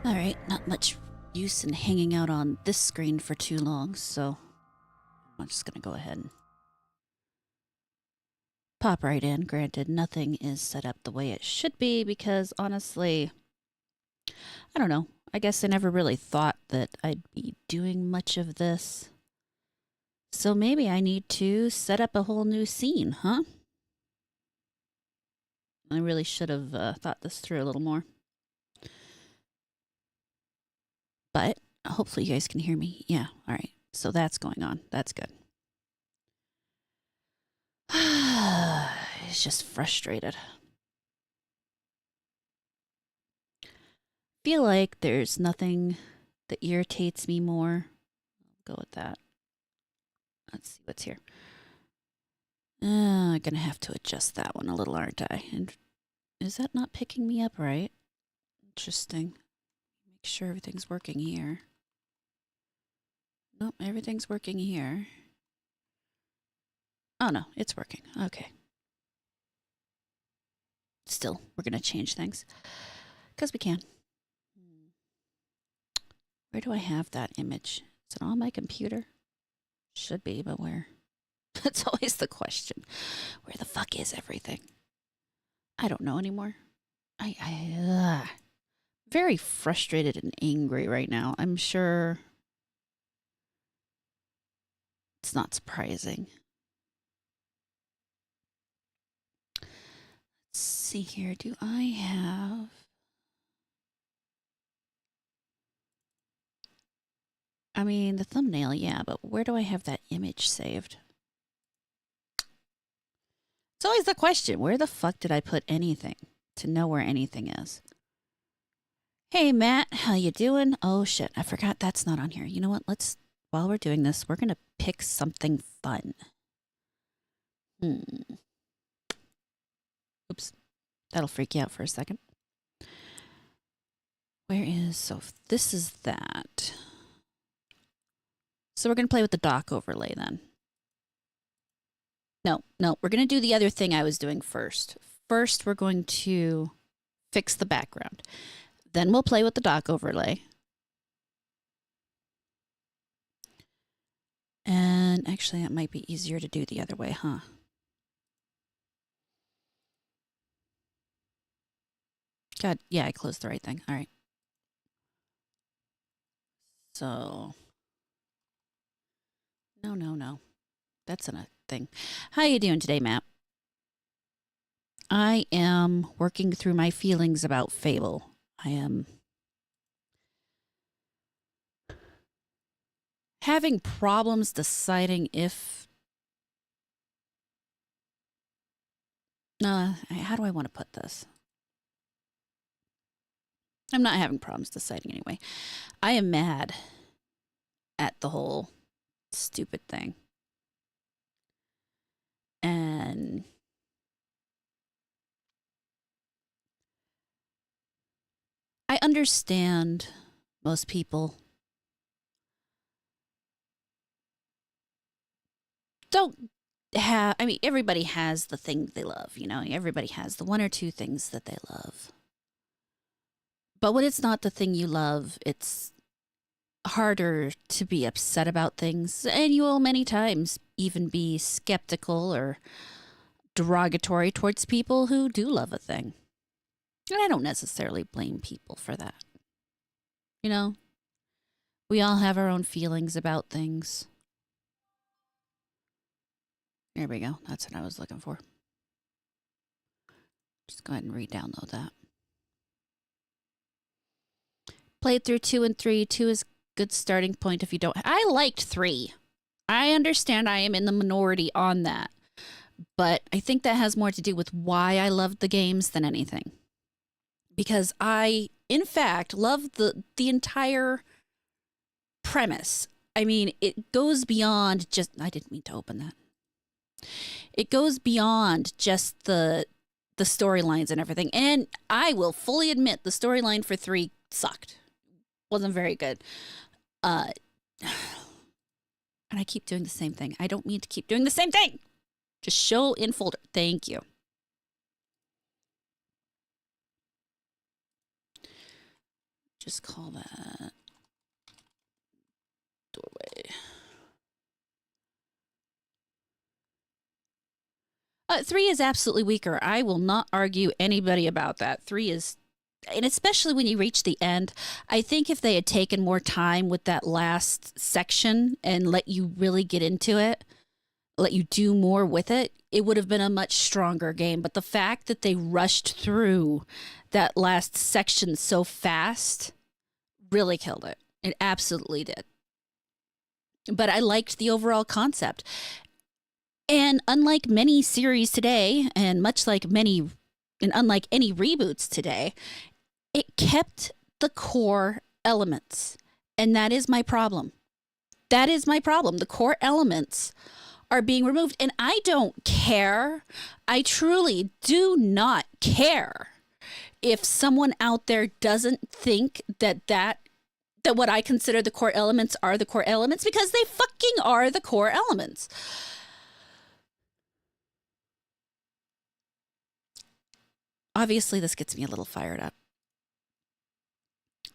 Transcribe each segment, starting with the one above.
Alright, not much use in hanging out on this screen for too long, so I'm just gonna go ahead and pop right in. Granted, nothing is set up the way it should be because honestly, I don't know. I guess I never really thought that I'd be doing much of this. So maybe I need to set up a whole new scene, huh? I really should have thought this through a little more. But hopefully you guys can hear me. Yeah, all right. So that's going on. That's good. It's just frustrated. Feel like there's nothing that irritates me more. I'll go with that. Let's see what's here. I'm gonna have to adjust that one a little, aren't I? And is that not picking me up right? Interesting. Make sure everything's working here. Nope, everything's working here. Oh no, it's working. Okay. Still, we're gonna change things because we can. Where do I have that image? Is it on my computer? Should be, but where? That's always the question. Where the fuck is everything? I don't know anymore. Very frustrated and angry right now. I'm sure it's not surprising. Let's see here. Do I have... I mean, the thumbnail, yeah, but where do I have that image saved? It's always the question. Where the fuck did I put anything to know where anything is? Hey, Matt, how you doing? Oh, shit, I forgot that's not on here. You know what? While we're doing this, we're going to pick something fun. Oops. That'll freak you out for a second. So this is that. So we're going to play with the dock overlay then. No, we're going to do the other thing I was doing first. First, we're going to fix the background. Then we'll play with the dock overlay. And actually, it might be easier to do the other way, huh? God, yeah, I closed the right thing. All right. So, no. That's a thing. How you doing today, Matt? I am working through my feelings about Fable. I am having problems deciding if... how do I want to put this? I'm not having problems deciding anyway. I am mad at the whole stupid thing. And I understand most people don't have, I mean, everybody has the thing they love, you know, everybody has the one or two things that they love. But when it's not the thing you love, it's harder to be upset about things, and you will many times even be skeptical or derogatory towards people who do love a thing. And I don't necessarily blame people for that. You know, we all have our own feelings about things. There we go. That's what I was looking for. Just go ahead and re-download that. Played through 2 and 3. 2 is a good starting point if you don't... I liked 3. I understand I am in the minority on that. But I think that has more to do with why I loved the games than anything. Because I, in fact, loved the entire premise. I mean, it goes beyond just... I didn't mean to open that. It goes beyond just the storylines and everything. And I will fully admit the storyline for 3 sucked. Wasn't very good. And I keep doing the same thing. I don't mean to keep doing the same thing. Just show in folder. Thank you. just call that doorway. 3 is absolutely weaker. I will not argue anybody about that. 3 is, and especially when you reach the end, I think if they had taken more time with that last section and let you really get into it, let you do more with it, it would have been a much stronger game. But the fact that they rushed through that last section so fast really killed it. It absolutely did. But I liked the overall concept. And unlike many series today, and much like many, and unlike any reboots today, it kept the core elements. And that is my problem. That is my problem. The core elements are being removed. And I don't care. I truly do not care if someone out there doesn't think that what I consider the core elements are the core elements, because they fucking are the core elements. Obviously, this gets me a little fired up.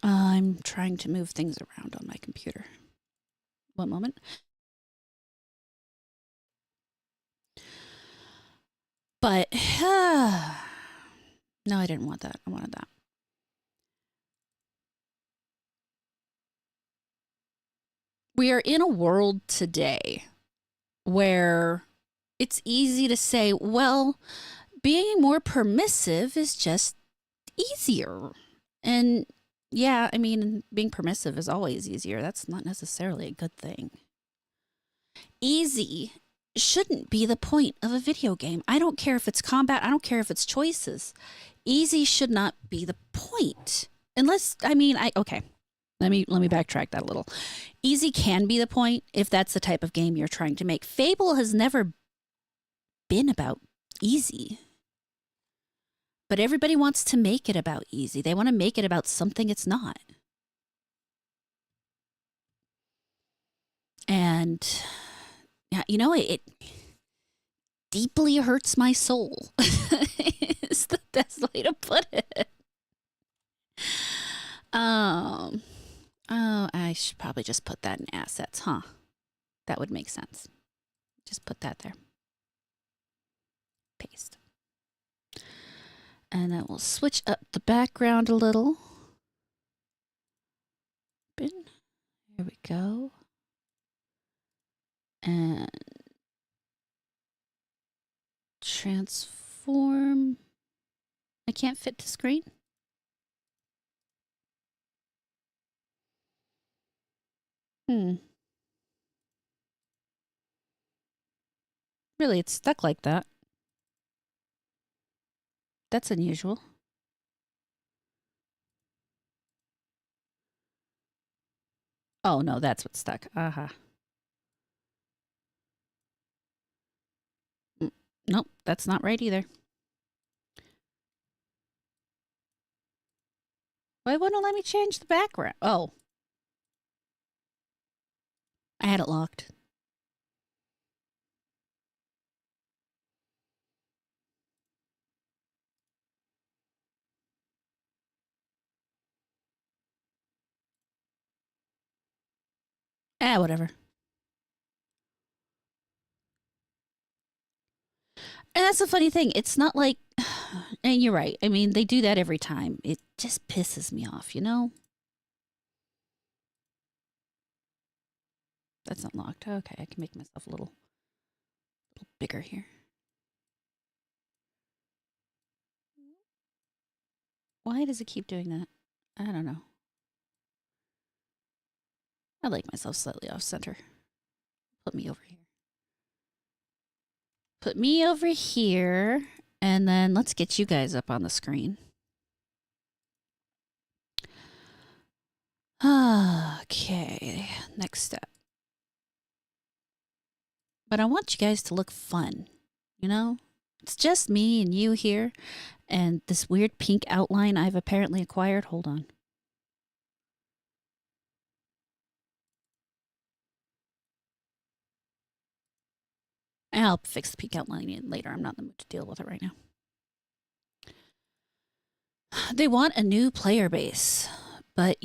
I'm trying to move things around on my computer. One moment. But, no, I didn't want that. I wanted that. We are in a world today where it's easy to say, well, being more permissive is just easier. And yeah, I mean, being permissive is always easier. That's not necessarily a good thing. Easy shouldn't be the point of a video game. I don't care if it's combat. I don't care if it's choices. Easy should not be the point. Unless, I mean, okay. Let me backtrack that a little. Easy can be the point if that's the type of game you're trying to make. Fable has never been about easy. But everybody wants to make it about easy. They want to make it about something it's not. And yeah, you know, it deeply hurts my soul. Is the best way to put it. Oh, I should probably just put that in assets, huh? That would make sense. Just put that there. Paste. And then we'll switch up the background a little. Here we go. And transform. I can't fit to screen. Really, it's stuck like that. That's unusual. Oh, no, that's what's stuck. Aha. Nope, that's not right either. Why wouldn't it let me change the background? Oh. I had it locked. Whatever. And that's the funny thing. It's not like, and you're right. I mean, they do that every time. It just pisses me off, you know? That's unlocked. Okay, I can make myself a little bigger here. Why does it keep doing that? I don't know. I like myself slightly off center. Put me over here. Put me over here. And then let's get you guys up on the screen. Okay, next step. But I want you guys to look fun, you know? It's just me and you here, and this weird pink outline I've apparently acquired. Hold on. I'll fix the pink outline later. I'm not in the mood to deal with it right now. They want a new player base. But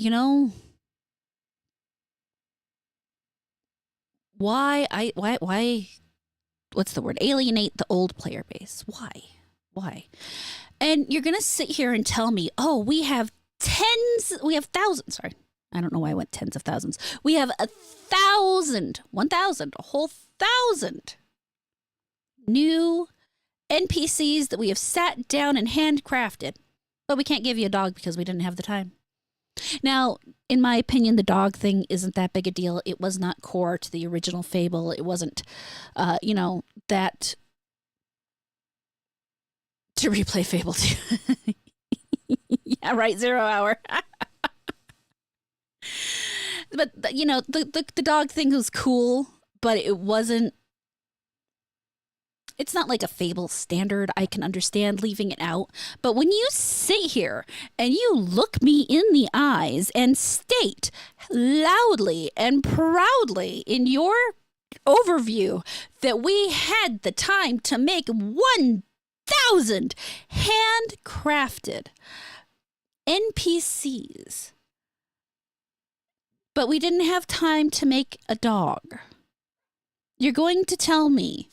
why what's the word? Alienate the old player base. Why? Why? And you're going to sit here and tell me, oh, we have thousands. Sorry. I don't know why I went tens of thousands. We have 1,000, a whole 1,000 new NPCs that we have sat down and handcrafted. But we can't give you a dog because we didn't have the time. Now, in my opinion, the dog thing isn't that big a deal. It was not core to the original Fable. It wasn't, that to replay Fable 2. Yeah, right, 0 hour. But, the dog thing was cool, but it wasn't. It's not like a Fable standard. I can understand leaving it out. But when you sit here and you look me in the eyes and state loudly and proudly in your overview that we had the time to make 1,000 handcrafted NPCs, but we didn't have time to make a dog. You're going to tell me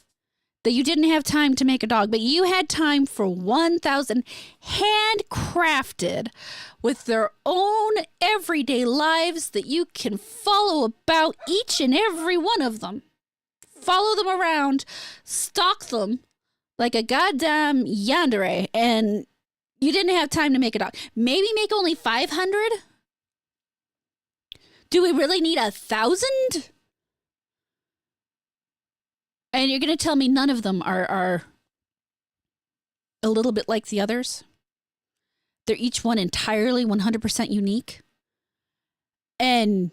that you didn't have time to make a dog, but you had time for 1,000 handcrafted with their own everyday lives that you can follow about each and every one of them. Follow them around, stalk them like a goddamn yandere, and you didn't have time to make a dog. Maybe make only 500? Do we really need 1,000? And you're going to tell me none of them are a little bit like the others? They're each one entirely 100% unique? And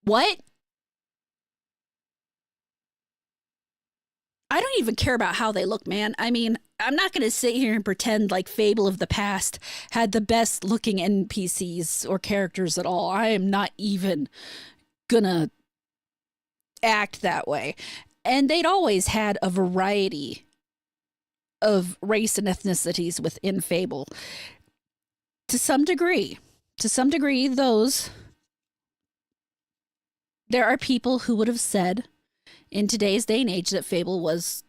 what? I don't even care about how they look, man. I mean, I'm not going to sit here and pretend like Fable of the past had the best looking NPCs or characters at all. I am not even going to act that way. And they'd always had a variety of race and ethnicities within Fable. To some degree, there are people who would have said in today's day and age that Fable was,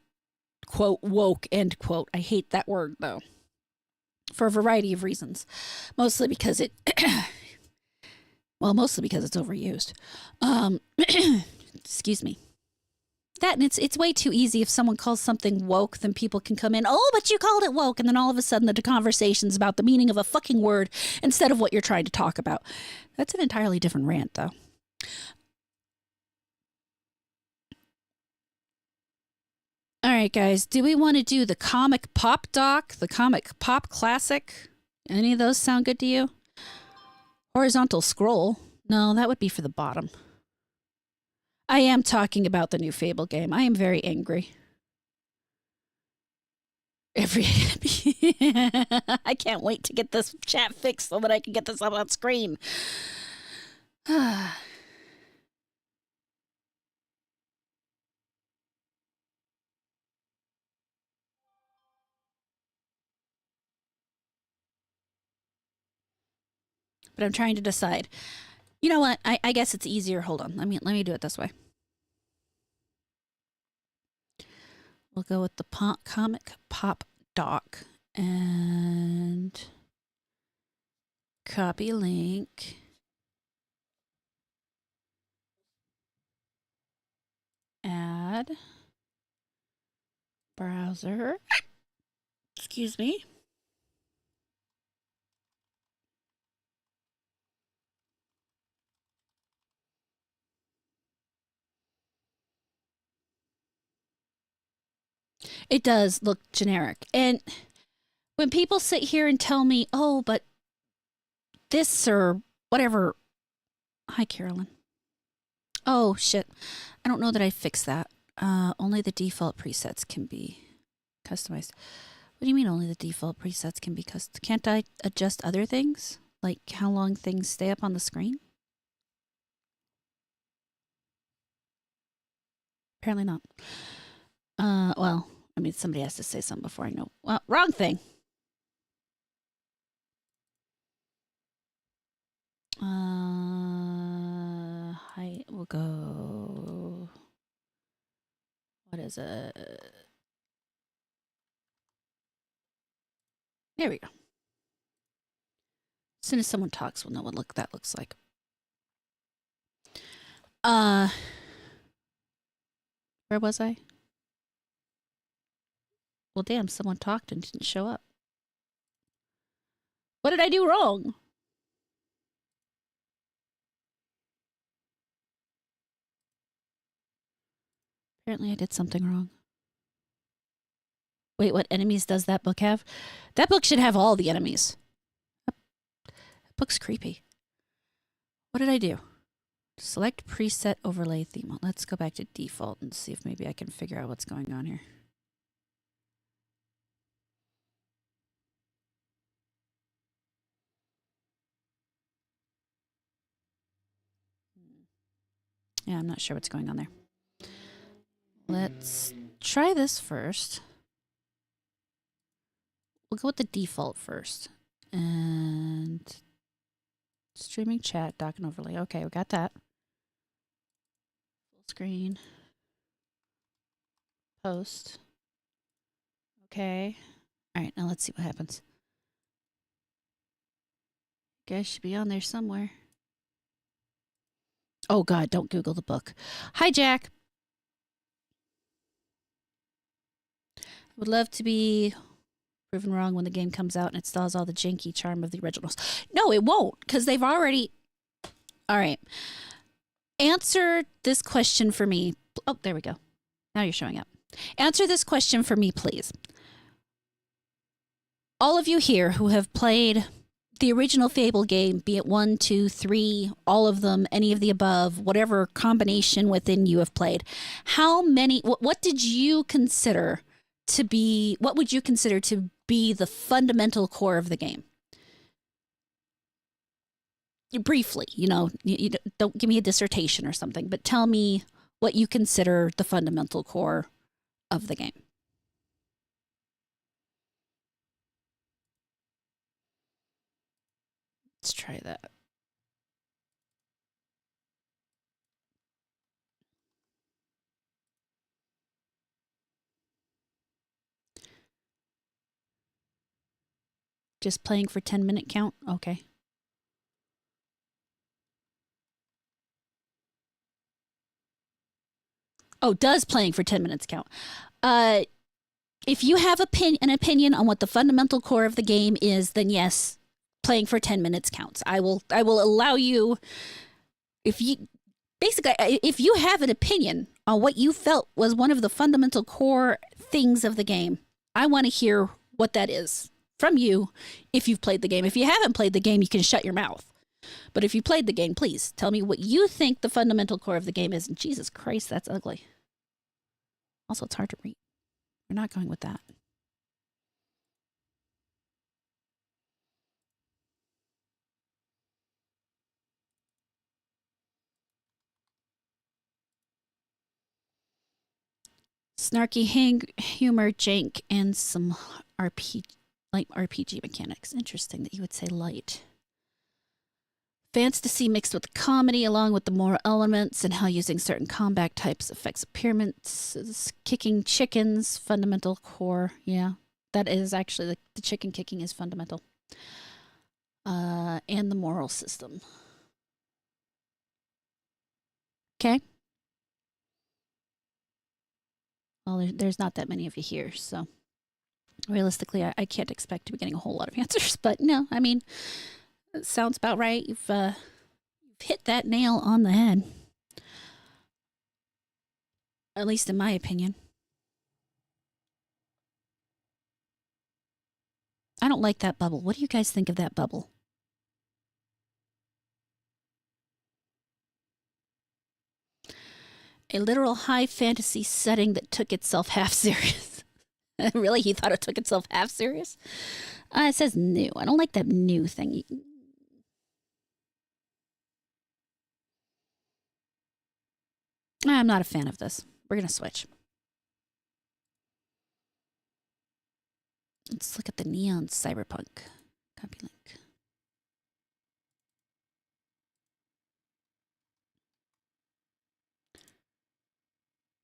quote, woke, end quote. I hate that word, though, for a variety of reasons. Mostly because mostly because it's overused. Excuse me. That, and it's way too easy if someone calls something woke, then people can come in, oh, but you called it woke, and then all of a sudden the conversation's about the meaning of a fucking word instead of what you're trying to talk about. That's an entirely different rant, though. All right, guys, do we want to do the comic pop doc, the comic pop classic? Any of those sound good to you? Horizontal scroll? No, that would be for the bottom. I am talking about the new Fable game. I am very angry. I can't wait to get this chat fixed so that I can get this up on screen. But I'm trying to decide. You know what? I guess it's easier. Hold on. Let me do it this way. We'll go with the comic pop doc and copy link. Add browser. Excuse me. It does look generic. And when people sit here and tell me, oh, but this or whatever. Hi, Carolyn. Oh, shit. I don't know that I fixed that. Only the default presets can be customized. What do you mean only the default presets can be customized? Can't I adjust other things? Like how long things stay up on the screen? Apparently not. Well, I mean, somebody has to say something before I know. Well, wrong thing. Height will go. What is it? There we go. As soon as someone talks, we'll know what that looks like. Where was I? Well, damn, someone talked and didn't show up. What did I do wrong? Apparently I did something wrong. Wait, what enemies does that book have? That book should have all the enemies. That book's creepy. What did I do? Select preset overlay theme. Let's go back to default and see if maybe I can figure out what's going on here. Yeah, I'm not sure what's going on there. Let's try this first. We'll go with the default first. And streaming chat, dock and overlay. Okay, we got that. Full screen. Post. Okay. All right, now let's see what happens. You guys should be on there somewhere. Oh, God, don't Google the book. Hi, Jack. I would love to be proven wrong when the game comes out and it still has all the janky charm of the originals. No, it won't, because they've already... All right. Answer this question for me. Oh, there we go. Now you're showing up. Answer this question for me, please. All of you here who have played the original Fable game, be it 1, 2, 3, all of them, any of the above, whatever combination within you have played, how many, what did you consider to be, what would you consider to be the fundamental core of the game? Briefly, you don't give me a dissertation or something, but tell me what you consider the fundamental core of the game. Let's try that. Just playing for 10-minute count? Okay. Oh, does playing for 10 minutes count? If you have an opinion on what the fundamental core of the game is, then yes, playing for 10 minutes counts. I will allow you, if you have an opinion on what you felt was one of the fundamental core things of the game, I want to hear what that is from you if you've played the game. If you haven't played the game, you can shut your mouth. But if you played the game, please tell me what you think the fundamental core of the game is. And Jesus Christ, that's ugly. Also, it's hard to read. We're not going with that. Snarky humor, jank, and some light RPG mechanics. Interesting that you would say light. Fantasy mixed with comedy, along with the moral elements and how using certain combat types affects appearances. Kicking chickens, fundamental core. Yeah, that is actually the chicken kicking is fundamental. And the moral system. Okay. Well, there's not that many of you here, so realistically, I can't expect to be getting a whole lot of answers. But no, I mean, it sounds about right. You've hit that nail on the head. At least in my opinion. I don't like that bubble. What do you guys think of that bubble? A literal high fantasy setting that took itself half serious. Really? He thought it took itself half serious? It says new. I don't like that new thing. I'm not a fan of this. We're going to switch. Let's look at the neon cyberpunk. Copy link.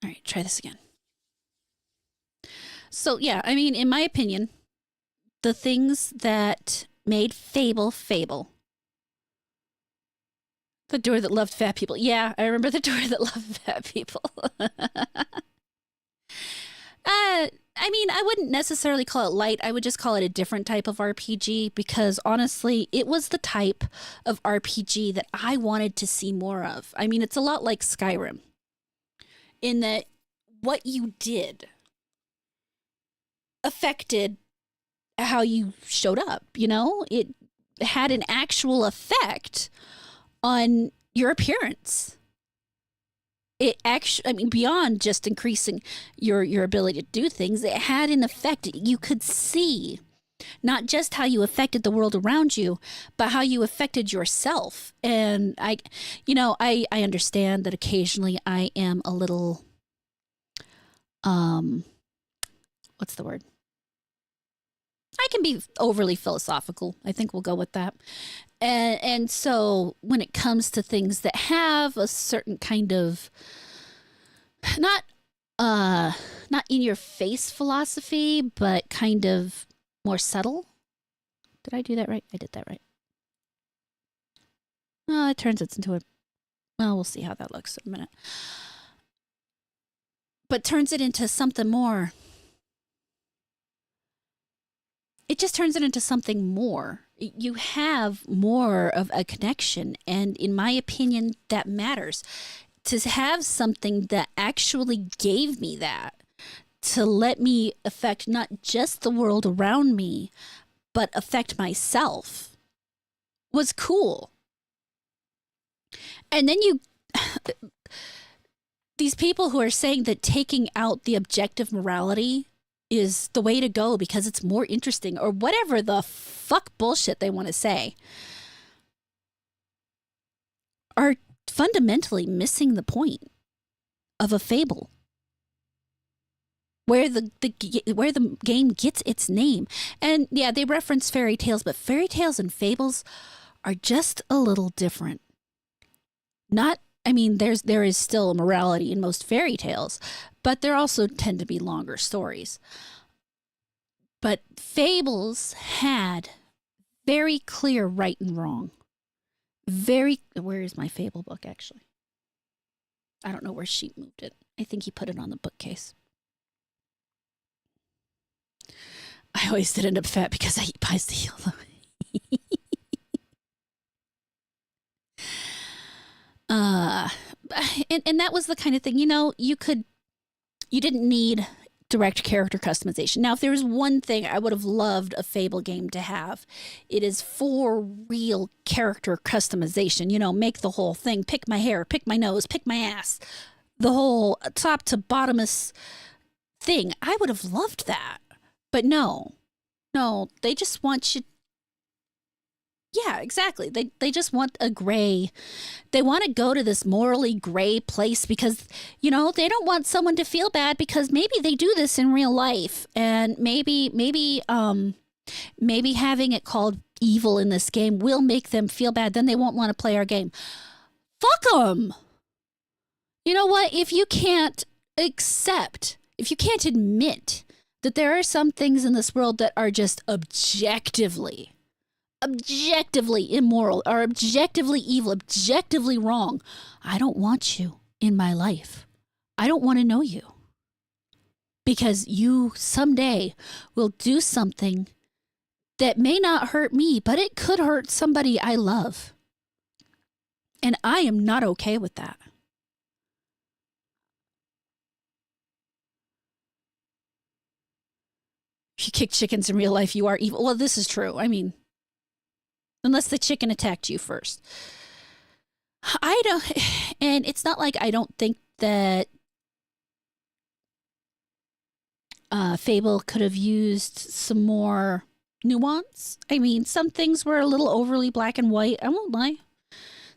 All right, try this again. So, yeah, I mean, in my opinion, the things that made Fable Fable. The door that loved fat people. Yeah, I remember the door that loved fat people. I mean, I wouldn't necessarily call it light. I would just call it a different type of RPG because honestly, it was the type of RPG that I wanted to see more of. I mean, it's a lot like Skyrim in that what you did affected how you showed up, you know? It had an actual effect on your appearance. It actually, I mean, beyond just increasing your ability to do things, it had an effect. You could see not just how you affected the world around you, but how you affected yourself. And I understand that occasionally I am a little, what's the word? I can be overly philosophical. I think we'll go with that. And so when it comes to things that have a certain kind of not not in your face philosophy, but kind of more subtle. Did I do that right? I did that right. Oh, it turns it into a well, we'll see how that looks in a minute. But turns it into something more. It just turns it into something more. You have more of a connection. And in my opinion, that matters. To have something that actually gave me that, to let me affect not just the world around me, but affect myself, was cool. And then these people who are saying that taking out the objective morality is the way to go because it's more interesting or whatever the fuck bullshit they want to say are fundamentally missing the point of a fable where where the game gets its name. And yeah, they reference fairy tales, but fairy tales and fables are just a little different. Not I mean, there is still a morality in most fairy tales, but there also tend to be longer stories. But fables had very clear right and wrong. Where is my fable book actually? I don't know where Sheep moved it. I think he put it on the bookcase. I always did end up fat because I eat pies to heal them. And that was the kind of thing, you didn't need direct character customization. Now, if there was one thing I would have loved a Fable game to have, it is for real character customization. Make the whole thing, pick my hair, pick my nose, pick my ass, the whole top to bottomless thing. I would have loved that. But no, they just want you. Yeah, exactly. They just want a gray. They want to go to this morally gray place because, they don't want someone to feel bad because maybe they do this in real life. And maybe having it called evil in this game will make them feel bad. Then they won't want to play our game. Fuck them. You know what? If you can't admit that there are some things in this world that are just objectively immoral or objectively evil, objectively wrong, I don't want you in my life. I don't want to know you. Because you someday will do something that may not hurt me, but it could hurt somebody I love. And I am not okay with that. If you kick chickens in real life, you are evil. Well, this is true. I mean, unless the chicken attacked you first. I don't, and it's not like I don't think that Fable could have used some more nuance. I mean, some things were a little overly black and white. I won't lie.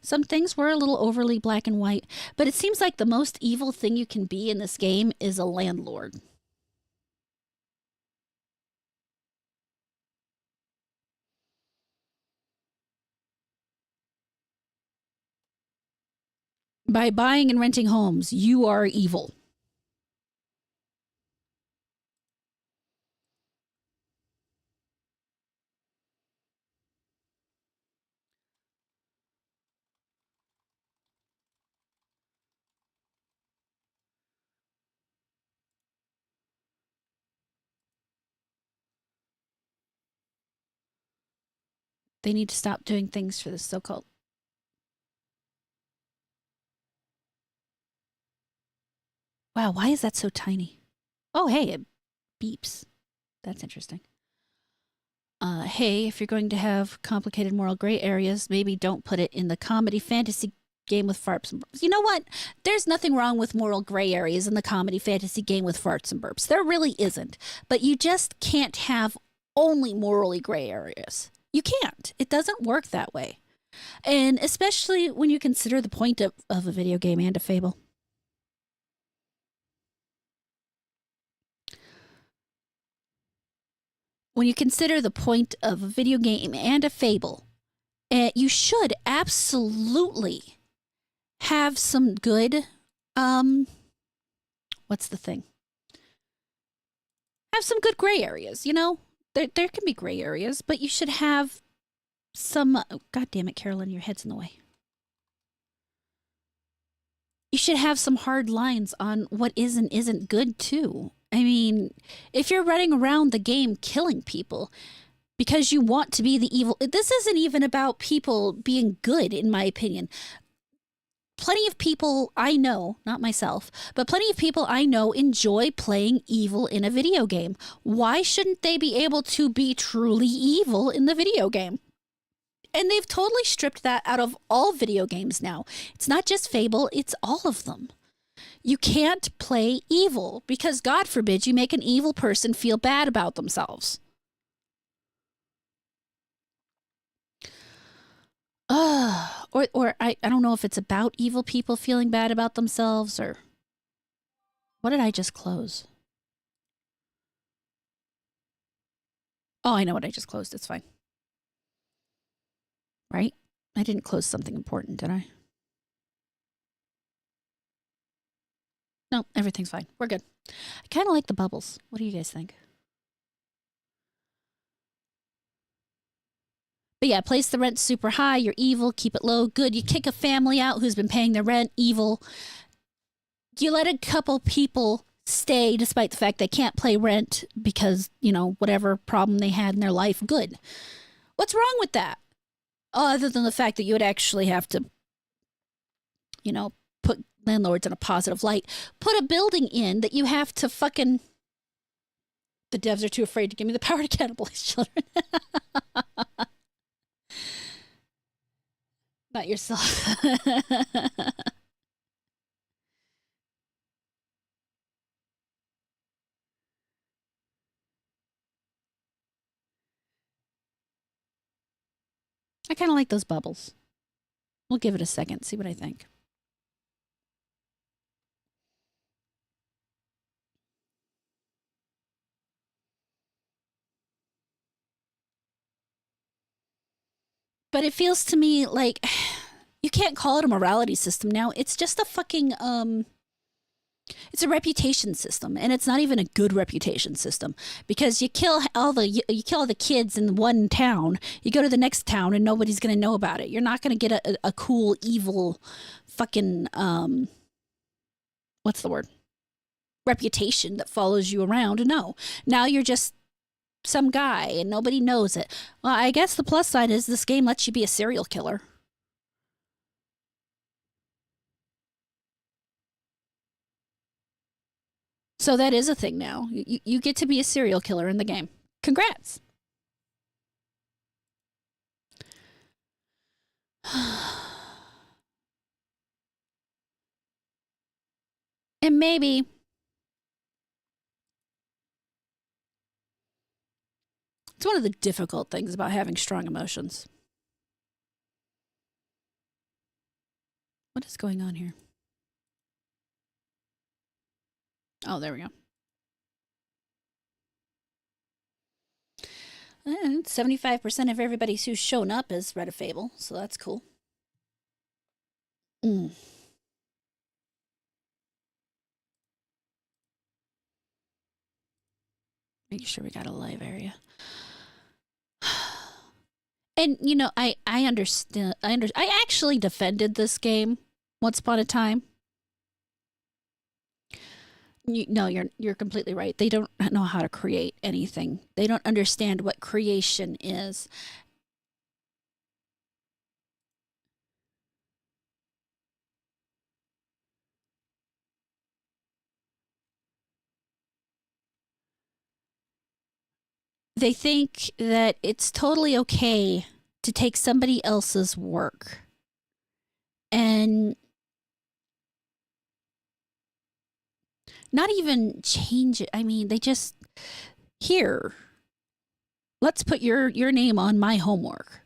Some things were a little overly black and white. But it seems like the most evil thing you can be in this game is a landlord. By buying and renting homes, you are evil. They need to stop doing things for this so-called. Wow, why is that so tiny? Oh, hey, it beeps. That's interesting. Hey, if you're going to have complicated moral gray areas, maybe don't put it in the comedy fantasy game with farts and burps. You know what? There's nothing wrong with moral gray areas in the comedy fantasy game with farts and burps. There really isn't. But you just can't have only morally gray areas. You can't. It doesn't work that way. And especially when you consider the point of a video game and a fable. When you consider the point of a video game and a fable, you should absolutely have some good, what's the thing? Have some good gray areas, you know? There can be gray areas, but you should have some, God damn it, Carolyn, your head's in the way. You should have some hard lines on what is and isn't good, too. I mean, if you're running around the game killing people because you want to be the evil, this isn't even about people being good, in my opinion. Plenty of people I know, not myself, but plenty of people I know enjoy playing evil in a video game. Why shouldn't they be able to be truly evil in the video game? And they've totally stripped that out of all video games now. It's not just Fable, it's all of them. You can't play evil because, God forbid, you make an evil person feel bad about themselves. Or I don't know if it's about evil people feeling bad about themselves or... What did I just close? Oh, I know what I just closed. It's fine. Right? I didn't close something important, did I? No, everything's fine. We're good. I kind of like the bubbles. What do you guys think? But yeah, place the rent super high. You're evil. Keep it low. Good. You kick a family out who's been paying their rent. Evil. You let a couple people stay despite the fact they can't pay rent because, you know, whatever problem they had in their life. Good. What's wrong with that? Other than the fact that you would actually have to, you know, put landlords in a positive light. Put a building in that you have to fucking... The devs are too afraid to give me the power to cannibalize children. Not yourself. I kind of like those bubbles. We'll give it a second, see what I think. But it feels to me like you can't call it a morality system now. It's just a fucking it's a reputation system, and it's not even a good reputation system because you kill all the kids in one town. You go to the next town, and nobody's gonna know about it. You're not gonna get a cool evil fucking what's the word? Reputation that follows you around. No, now you're just some guy and nobody knows it. Well, I guess the plus side is this game lets you be a serial killer. So that is a thing now. You get to be a serial killer in the game. Congrats. And maybe it's one of the difficult things about having strong emotions. What is going on here? Oh, there we go. And 75% of everybody who's shown up has read a fable, so that's cool. Mm. Making sure we got a live area. And you know, I understand. I actually defended this game once upon a time. No, you're completely right. They don't know how to create anything. They don't understand what creation is. They think that it's totally okay to take somebody else's work and not even change it. I mean, they just, here, let's put your name on my homework.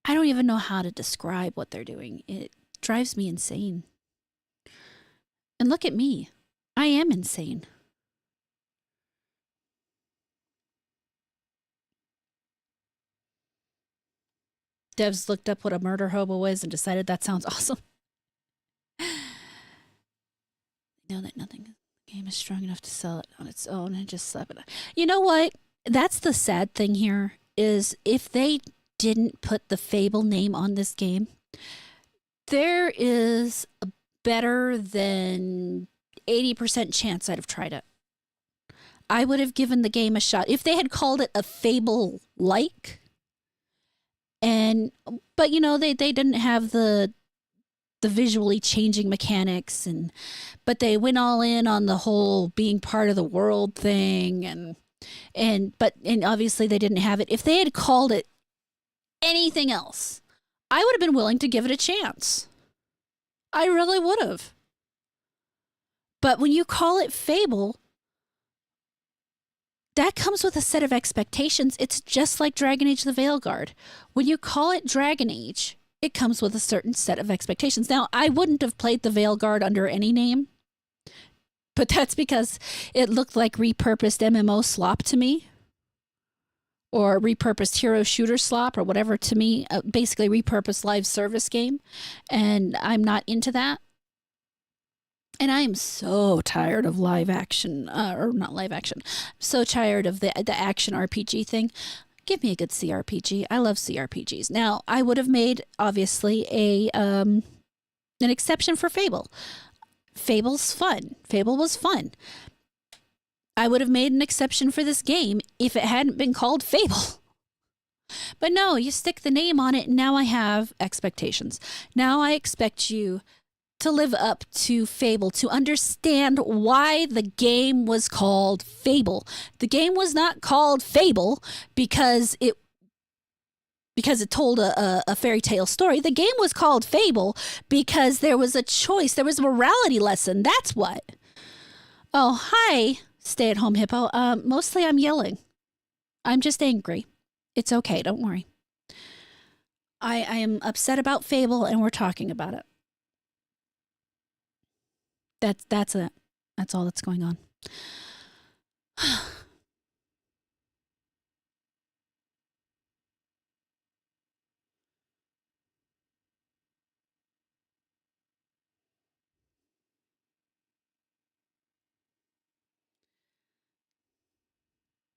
I don't even know how to describe what they're doing. It drives me insane. And look at me. I am insane. Devs looked up what a murder hobo was and decided that sounds awesome. Know that nothing game is strong enough to sell it on its own and just slap it. You know what? That's the sad thing here is if they didn't put the Fable name on this game, there is a better than 80% chance I'd have tried it. I would have given the game a shot. If they had called it a Fable-like, but you know, they didn't have the visually changing mechanics, but they went all in on the whole being part of the world thing, and obviously they didn't have it. If they had called it anything else, I would have been willing to give it a chance. I really would have. But when you call it Fable, that comes with a set of expectations. It's just like Dragon Age the Veilguard. When you call it Dragon Age, it comes with a certain set of expectations. Now, I wouldn't have played the Veilguard under any name, but that's because it looked like repurposed MMO slop to me, or repurposed hero shooter slop, or whatever to me, basically repurposed live service game, and I'm not into that. And I am so tired of live action, or not live action, so tired of the action RPG thing. Give me a good CRPG. I love CRPGs. Now, I would have made, obviously, an exception for Fable. Fable's fun. Fable was fun. I would have made an exception for this game if it hadn't been called Fable. But no, you stick the name on it, and now I have expectations. Now I expect you to live up to Fable, to understand why the game was called Fable. The game was not called Fable because it told a fairy tale story. The game was called Fable because there was a choice. There was a morality lesson. That's what. Oh, hi, stay-at-home hippo. Mostly I'm yelling. I'm just angry. It's okay. Don't worry. I am upset about Fable, and we're talking about it. That's it. That's all that's going on.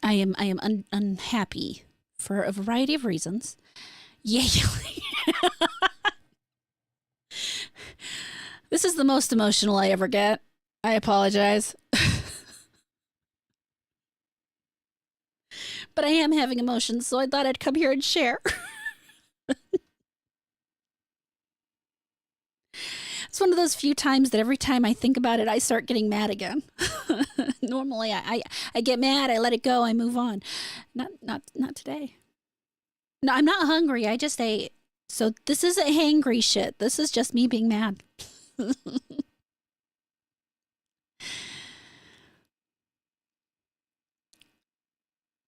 I am unhappy for a variety of reasons. Yay. This is the most emotional I ever get. I apologize. But I am having emotions, so I thought I'd come here and share. It's one of those few times that every time I think about it, I start getting mad again. Normally, I get mad, I let it go, I move on. Not today. No, I'm not hungry. I just ate. So this isn't hangry shit. This is just me being mad.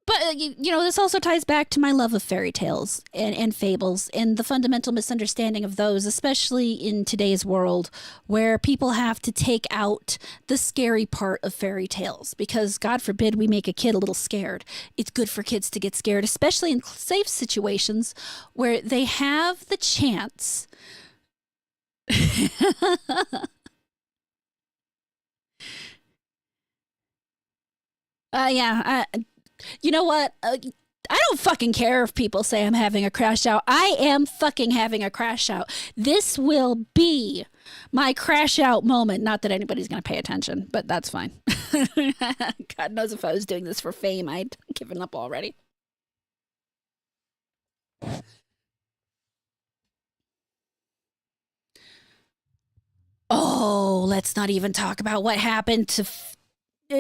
But, you know, this also ties back to my love of fairy tales and fables and the fundamental misunderstanding of those, especially in today's world where people have to take out the scary part of fairy tales because, God forbid, we make a kid a little scared. It's good for kids to get scared, especially in safe situations where they have the chance. Yeah. You know what? I don't fucking care if people say I'm having a crash out. I am fucking having a crash out. This will be my crash out moment. Not that anybody's going to pay attention, but that's fine. God knows if I was doing this for fame, I'd given up already. Oh, let's not even talk about what happened to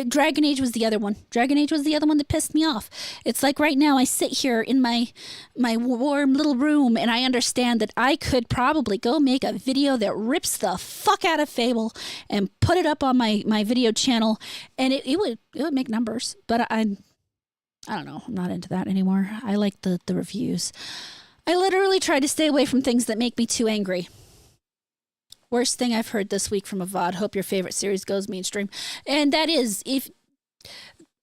Dragon Age was the other one. Dragon Age was the other one that pissed me off. It's like right now I sit here in my warm little room and I understand that I could probably go make a video that rips the fuck out of Fable and put it up on my video channel, and it would make numbers. But I don't know. I'm not into that anymore. I like the reviews. I literally try to stay away from things that make me too angry. Worst thing I've heard this week from a VOD. Hope your favorite series goes mainstream. And that is, if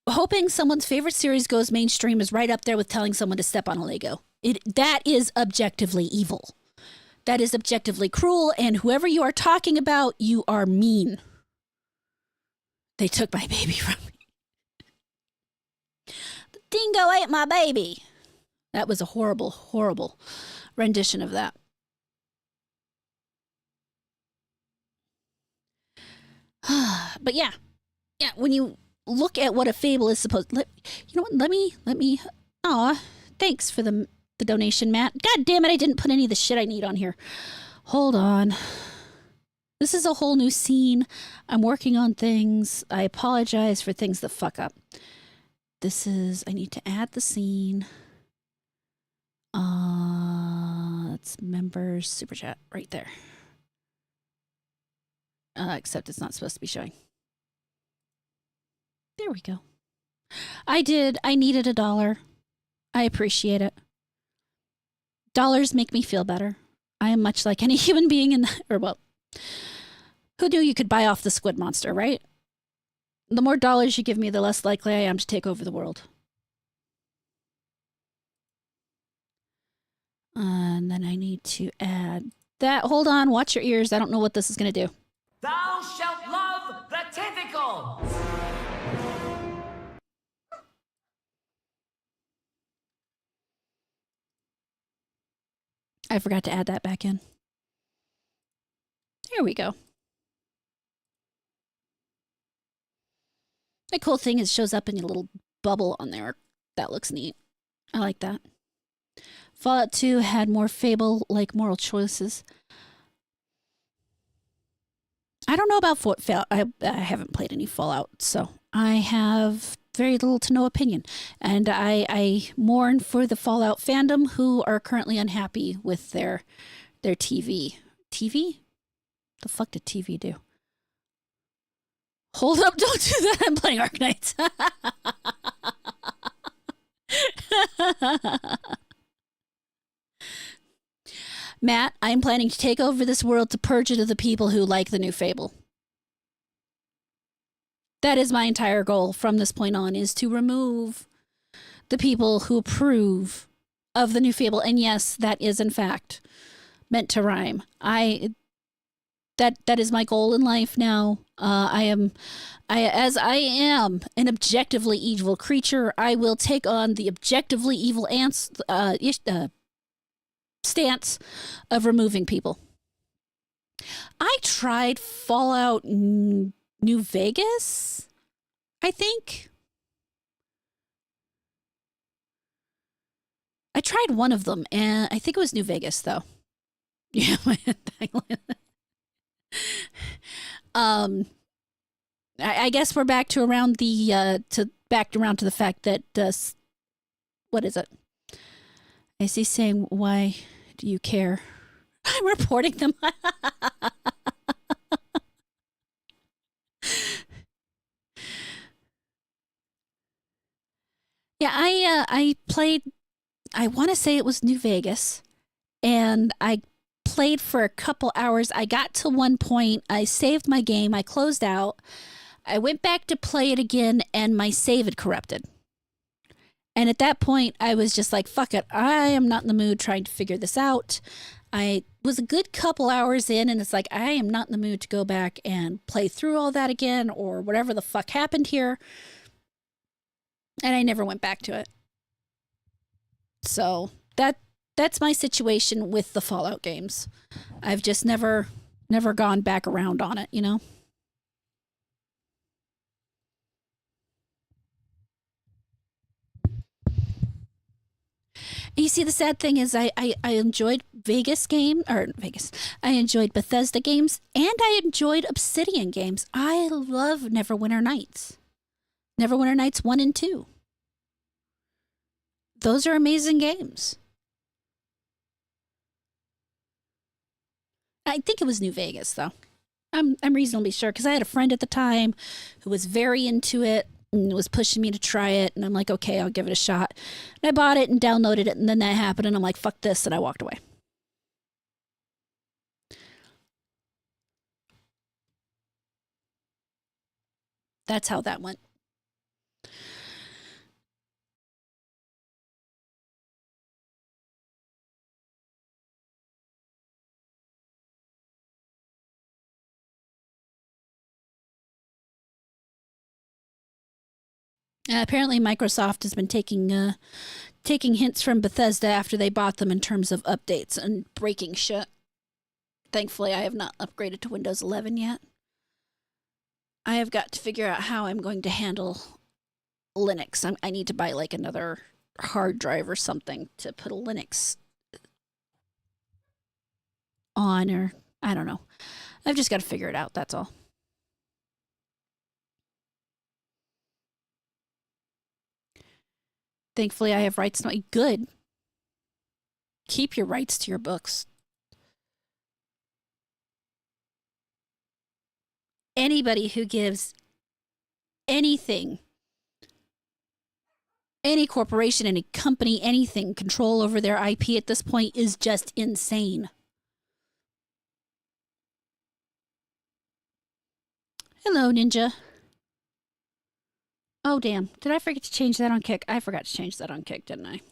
hoping someone's favorite series goes mainstream is right up there with telling someone to step on a Lego. That is objectively evil. That is objectively cruel. And whoever you are talking about, you are mean. They took my baby from me. The dingo ate my baby. That was a horrible, horrible rendition of that. But yeah, when you look at what a fable is supposed, you know what, let me, aw, thanks for the donation, Matt. God damn it, I didn't put any of the shit I need on here. Hold on. This is a whole new scene. I'm working on things. I apologize for things that fuck up. I need to add the scene. It's members, super chat, right there. Except it's not supposed to be showing. There we go. I needed $1. I appreciate it. Dollars make me feel better. I am much like any human being who knew you could buy off the squid monster, right? The more dollars you give me, the less likely I am to take over the world. And then I need to add that. Hold on, watch your ears. I don't know what this is going to do. Thou shalt love the tentacles! I forgot to add that back in. There we go. The cool thing is it shows up in a little bubble on there. That looks neat. I like that. Fallout 2 had more Fable-like moral choices. I don't know about Fallout. I haven't played any Fallout, so I have very little to no opinion. And I mourn for the Fallout fandom who are currently unhappy with their TV. TV? The fuck did TV do? Hold up, don't do that. I'm playing Arknights. Matt, I'm planning to take over this world to purge it of the people who like the new Fable. That is my entire goal from this point on, is to remove the people who approve of the new Fable. And yes, that is in fact meant to rhyme. That is my goal in life now. As I am an objectively evil creature, I will take on the objectively evil stance of removing people. I tried Fallout New Vegas, I think. I tried one of them, and I think it was New Vegas, though. Yeah. I guess we're back to around the to the fact that what is it? I see saying, why do you care? I'm reporting them. Yeah, I played, I want to say it was New Vegas, and I played for a couple hours. I got to one point, I saved my game, I closed out, I went back to play it again, and my save had corrupted. And at that point, I was just like, fuck it, I am not in the mood trying to figure this out. I was a good couple hours in, and it's like, I am not in the mood to go back and play through all that again, or whatever the fuck happened here. And I never went back to it. So that's my situation with the Fallout games. I've just never gone back around on it, you know? You see, the sad thing is I enjoyed I enjoyed Bethesda games, and I enjoyed Obsidian games. I love Neverwinter Nights. Neverwinter Nights 1 and 2. Those are amazing games. I think it was New Vegas, though. I'm reasonably sure because I had a friend at the time who was very into it and was pushing me to try it. And I'm like, okay, I'll give it a shot. And I bought it and downloaded it. And then that happened. And I'm like, fuck this. And I walked away. That's how that went. Apparently, Microsoft has been taking hints from Bethesda after they bought them in terms of updates and breaking shit. Thankfully, I have not upgraded to Windows 11 yet. I have got to figure out how I'm going to handle Linux. I need to buy like another hard drive or something to put a Linux on, or I don't know. I've just got to figure it out, that's all. Thankfully, I have rights to good. Keep your rights to your books. Anybody who gives anything, any corporation, any company, anything, control over their IP at this point is just insane. Hello, Ninja. Oh, damn. Did I forget to change that on Kick? I forgot to change that on Kick, didn't I?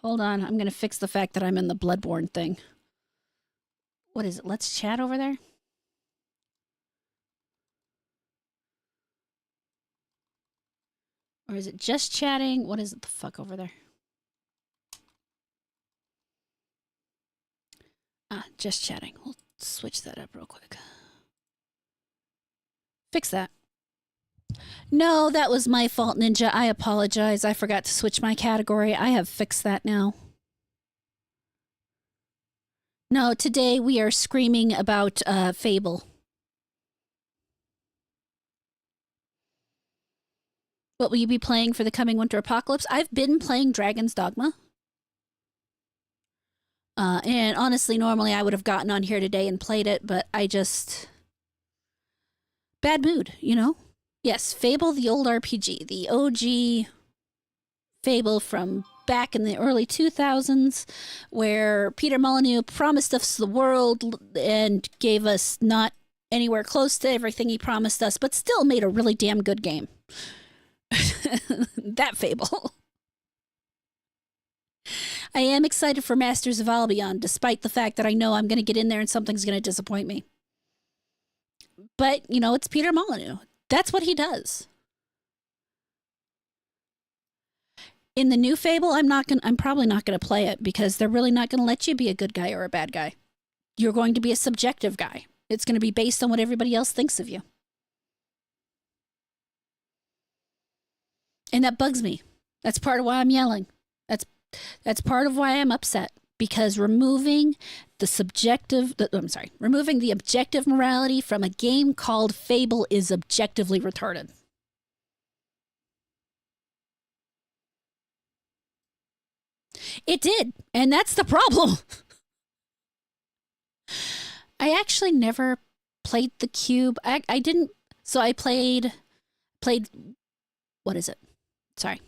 Hold on. I'm going to fix the fact that I'm in the Bloodborne thing. What is it? Let's chat over there? Or is it just chatting? What is it the fuck over there? Just chatting. We'll switch that up real quick. Fix that. No, that was my fault, Ninja. I apologize. I forgot to switch my category. I have fixed that now. No, today we are screaming about Fable. What will you be playing for the coming winter apocalypse? I've been playing Dragon's Dogma. And honestly, normally I would have gotten on here today and played it, but I just... Bad mood, you know? Yes, Fable, the old RPG. The OG Fable from back in the early 2000s, where Peter Molyneux promised us the world and gave us not anywhere close to everything he promised us, but still made a really damn good game. That Fable. I am excited for Masters of Albion, despite the fact that I know I'm going to get in there and something's going to disappoint me. But, you know, it's Peter Molyneux. That's what he does. In the new Fable, I'm probably not going to play it because they're really not going to let you be a good guy or a bad guy. You're going to be a subjective guy. It's going to be based on what everybody else thinks of you. And that bugs me. That's part of why I'm yelling. That's part of why I'm upset. Because removing the objective morality from a game called Fable is objectively retarded. It did, and that's the problem. I actually never played the Cube. I didn't. So I played. What is it? Sorry.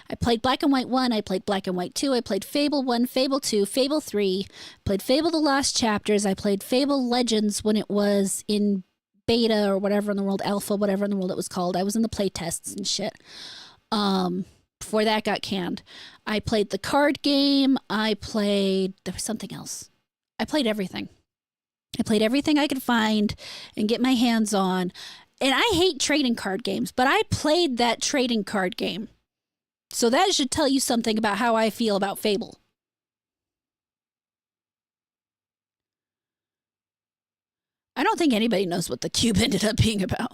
I played Black and White 1, I played Black and White 2, I played Fable 1, Fable 2, Fable 3, played Fable The Lost Chapters, I played Fable Legends when it was in beta or whatever in the world, alpha, whatever in the world it was called. I was in the play tests and shit. Before that got canned. I played the card game, there was something else. I played everything. I played everything I could find and get my hands on. And I hate trading card games, but I played that trading card game. So that should tell you something about how I feel about Fable. I don't think anybody knows what the Cube ended up being about.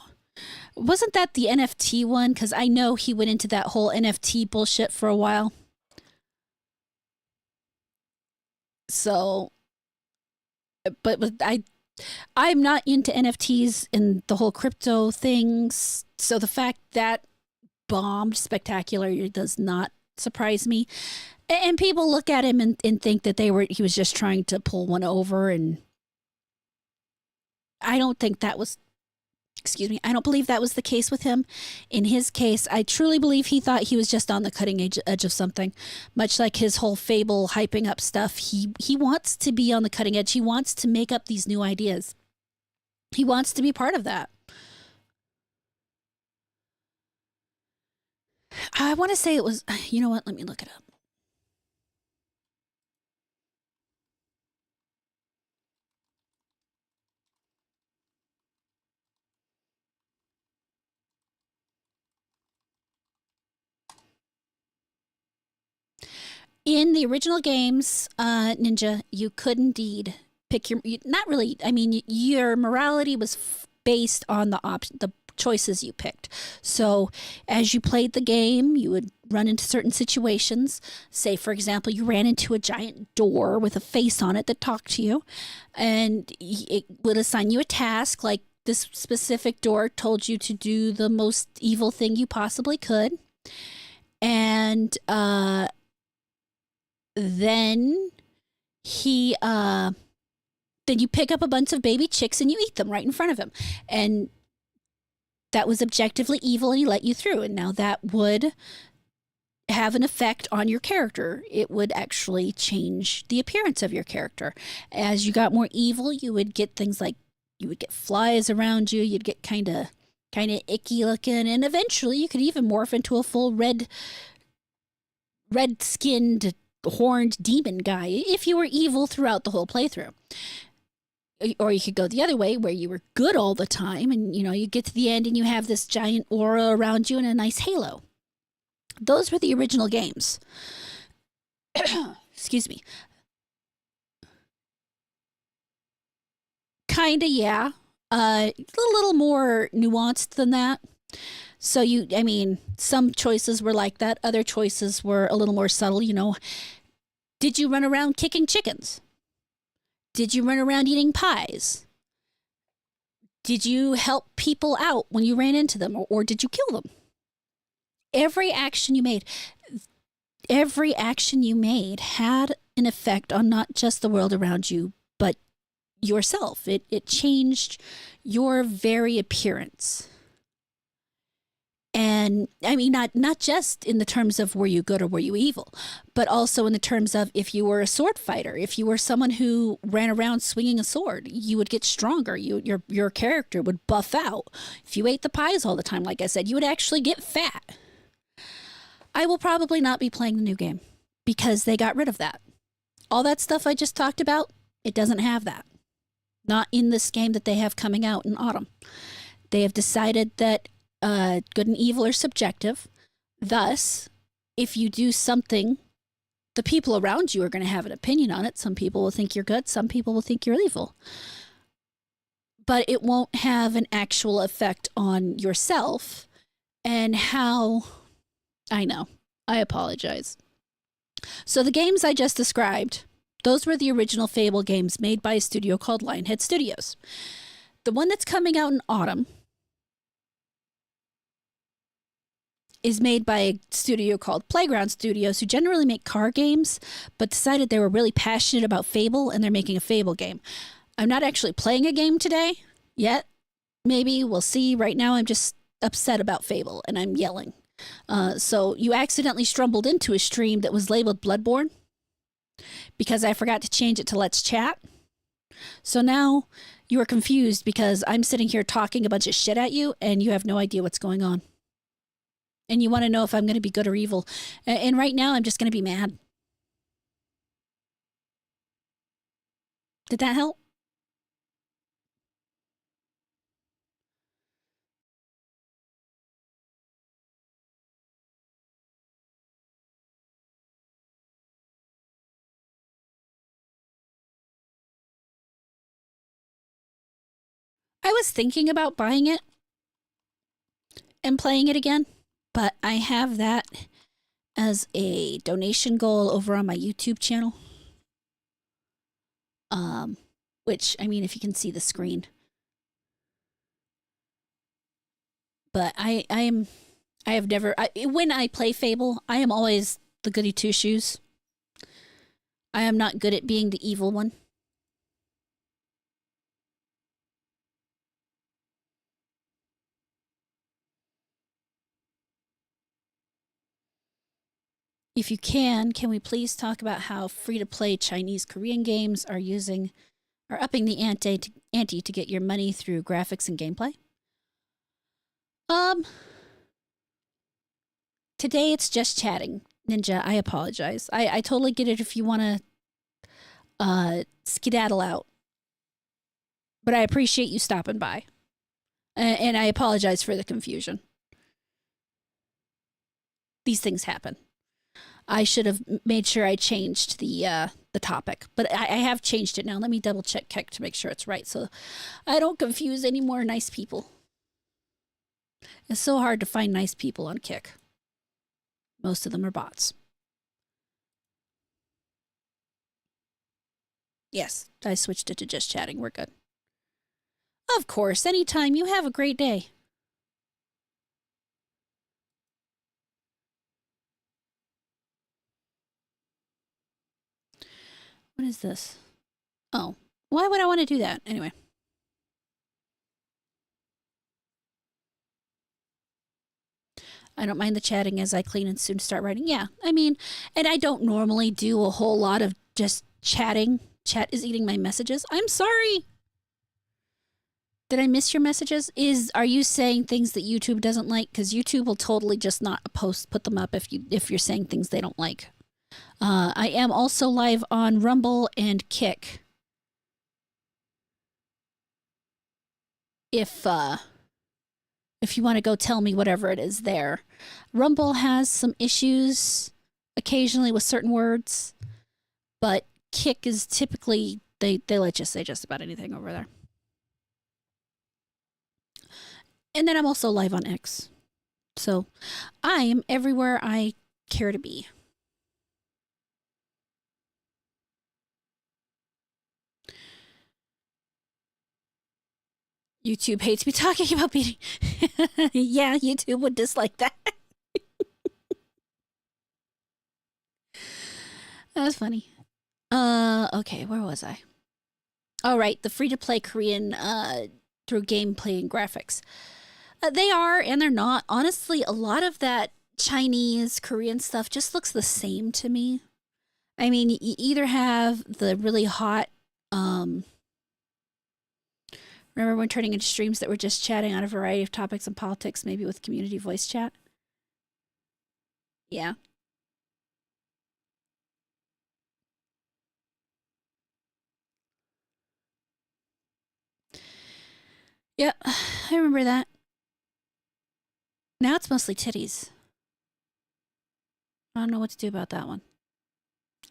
Wasn't that the NFT one? Because I know he went into that whole NFT bullshit for a while. So, but I'm not into NFTs and the whole crypto things. So the fact that bombed spectacular does not surprise me. And people look at him and think that he was just trying to pull one over. And I don't think that was, excuse me, I don't believe that was the case with him. In his case, I truly believe he thought he was just on the cutting edge of something. Much like his whole Fable hyping up stuff, he wants to be on the cutting edge. He wants to make up these new ideas. He wants to be part of that. I want to say it was, you know what? Let me look it up. In the original games, Ninja, you could indeed pick not really, I mean, your morality was based on the choices you picked. So as you played the game, you would run into certain situations. Say, for example, you ran into a giant door with a face on it that talked to you, and it would assign you a task, like this specific door told you to do the most evil thing you possibly could. And then then you pick up a bunch of baby chicks and you eat them right in front of him. And that was objectively evil, and he let you through. And now that would have an effect on your character. It would actually change the appearance of your character. As you got more evil, you would get things like, you would get flies around you, you'd get kind of icky looking, and eventually you could even morph into a full red skinned horned demon guy if you were evil throughout the whole playthrough. Or you could go the other way where you were good all the time, and you get to the end and you have this giant aura around you and a nice halo. Those were the original games. Excuse me. Kinda, yeah. A little more nuanced than that. So some choices were like that. Other choices were a little more subtle. Did you run around kicking chickens? Did you run around eating pies? Did you help people out when you ran into them, or did you kill them? Every action you made had an effect on not just the world around you, but yourself. It changed your very appearance. And not just in the terms of were you good or were you evil, but also in the terms of if you were a sword fighter, if you were someone who ran around swinging a sword, you would get stronger. Your character would buff out. If you ate the pies all the time, like I said, you would actually get fat. I will probably not be playing the new game because they got rid of that. All that stuff I just talked about, it doesn't have that. Not in this game that they have coming out in autumn. They have decided that good and evil are subjective. Thus, if you do something, the people around you are going to have an opinion on it. Some people will think you're good. Some people will think you're evil. But it won't have an actual effect on yourself and how... I know. I apologize. So the games I just described, those were the original Fable games made by a studio called Lionhead Studios. The one that's coming out in autumn is made by a studio called Playground Studios, who generally make car games, but decided they were really passionate about Fable, and they're making a Fable game. I'm not actually playing a game today yet. Maybe we'll see. Right now, I'm just upset about Fable, and I'm yelling. So you accidentally stumbled into a stream that was labeled Bloodborne because I forgot to change it to Let's Chat. So now you are confused because I'm sitting here talking a bunch of shit at you, and you have no idea what's going on. And you want to know if I'm going to be good or evil. And right now, I'm just going to be mad. Did that help? I was thinking about buying it and playing it again, but I have that as a donation goal over on my YouTube channel. Which, if you can see the screen. But I I have never. When I play Fable, I am always the goody two shoes. I am not good at being the evil one. If you can we please talk about how free to play Chinese Korean games are upping the ante to get your money through graphics and gameplay? Um, Today it's just chatting. Ninja, I apologize. I totally get it if you want to skedaddle out, but I appreciate you stopping by, and I apologize for the confusion. These things happen. I should have made sure I changed the topic, but I have changed it now. Let me double check Keck to make sure it's right, so I don't confuse any more nice people. It's so hard to find nice people on Kick. Most of them are bots. Yes, I switched it to just chatting. We're good. Of course, anytime. You have a great day. What is this? Oh, why would I want to do that? Anyway. I don't mind the chatting as I clean and soon start writing. Yeah, I mean, and I don't normally do a whole lot of just chatting. Chat is eating my messages. I'm sorry. Did I miss your messages? Are you saying things that YouTube doesn't like? Because YouTube will totally just not put them up if you're saying things they don't like. I am also live on Rumble and Kick. If you want to go tell me whatever it is there. Rumble has some issues occasionally with certain words, but Kick is typically they let you say just about anything over there. And then I'm also live on X. So I am everywhere I care to be. YouTube hates me talking about beating. Yeah, YouTube would dislike that. That's funny. Okay, where was I? Oh, right, the free-to-play Korean through gameplay and graphics. They are and they're not. Honestly, a lot of that Chinese, Korean stuff just looks the same to me. I mean, you either have the really hot, remember when turning into streams that were just chatting on a variety of topics and politics, maybe with community voice chat? Yeah. Yep, I remember that. Now it's mostly titties. I don't know what to do about that one.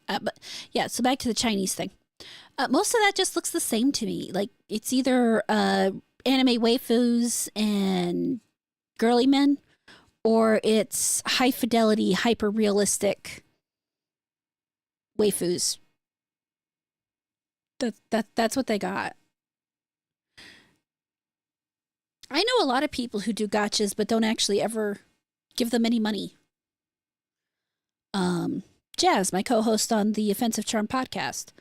But yeah, so back to the Chinese thing. Most of that just looks the same to me. Like it's either anime waifus and girly men, or it's high fidelity, hyper realistic waifus. That's what they got. I know a lot of people who do gotchas but don't actually ever give them any money. Jazz, my co-host on the Offensive Charm podcast,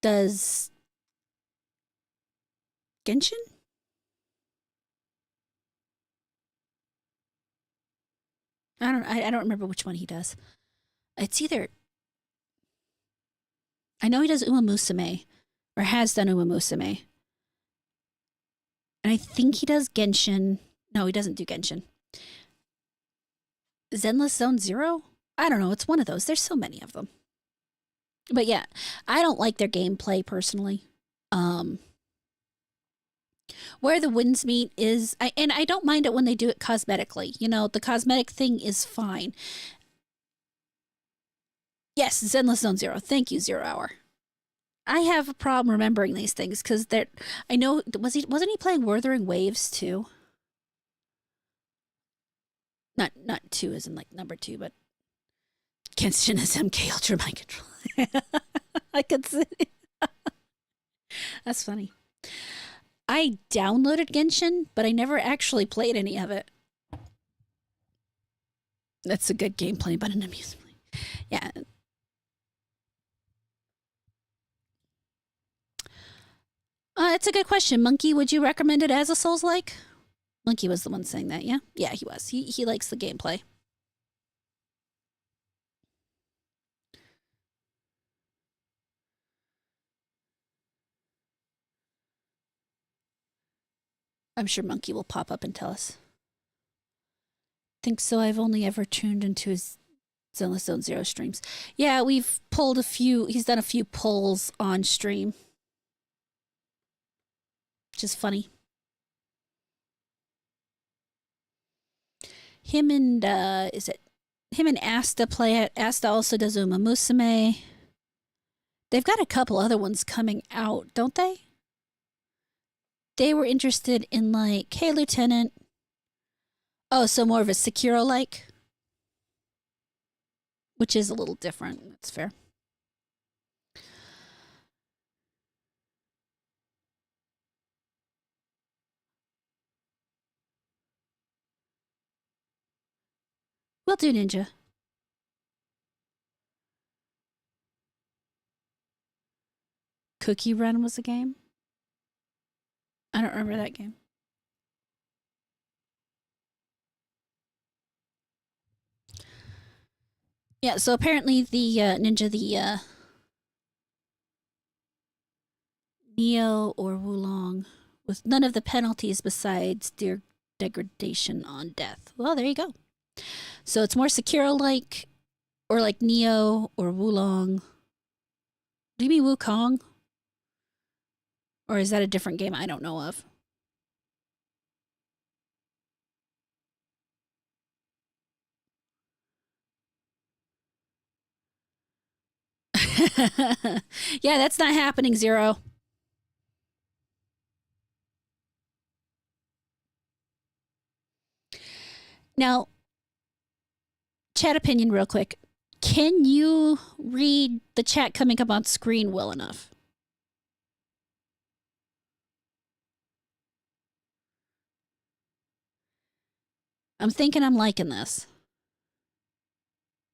does Genshin? I don't remember which one he does. It's either I know he does Uma Musume or has done Uma Musume. And I think he does Genshin. No, he doesn't do Genshin. Zenless Zone Zero? I don't know. It's one of those. There's so many of them. But yeah, I don't like their gameplay personally. Where the winds meet is, and I don't mind it when they do it cosmetically. You know, the cosmetic thing is fine. Yes, Zenless Zone Zero. Thank you, 0 Hour. I have a problem remembering these things because they're. I know wasn't he playing Wuthering Waves too? Not two as in like number two, but Kenshin is MK Ultra Mind Control. I could see. That's funny. I downloaded Genshin, but I never actually played any of it. That's a good gameplay, but an amusement. Yeah. It's a good question. Monkey, would you recommend it as a Souls like? Monkey was the one saying that, yeah? Yeah, he was. He likes the gameplay. I'm sure Monkey will pop up and tell us. Think so. I've only ever tuned into his Zenless Zone Zero streams. Yeah, we've pulled a few. He's done a few pulls on stream, which is funny. Him and is it him and Asta play it? Asta also does Uma Musume. They've got a couple other ones coming out, don't they? They were interested in like, hey, Lieutenant. Oh, so more of a Sekiro like, which is a little different. That's fair. Will do, Ninja. Cookie Run was a game. I don't remember that game. Yeah, so apparently the Ninja, the Neo or Wulong, with none of the penalties besides degradation on death. Well, there you go. So it's more Sekiro like, or like Neo or Wulong. Do you mean Wukong? Or is that a different game I don't know of? Yeah, that's not happening, Zero. Now, chat opinion real quick. Can you read the chat coming up on screen well enough? I'm thinking I'm liking this.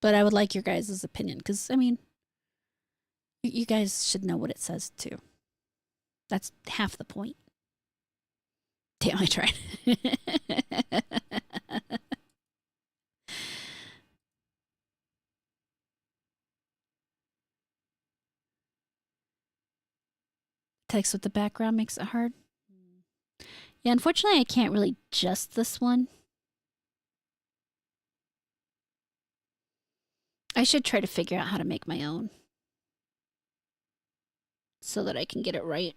But I would like your guys' opinion because, I mean, you guys should know what it says too. That's half the point. Damn, I tried. Text with the background makes it hard. Yeah, unfortunately, I can't really adjust this one. I should try to figure out how to make my own so that I can get it right.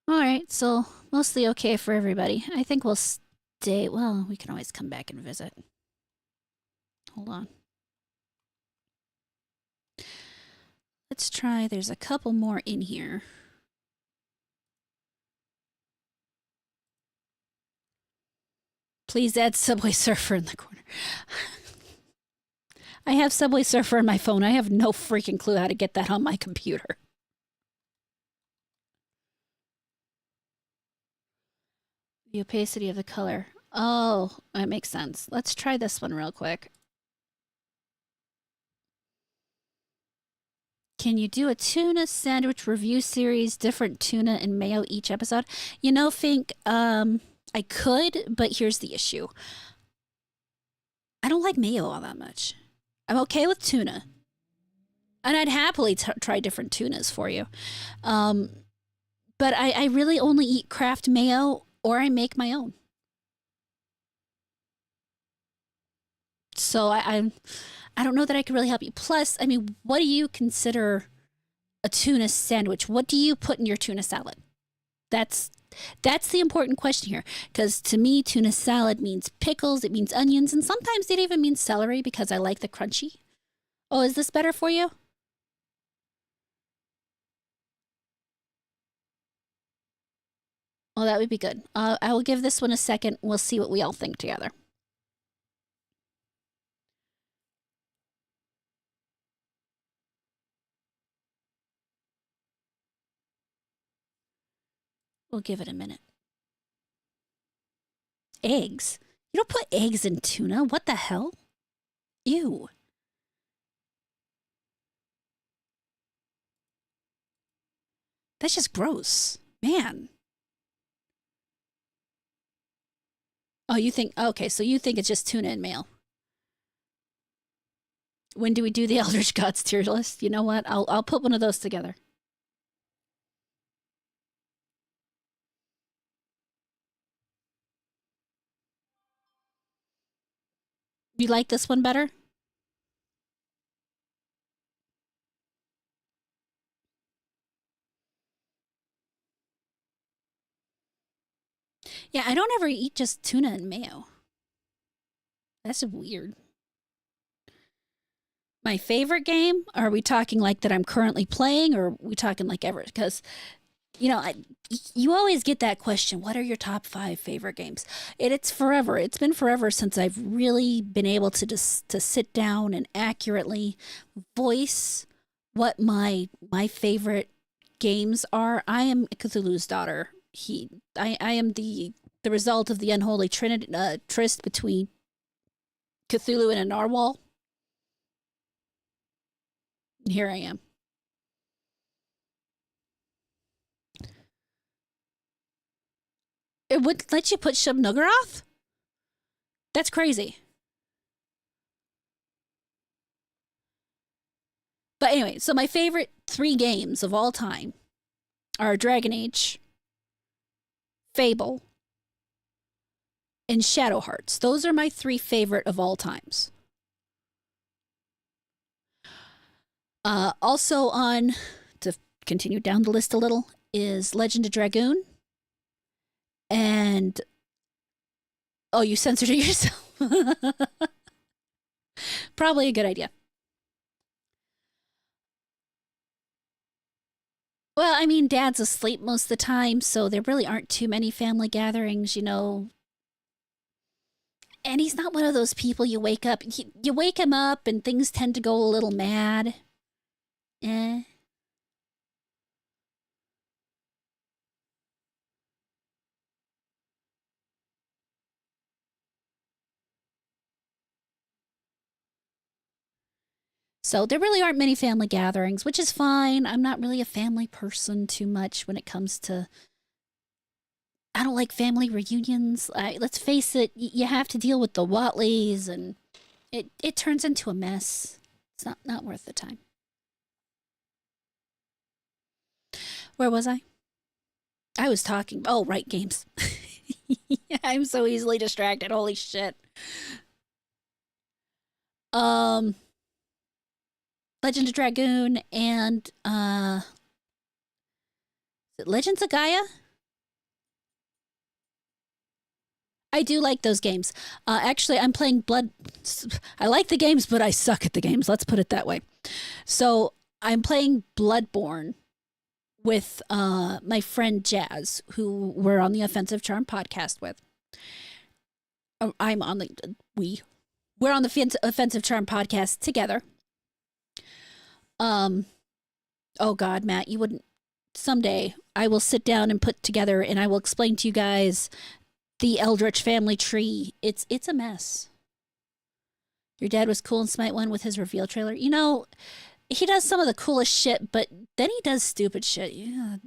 All right, so mostly okay for everybody. I think we'll stay. Well, we can always come back and visit. Hold on. Let's try. There's a couple more in here. Please add Subway Surfer in the corner. I have Subway Surfer on my phone. I have no freaking clue how to get that on my computer. The opacity of the color. Oh, that makes sense. Let's try this one real quick. Can you do a tuna sandwich review series, different tuna and mayo each episode? You know, Fink, I could, but here's the issue. I don't like mayo all that much. I'm okay with tuna. And I'd happily try different tunas for you. But I really only eat Kraft mayo or I make my own. So I don't know that I can really help you. Plus, I mean, what do you consider a tuna sandwich? What do you put in your tuna salad? That's the important question here. Because to me, tuna salad means pickles, it means onions, and sometimes it even means celery because I like the crunchy. Oh, is this better for you? Oh, that would be good. I will give this one a second. We'll see what we all think together. We'll give it a minute. eggs. You don't put eggs in tuna. What the hell? Ew. That's just gross. Man. Oh, you think, okay, so you think it's just tuna and mayo. When do we do the Eldritch Gods tier list? You know what? I'll put one of those together. You like this one better? Yeah, I don't ever eat just tuna and mayo. That's weird. My favorite game? Are we talking like that I'm currently playing, or are we talking like ever? Because you always get that question. What are your top 5 favorite games? It's forever. It's been forever since I've really been able to just to sit down and accurately voice what my favorite games are. I am Cthulhu's daughter. I am the result of the unholy tryst between Cthulhu and a narwhal. And here I am. It would let you put Shub-Nugaroth? That's crazy. But anyway, so my favorite 3 games of all time are Dragon Age, Fable, and Shadow Hearts. Those are my 3 favorite of all times. Also on, to continue down the list a little, is Legend of Dragoon. And, oh, you censored it yourself. Probably a good idea. Well, I mean, Dad's asleep most of the time, so there really aren't too many family gatherings, And he's not one of those people you wake up, you wake him up and things tend to go a little mad. Eh. So there really aren't many family gatherings, which is fine. I'm not really a family person too much when it comes to. I don't like family reunions. Let's face it, you have to deal with the Watleys, and it turns into a mess. It's not worth the time. Where was I? I was talking. Oh, right, games. I'm so easily distracted. Holy shit. Um, Legend of Dragoon and Legends of Gaia. I do like those games. Actually, I'm playing Blood. I like the games, but I suck at the games. Let's put it that way. So I'm playing Bloodborne with my friend Jazz, who we're on the Offensive Charm podcast with. I'm on the we're on the Offensive Charm podcast together. Oh God, Matt, you wouldn't. Someday I will sit down and put together, and I will explain to you guys the Eldritch family tree. It's a mess. Your dad was cool in Smite 1 with his reveal trailer. He does some of the coolest shit, but then he does stupid shit. Yeah,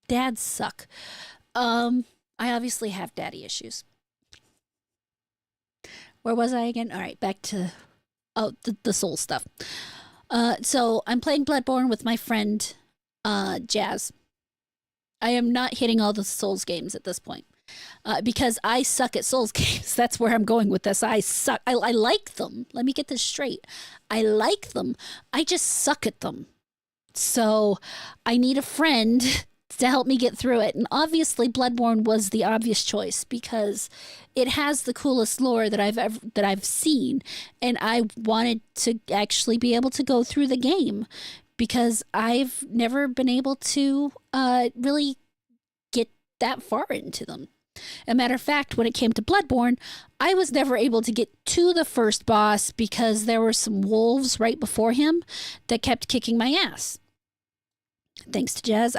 dads suck. I obviously have daddy issues. Where was I again? All right, back to the soul stuff. So I'm playing Bloodborne with my friend Jazz. I am not hitting all the Souls games at this point. Because I suck at Souls games. That's where I'm going with this. I suck. I like them. Let me get this straight. I like them. I just suck at them. So I need a friend to help me get through it. And obviously Bloodborne was the obvious choice because it has the coolest lore that I've seen, and I wanted to actually be able to go through the game because I've never been able to really get that far into them. As a matter of fact, when it came to Bloodborne, I was never able to get to the first boss because there were some wolves right before him that kept kicking my ass. Thanks to Jazz,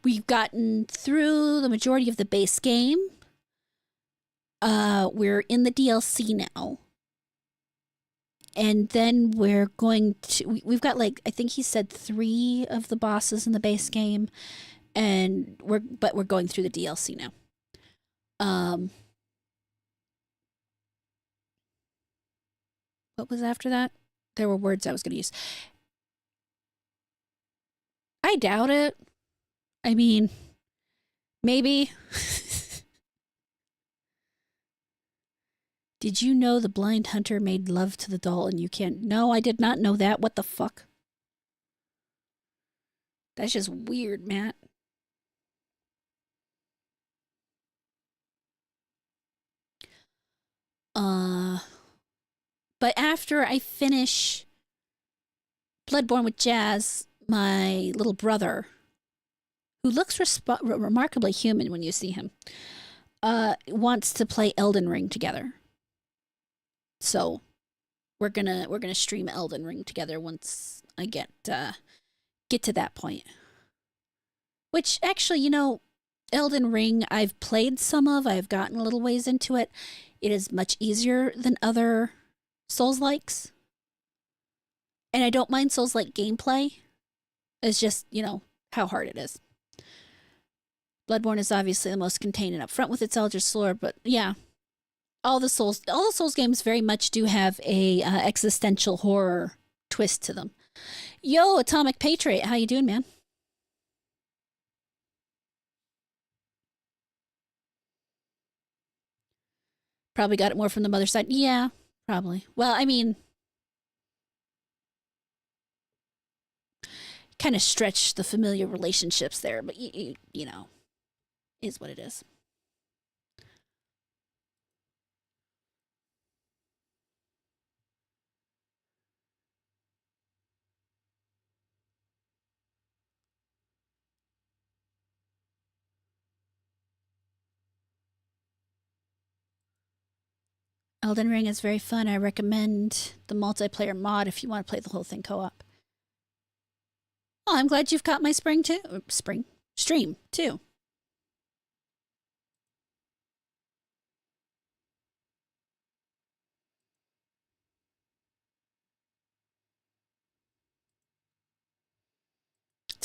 we've gotten through the majority of the base game. We're in the DLC now. And then we're going to we've got like I think he said 3 of the bosses in the base game, and we're going through the DLC now. What was after that? There were words I was going to use. I doubt it. I mean, maybe. Did you know the blind hunter made love to the doll and you can't? No, I did not know that. What the fuck? That's just weird, Matt. But after I finish Bloodborne with Jazz, my little brother, who looks remarkably human when you see him, wants to play Elden Ring together. So we're gonna stream Elden Ring together once I get to that point. Which actually, Elden Ring I've played some of. I've gotten a little ways into it. It is much easier than other Souls-likes. And I don't mind Souls-like gameplay. It's just, how hard it is. Bloodborne is obviously the most contained and upfront with its Eldritch lore, but yeah. All the Souls games very much do have a existential horror twist to them. Yo, Atomic Patriot, how you doing, man? Probably got it more from the mother side. Yeah, probably. Well, I mean, kind of stretch the familiar relationships there, but is what it is. Elden Ring is very fun. I recommend the multiplayer mod if you want to play the whole thing co-op. Oh, I'm glad you've caught my stream too. It's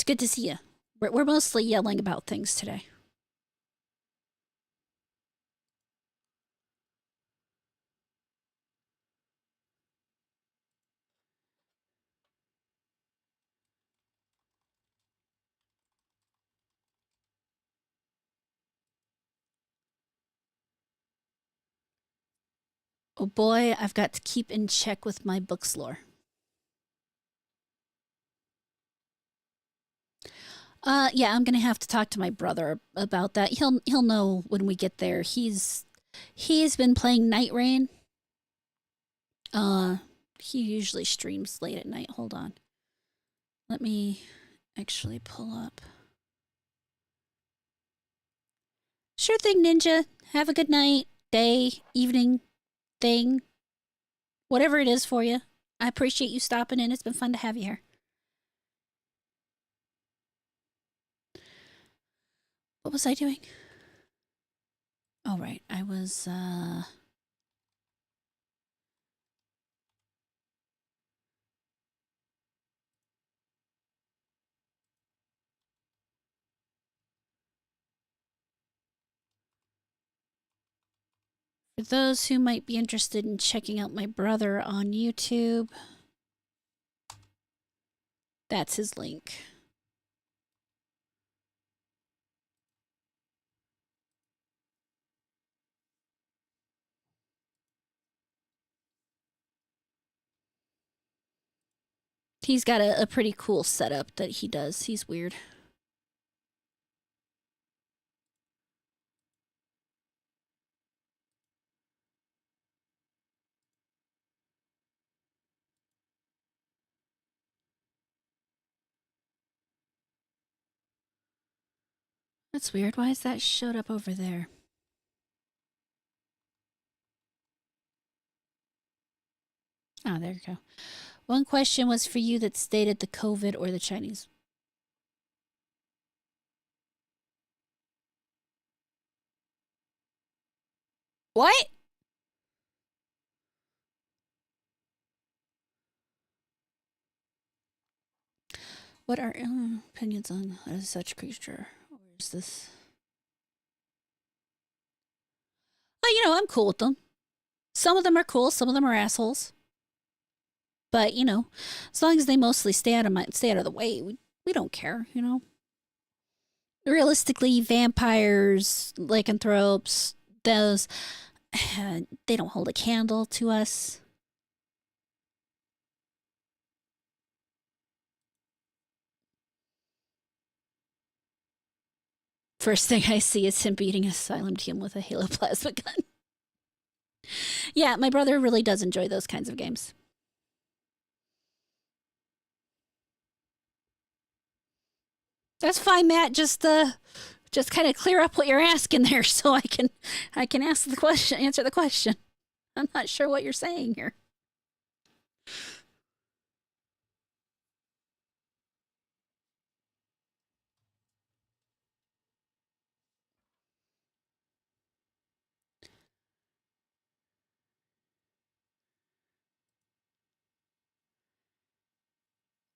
good to see you. We're mostly yelling about things today. Oh boy, I've got to keep in check with my books lore. Yeah, I'm gonna have to talk to my brother about that. He'll know when we get there. He's been playing Night Rain. He usually streams late at night. Hold on. Let me actually pull up. Sure thing, Ninja. Have a good night, day, evening, thing. Whatever it is for you. I appreciate you stopping in. It's been fun to have you here. What was I doing? Oh, right. I was, For those who might be interested in checking out my brother on YouTube, that's his link. He's got a pretty cool setup that he does. He's weird. That's weird. Why is that showed up over there? Oh, there you go. One question was for you that stated the COVID or the Chinese. What? What are opinions on such creature? Or is this? Oh, I'm cool with them. Some of them are cool. Some of them are assholes. But as long as they mostly stay out of the way, we don't care. Realistically, vampires, lycanthropes, those they don't hold a candle to us. First thing I see is him beating a asylum team with a Halo plasma gun. Yeah, my brother really does enjoy those kinds of games. That's fine, Matt. Just kind of clear up what you're asking there, so I can answer the question. I'm not sure what you're saying here.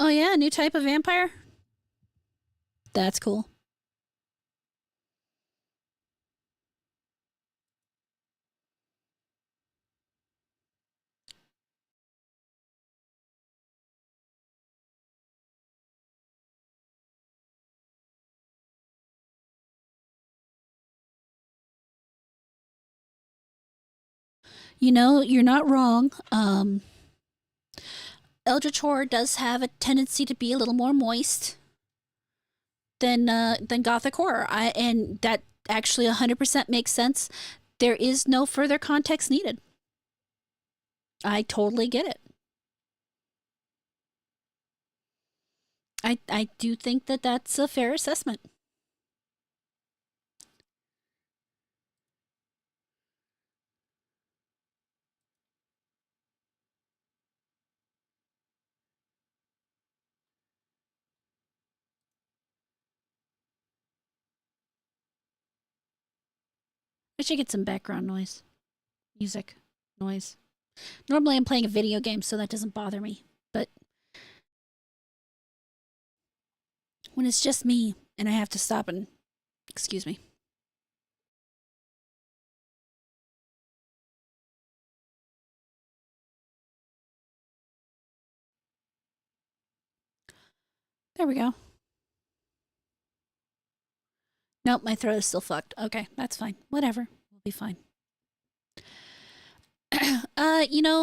Oh yeah, a new type of vampire. That's cool. You're not wrong. Eldritch Horror does have a tendency to be a little more moist than Gothic Horror. And that actually 100% makes sense. There is no further context needed. I totally get it. I do think that that's a fair assessment. I should get some background noise, music noise. Normally, I'm playing a video game, so that doesn't bother me. But when it's just me and I have to stop and excuse me. There we go. Nope, my throat is still fucked. Okay, that's fine. Whatever. We'll be fine.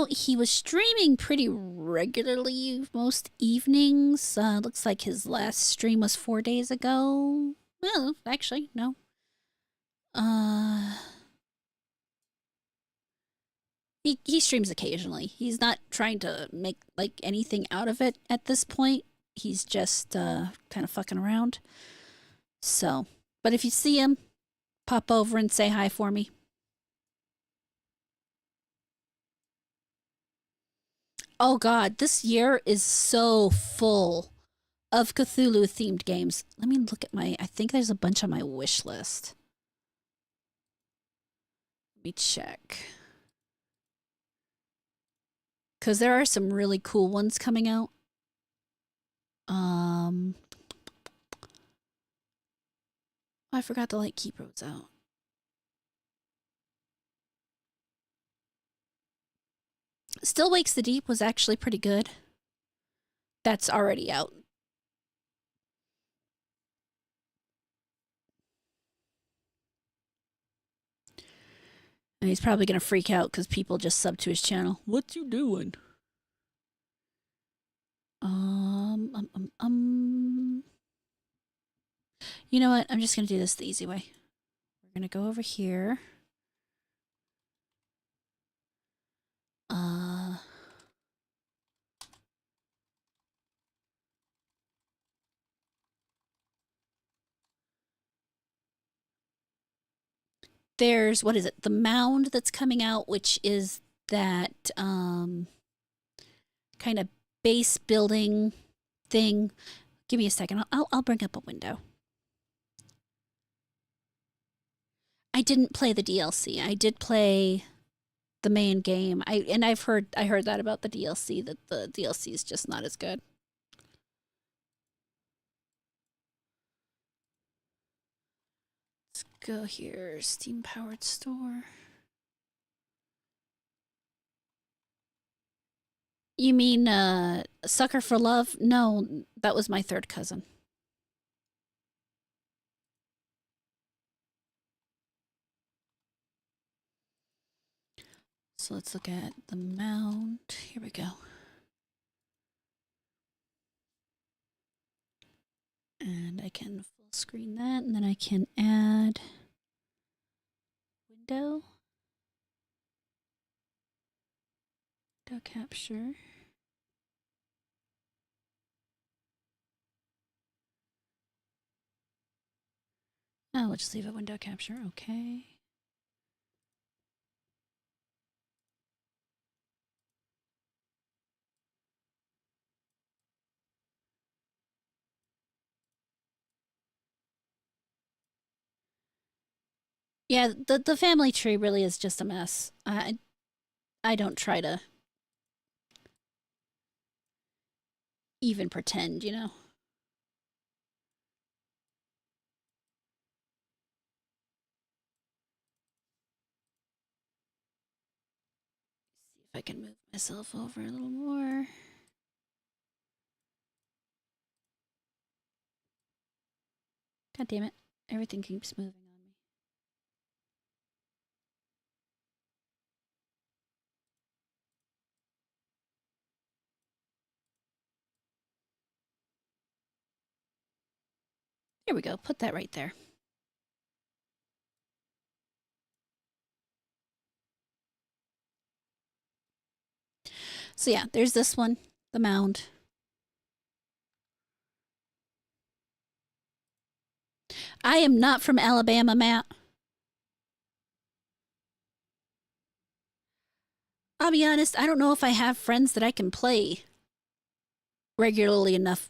He was streaming pretty regularly most evenings. Looks like his last stream was 4 days ago. Well, actually, no. Uh, he streams occasionally. He's not trying to make like anything out of it at this point. He's just kind of fucking around. So, but if you see him, pop over and say hi for me. Oh god, this year is so full of Cthulhu themed games. Let me look at I think there's a bunch on my wish list. Let me check. Because there are some really cool ones coming out. I forgot to keep roads out. Still Wakes the Deep was actually pretty good. That's already out. And he's probably going to freak out because people just sub to his channel. What you doing? You know what? I'm just going to do this the easy way. We're going to go over here. There's, what is it? The Mound that's coming out, which is that kind of base building thing. Give me a second. I'll bring up a window. I didn't play the DLC. I did play the main game. I heard that about the DLC, that the DLC is just not as good. Let's go here. Steam powered store. You mean Sucker for Love? No, that was my third cousin. So let's look at the mount. Here we go. And I can full screen that, and then I can add window capture. Oh, we'll just leave a window capture. Okay. Yeah, the family tree really is just a mess. I don't try to even pretend, you know. See if I can move myself over a little more. God damn it. Everything keeps moving on me. Here we go. Put that right there. So yeah, there's this one, the mound. I am not from Alabama, Matt. I'll be honest, I don't know if I have friends that I can play regularly enough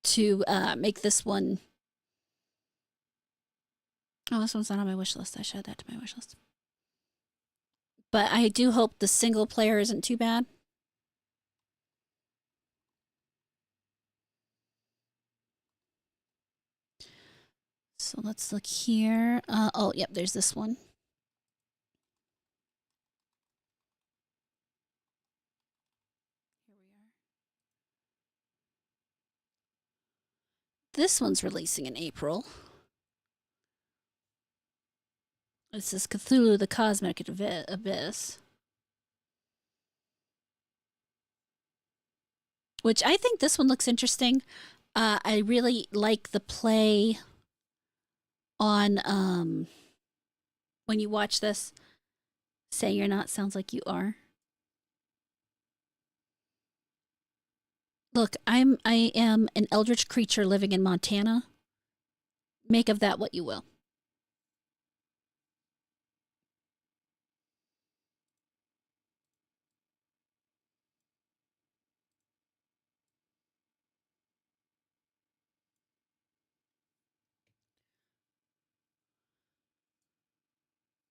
to make this one. Oh, this one's not on my wish list. I should add that to my wish list. But I do hope the single player isn't too bad. So let's look here. Oh, yep, there's this one. Here we are. This one's releasing in April. This is Cthulhu the Cosmic Abyss. Which I think this one looks interesting. I really like the play on when you watch this. Say you're not sounds like you are. Look, I am an eldritch creature living in Montana. Make of that what you will.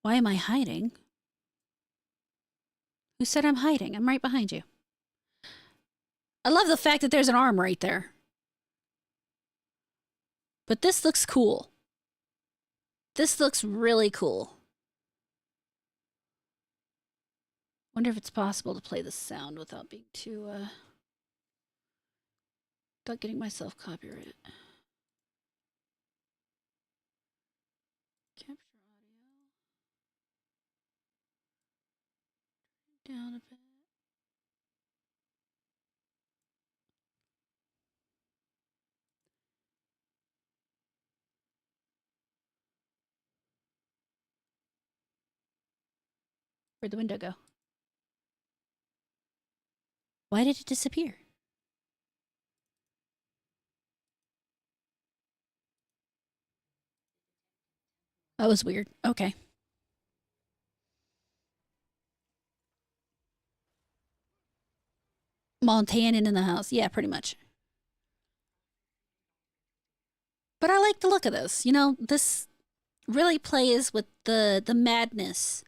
Why am I hiding? Who said I'm hiding? I'm right behind you. I love the fact that there's an arm right there. But this looks cool. This looks really cool. Wonder if it's possible to play the sound without being too, without getting myself copyrighted. Capture audio. Down a bit. Where'd the window go? Why did it disappear? That was weird. Okay. Montanan in the house. Yeah, pretty much. But I like the look of this. You know, this really plays with the madness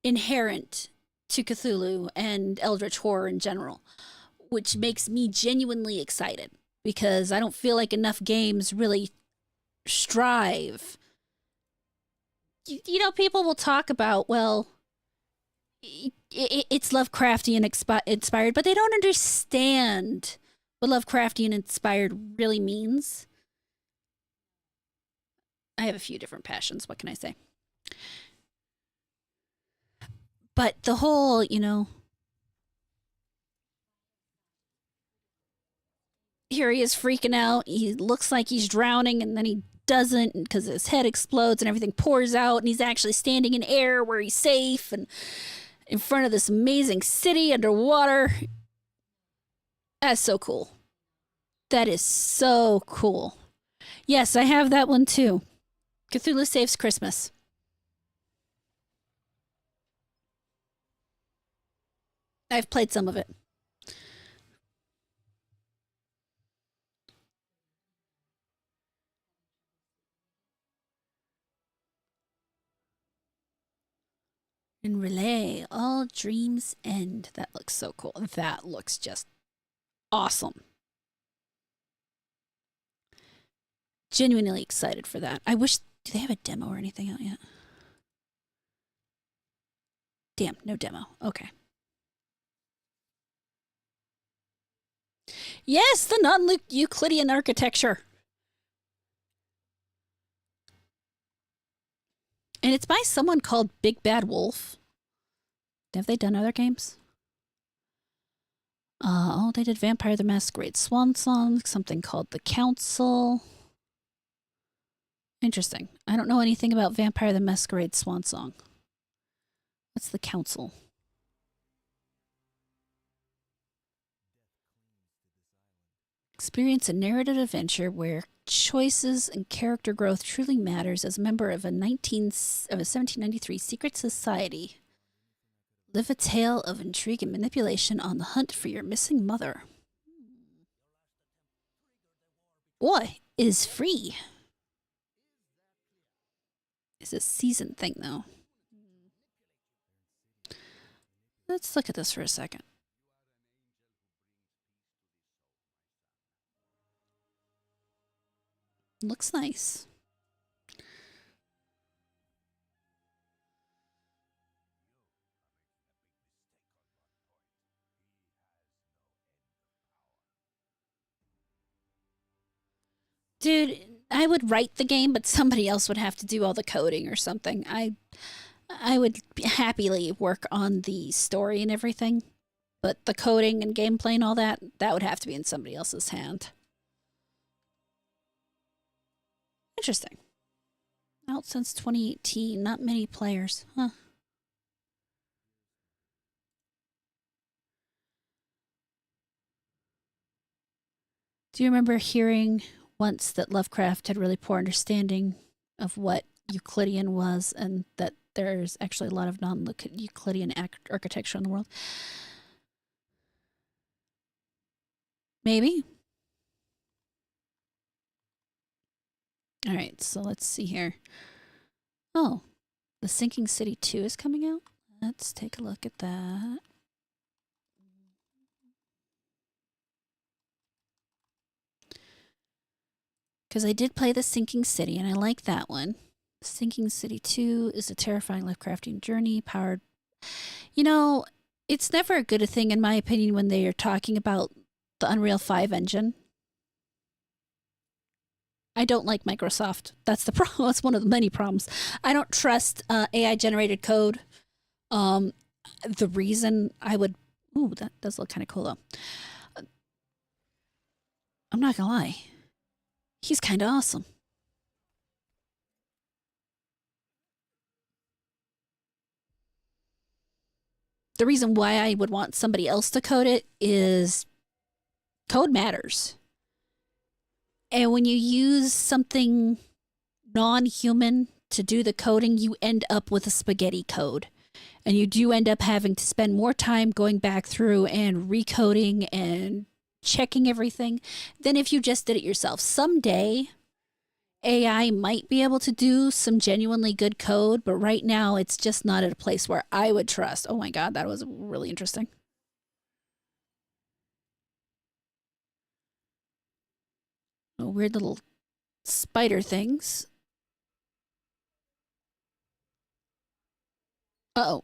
inherent to Cthulhu and Eldritch horror in general, which makes me genuinely excited because I don't feel like enough games really strive. People will talk about, well, it's Lovecraftian inspired, but they don't understand what Lovecraftian inspired really means. I have a few different passions. What can I say? But the whole, here he is freaking out. He looks like he's drowning, and then he doesn't because his head explodes and everything pours out, and he's actually standing in air where he's safe and in front of this amazing city underwater. That's so cool. That is so cool. Yes, I have that one too. Cthulhu Saves Christmas. I've played some of it. In Relay, all dreams end. That looks so cool. That looks just awesome. Genuinely excited for that. I wish, do they have a demo or anything out yet? Damn, no demo. Okay. Yes, the non-Euclidean architecture. And it's by someone called Big Bad Wolf. Have they done other games? They did Vampire the Masquerade Swan Song, something called The Council. Interesting. I don't know anything about Vampire the Masquerade Swan Song. What's The Council? Experience a narrative adventure where choices and character growth truly matters as a member of a 1793 secret society. Live a tale of intrigue and manipulation on the hunt for your missing mother. Boy, is free. It's a season thing, though. Let's look at this for a second. Looks nice. Dude, I would write the game, but somebody else would have to do all the coding or something. I would happily work on the story and everything, but the coding and gameplay and all that would have to be in somebody else's hand. Interesting. Out since 2018, not many players, huh? Do you remember hearing once that Lovecraft had really poor understanding of what Euclidean was and that there's actually a lot of non-Euclidean architecture in the world? Maybe. All right, so let's see here. Oh, The Sinking City 2 is coming out? Let's take a look at that. Because I did play The Sinking City, and I like that one. Sinking City 2 is a terrifying Lovecraftian journey powered... it's never a good thing, in my opinion, when they are talking about the Unreal 5 engine. I don't like Microsoft. That's the problem. That's one of the many problems. I don't trust AI-generated code. The reason I would... Ooh, that does look kind of cool, though. I'm not going to lie. He's kind of awesome. The reason why I would want somebody else to code it is code matters. And when you use something non-human to do the coding, you end up with a spaghetti code. And you do end up having to spend more time going back through and recoding and checking everything than if you just did it yourself. Someday, AI might be able to do some genuinely good code, but right now it's just not at a place where I would trust. Oh my God, that was really interesting. Oh, weird little spider things. Uh oh.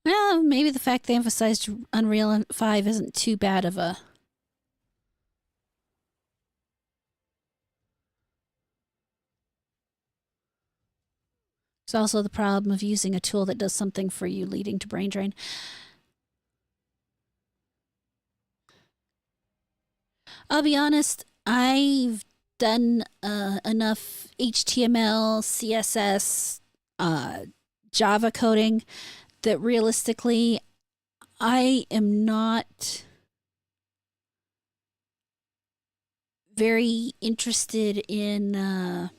Well, maybe the fact they emphasized Unreal 5 isn't too bad of a. It's also the problem of using a tool that does something for you, leading to brain drain. I'll be honest, I've done enough HTML, CSS, Java coding that realistically, I am not very interested in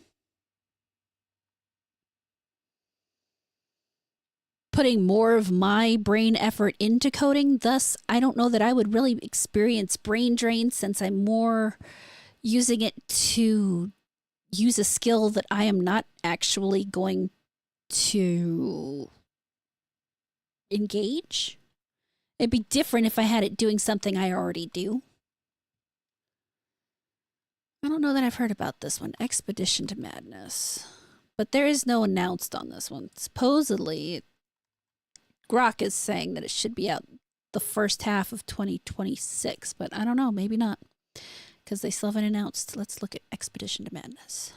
putting more of my brain effort into coding. Thus, I don't know that I would really experience brain drain since I'm more using it to use a skill that I am not actually going to engage. It'd be different if I had it doing something I already do. I don't know that I've heard about this one, Expedition to Madness. But there is no announced on this one. Supposedly, Grok is saying that it should be out the first half of 2026, but I don't know, maybe not. Because they still haven't announced. Let's look at Expedition to Madness.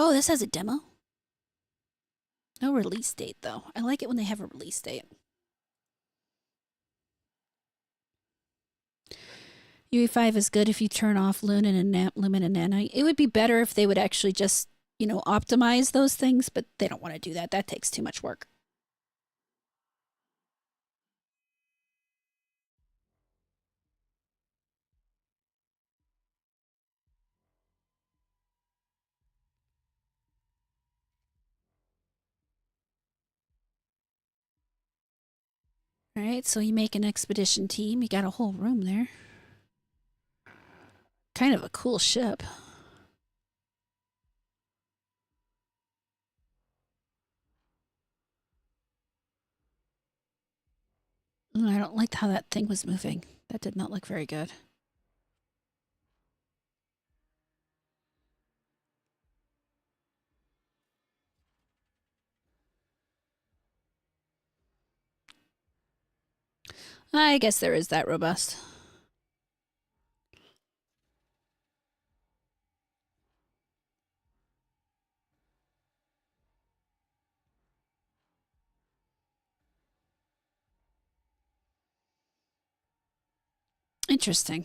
Oh, this has a demo? No release date, though. I like it when they have a release date. UE5 is good if you turn off Lumen and Nanite. It would be better if they would actually just, optimize those things, but they don't want to do that. That takes too much work. All right, so you make an expedition team. You got a whole room there. Kind of a cool ship. I don't like how that thing was moving. That did not look very good. I guess there is that robust. Interesting.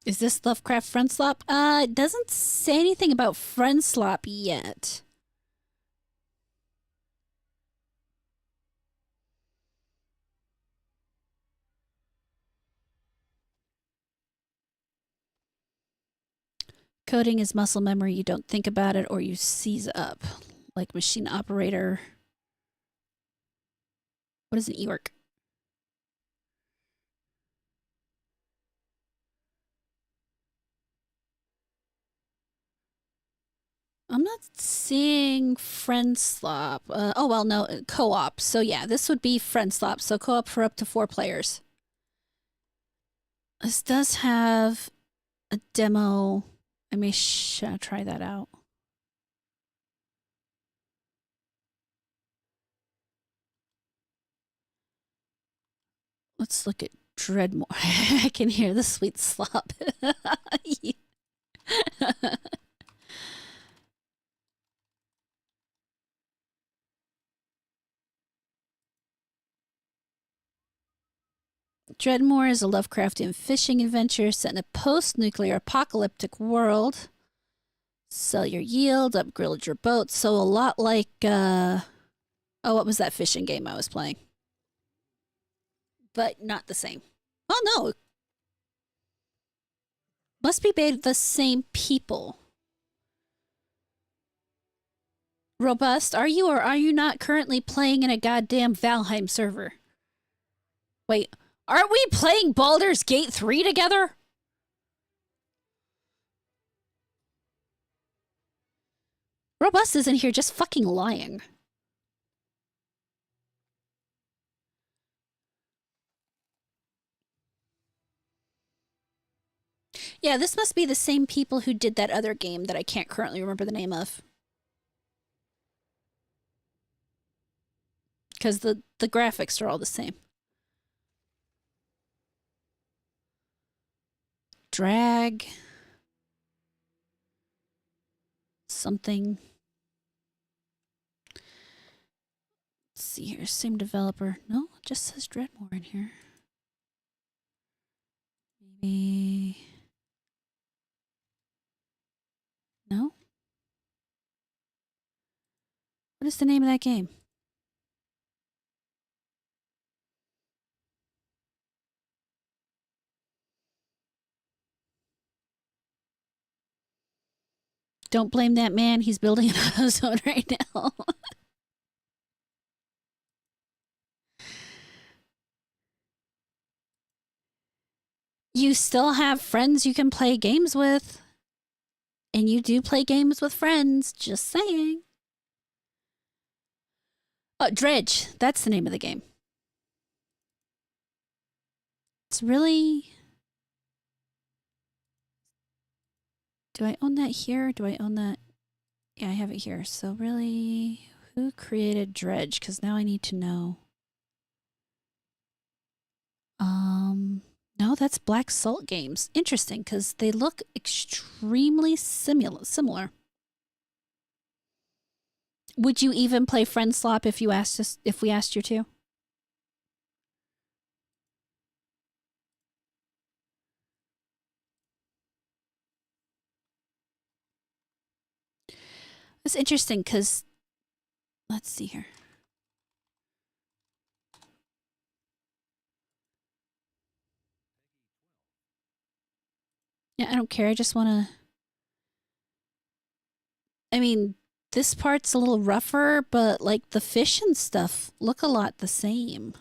Is this Lovecraft Friend Slop? It doesn't say anything about Friend Slop yet. Coding is muscle memory. You don't think about it or you seize up. Like machine operator. What is an Ework? I'm not seeing Friend Slop. Oh, well, no, co op. So, yeah, this would be Friend Slop. So, co op for up to 4 players. This does have a demo. I may try that out. Let's look at Dreadmore. I can hear the sweet slop. Dreadmore is a Lovecraftian fishing adventure set in a post-nuclear apocalyptic world. Sell your yield, upgrade your boat. So a lot like, oh, what was that fishing game I was playing? But not the same. Oh, no. Must be made the same people. Robust, are you or are you not currently playing in a goddamn Valheim server? Wait, aren't we playing Baldur's Gate 3 together? Robust isn't here just fucking lying. Yeah, this must be the same people who did that other game that I can't currently remember the name of. Because the graphics are all the same. Drag. Something. Let's see here. Same developer. No, it just says Dreadmore in here. Maybe. No? What is the name of that game? Don't blame that man. He's building an ozone right now. You still have friends you can play games with. And you do play games with friends. Just saying. Oh, Dredge. That's the name of the game. It's really... Do I own that here? Do I own that? Yeah, I have it here. So really, who created Dredge? Because now I need to know. No, that's Black Salt Games. Interesting, because they look extremely similar. Would you even play Friend Slop if you asked us? If we asked you to? It's interesting because, let's see here. Yeah, I don't care. I just want to. I mean, this part's a little rougher, but like the fish and stuff look a lot the same.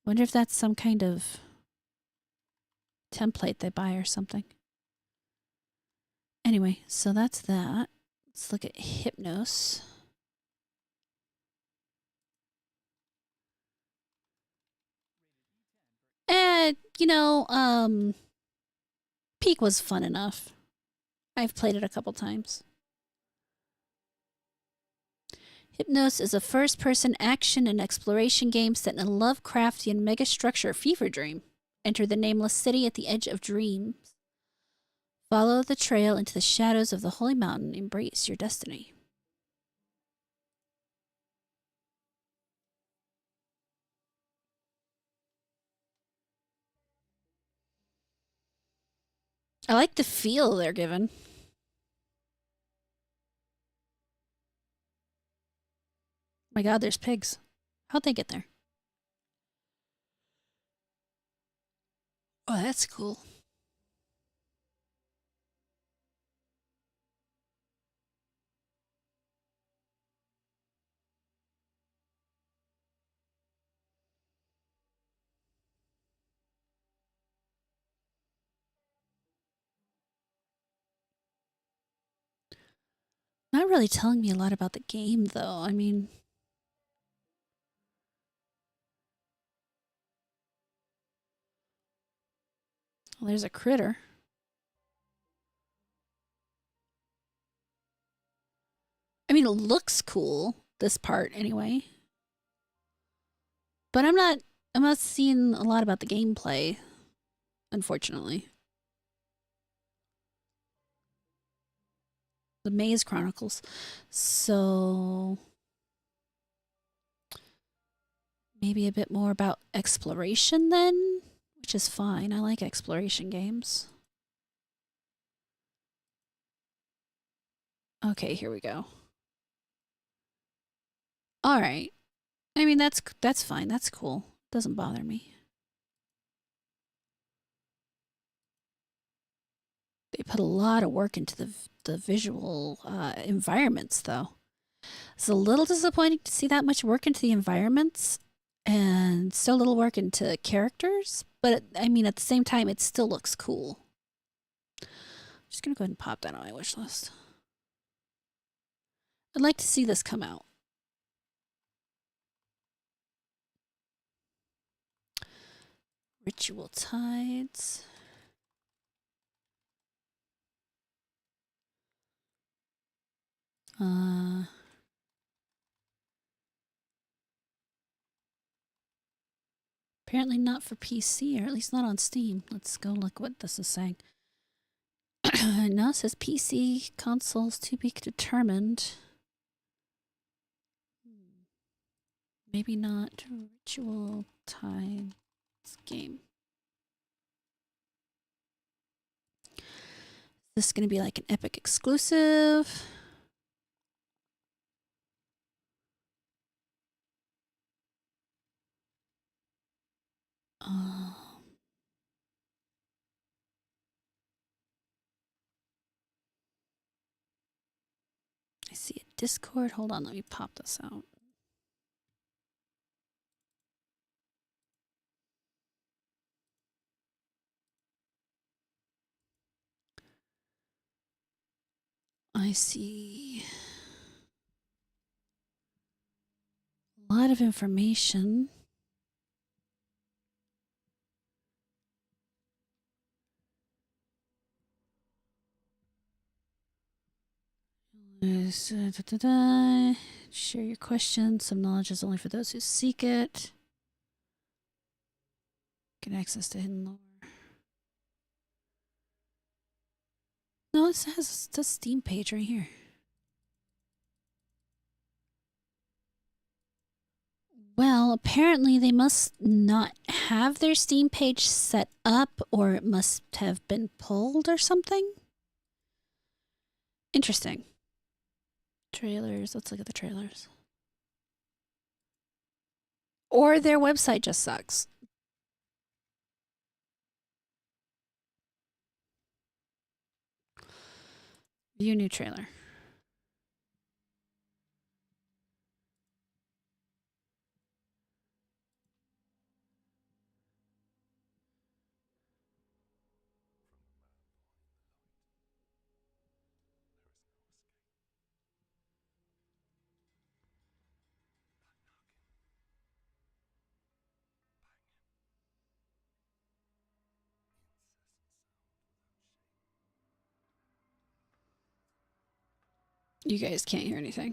Wonder if that's some kind of template they buy or something. Anyway, so that's that. Let's look at Hypnos. You know, Peak was fun enough. I've played it a couple times. Hypnos is a first-person action and exploration game set in a Lovecraftian megastructure fever dream. Enter the nameless city at the edge of dreams. Follow the trail into the shadows of the holy mountain. Embrace your destiny. I like the feel they're given. My god, there's pigs. How'd they get there? Oh, that's cool. Not really telling me a lot about the game, though. I mean, well, there's a critter. I mean, it looks cool, this part anyway. But I'm not seeing a lot about the gameplay, unfortunately. The Maze Chronicles. So maybe a bit more about exploration then, which is fine. I like exploration games. Okay, here we go. All right. I mean, that's fine. That's cool. Doesn't bother me. They put a lot of work into the visual environments, though. It's a little disappointing to see that much work into the environments and so little work into characters. But I mean, at the same time, it still looks cool. I'm just gonna go ahead and pop that on my wish list. I'd like to see this come out. Ritual Tides. Apparently not for PC, or at least not on Steam. Let's go look what this is saying. No, it says PC consoles to be determined. Maybe not Ritual Tides game. Is this going to be like an Epic exclusive? I see a Discord. Hold on, let me pop this out. I see a lot of information. Share your questions. Some knowledge is only for those who seek it. Get access to hidden lore. No, this has a Steam page right here. Well, apparently they must not have their Steam page set up, or it must have been pulled or something. Interesting. Trailers. Let's look at the trailers. Or their website just sucks. View new trailer. You guys can't hear anything.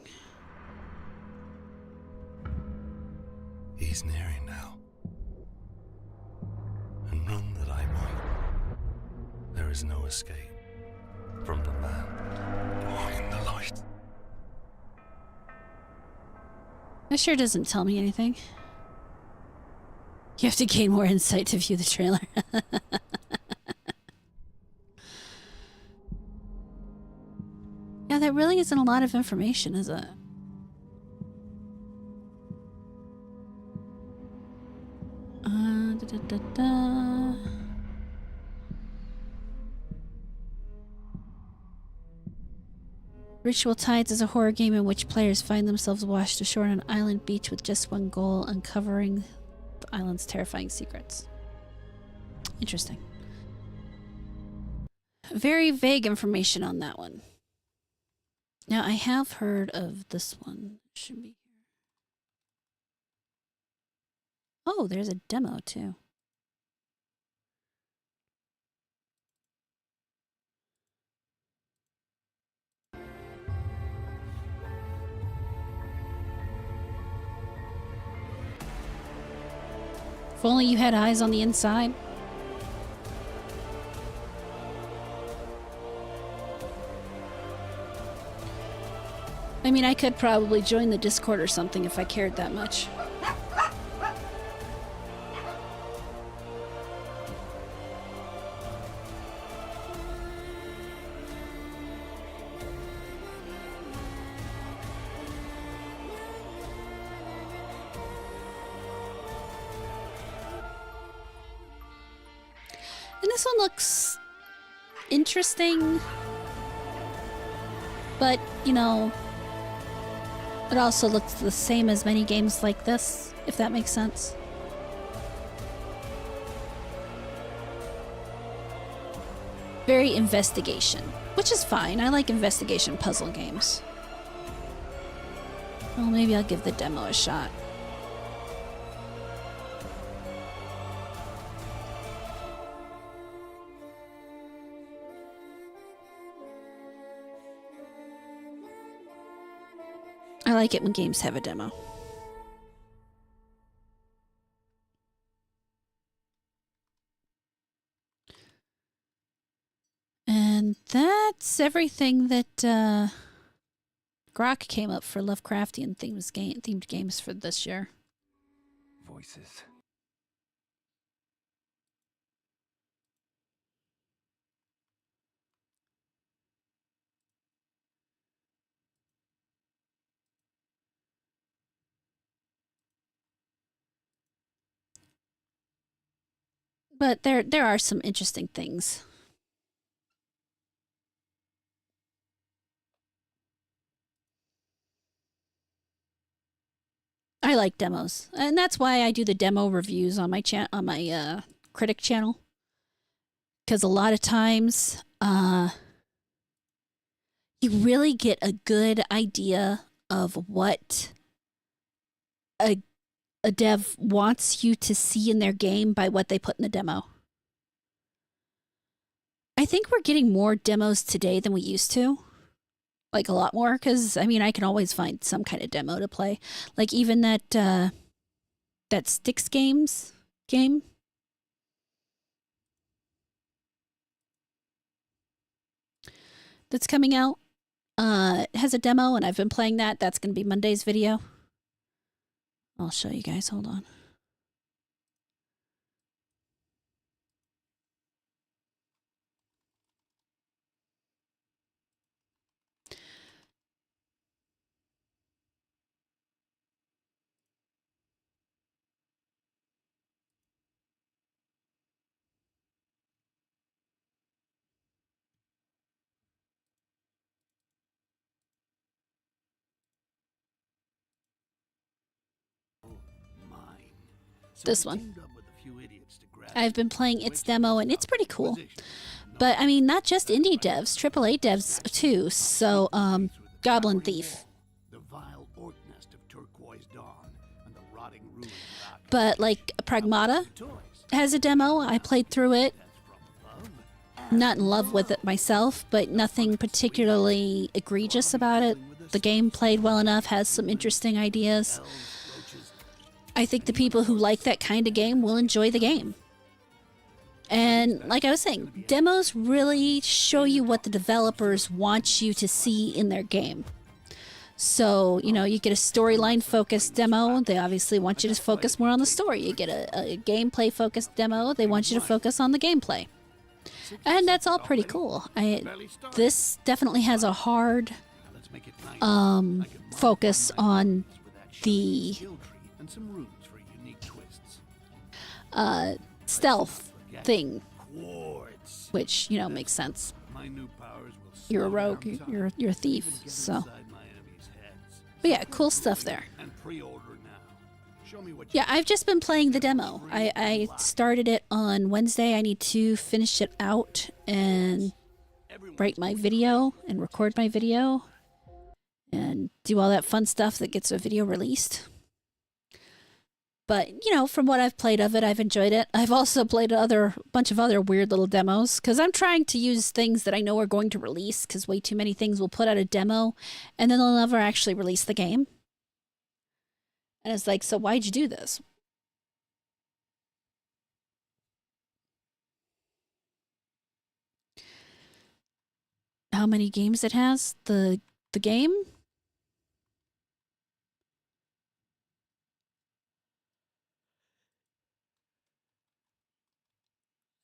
He's nearing now. And none that I might. There is no escape from the man behind the light. That sure doesn't tell me anything. You have to gain more insight to view the trailer. Yeah, that really isn't a lot of information, is it? Ritual Tides is a horror game in which players find themselves washed ashore on an island beach with just one goal: uncovering the island's terrifying secrets. Interesting. Very vague information on that one. Now, I have heard of this one. Should be here. Oh, there's a demo too. If only you had eyes on the inside. I mean, I could probably join the Discord or something if I cared that much. this one looks interesting, but, you know, it also looks the same as many games like this, if that makes sense. Very investigation, which is fine. I like investigation puzzle games. Well, maybe I'll give the demo a shot. I like it when games have a demo. And that's everything that Grok came up for Lovecraftian themed games for this year. Voices. But there are some interesting things. I like demos, and that's why I do the demo reviews on my critic channel. Because a lot of times, you really get a good idea of what a dev wants you to see in their game by what they put in the demo. I think we're getting more demos today than we used to. Like a lot more, because I mean, I can always find some kind of demo to play. Like even that Styx Games game. That's coming out. It has a demo, and I've been playing that. That's going to be Monday's video. I'll show you guys. Hold on. This one. I've been playing its demo, and it's pretty cool. But, I mean, not just indie devs, AAA devs, too. So, Goblin Thief. But, like, Pragmata has a demo. I played through it. Not in love with it myself, but nothing particularly egregious about it. The game played well enough, has some interesting ideas. I think the people who like that kind of game will enjoy the game. And like I was saying, demos really show you what the developers want you to see in their game. So, you know, you get a storyline focused demo, they obviously want you to focus more on the story. You get a gameplay focused demo, they want you to focus on the gameplay. And that's all pretty cool. This definitely has a hard focus on the stealth thing, which, you know, makes sense. You're a rogue, you're a thief, so. But yeah, cool stuff there. Yeah, I've just been playing the demo. I started it on Wednesday. I need to finish it out and write my video and record my video and do all that fun stuff that gets a video released. But, you know, from what I've played of it, I've enjoyed it. I've also played a bunch of other weird little demos because I'm trying to use things that I know are going to release, because way too many things will put out a demo and then they'll never actually release the game. And it's like, so why'd you do this? How many games it has? The game?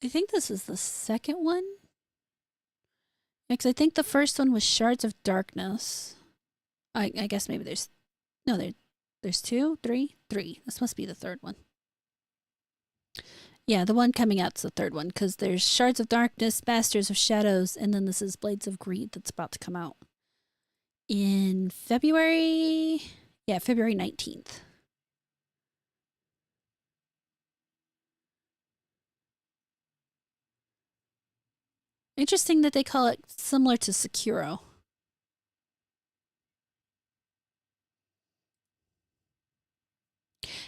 I think this is the second one. Because I think the first one was Shards of Darkness. I guess maybe there's two, three. This must be the third one. Yeah, the one coming out's the third one because there's Shards of Darkness, Masters of Shadows, and then this is Blades of Greed that's about to come out in February. Yeah, February 19th. Interesting that they call it similar to Sekiro.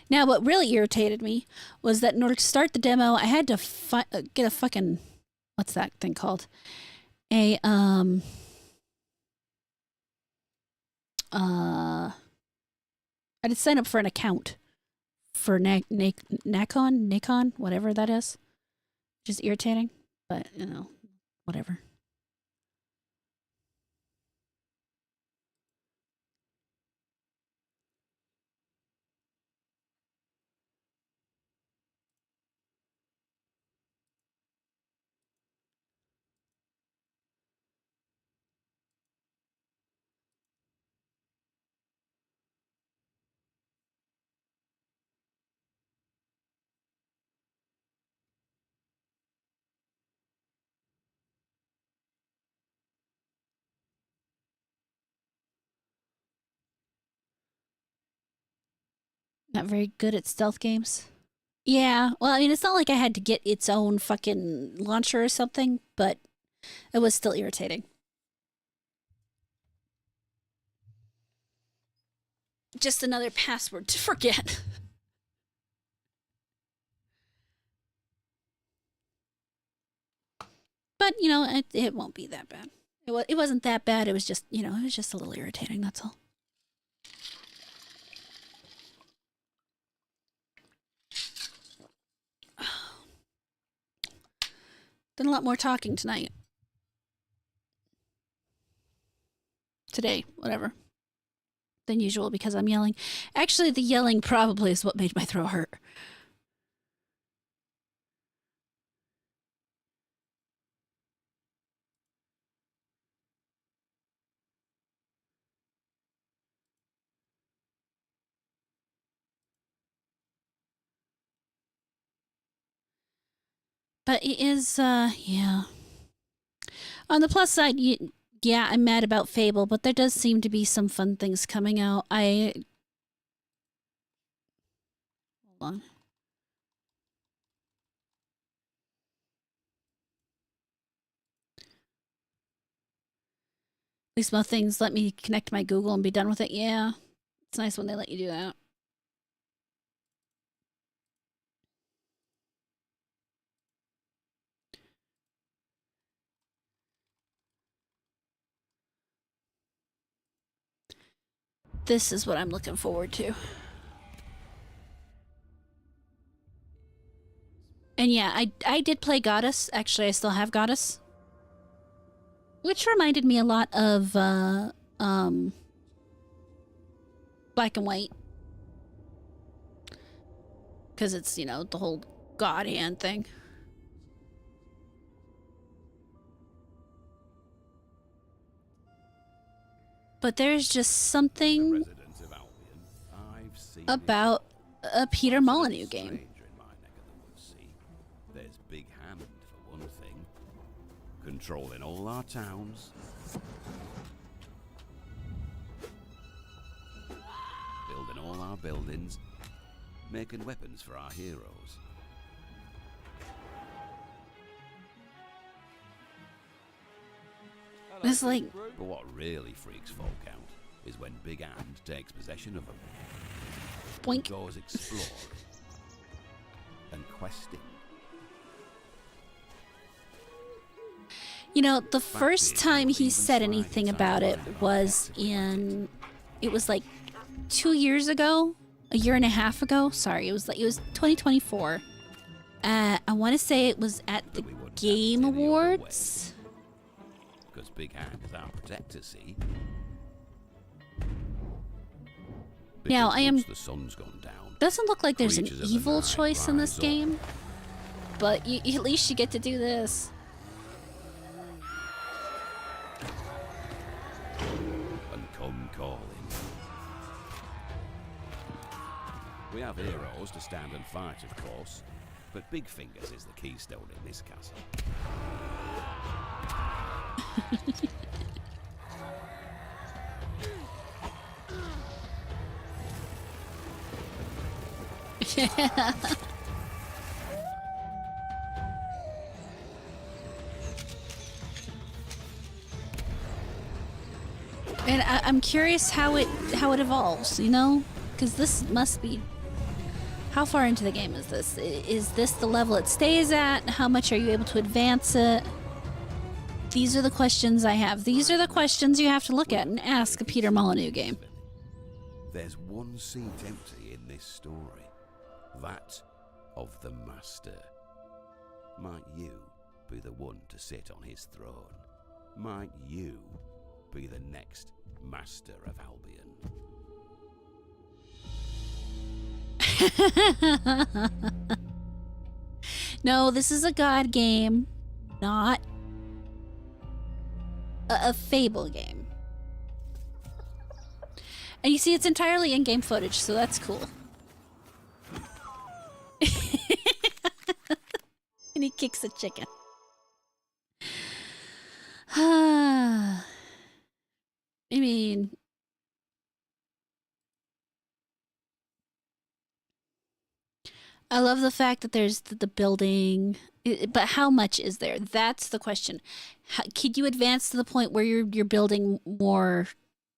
Now, what really irritated me was that in order to start the demo, I had to get a fucking, what's that thing called? I had to sign up for an account for Nacon, whatever that is. Just irritating, but you know, whatever. Not very good at stealth games. Yeah, well, I mean, it's not like I had to get its own fucking launcher or something, but it was still irritating. Just another password to forget. But, you know, it won't be that bad. It wasn't that bad. It was just, you know, it was just a little irritating, that's all. Done a lot more talking tonight. Today, whatever. Than usual because I'm yelling. Actually, the yelling probably is what made my throat hurt. But it is, yeah. On the plus side, yeah, I'm mad about Fable, but there does seem to be some fun things coming out. Hold on. At least most things let me connect my Google and be done with it. Yeah, it's nice when they let you do that. This is what I'm looking forward to. And yeah, I did play Goddess. Actually, I still have Goddess. Which reminded me a lot of Black and White. Because it's, you know, the whole God hand thing. But there's just something about a Peter Molyneux game. There's Big Hand, for one thing. Controlling all our towns. Building all our buildings. Making weapons for our heroes. It's like... But what really freaks folk out is when Big Hand takes possession of them. Boink. Goes exploring and questing. You know, the first time he said anything about it was in... It was like 2 years ago? A year and a half ago? Sorry, it was 2024. I want to say it was at the Game Awards. Because Big Hand is our protector, see? Now, I am... The sun's gone down. Doesn't look like there's an Creatures of the evil night choice in this rise up. game. But at least you get to do this. And come calling. We have heroes to stand and fight, of course. But Big Fingers is the keystone in this castle. And I'm curious how it evolves, you know? Because this must be... How far into the game is this? Is this the level it stays at? How much are you able to advance it? These are the questions I have. These are the questions you have to look at and ask a Peter Molyneux game. There's one seat empty in this story. That of the Master. Might you be the one to sit on his throne? Might you be the next Master of Albion? No, this is a God game, not a Fable game. And you see, it's entirely in-game footage, so that's cool. And he kicks a chicken. I mean... I love the fact that there's the building, but how much is there? That's the question. Could you advance to the point where you're building more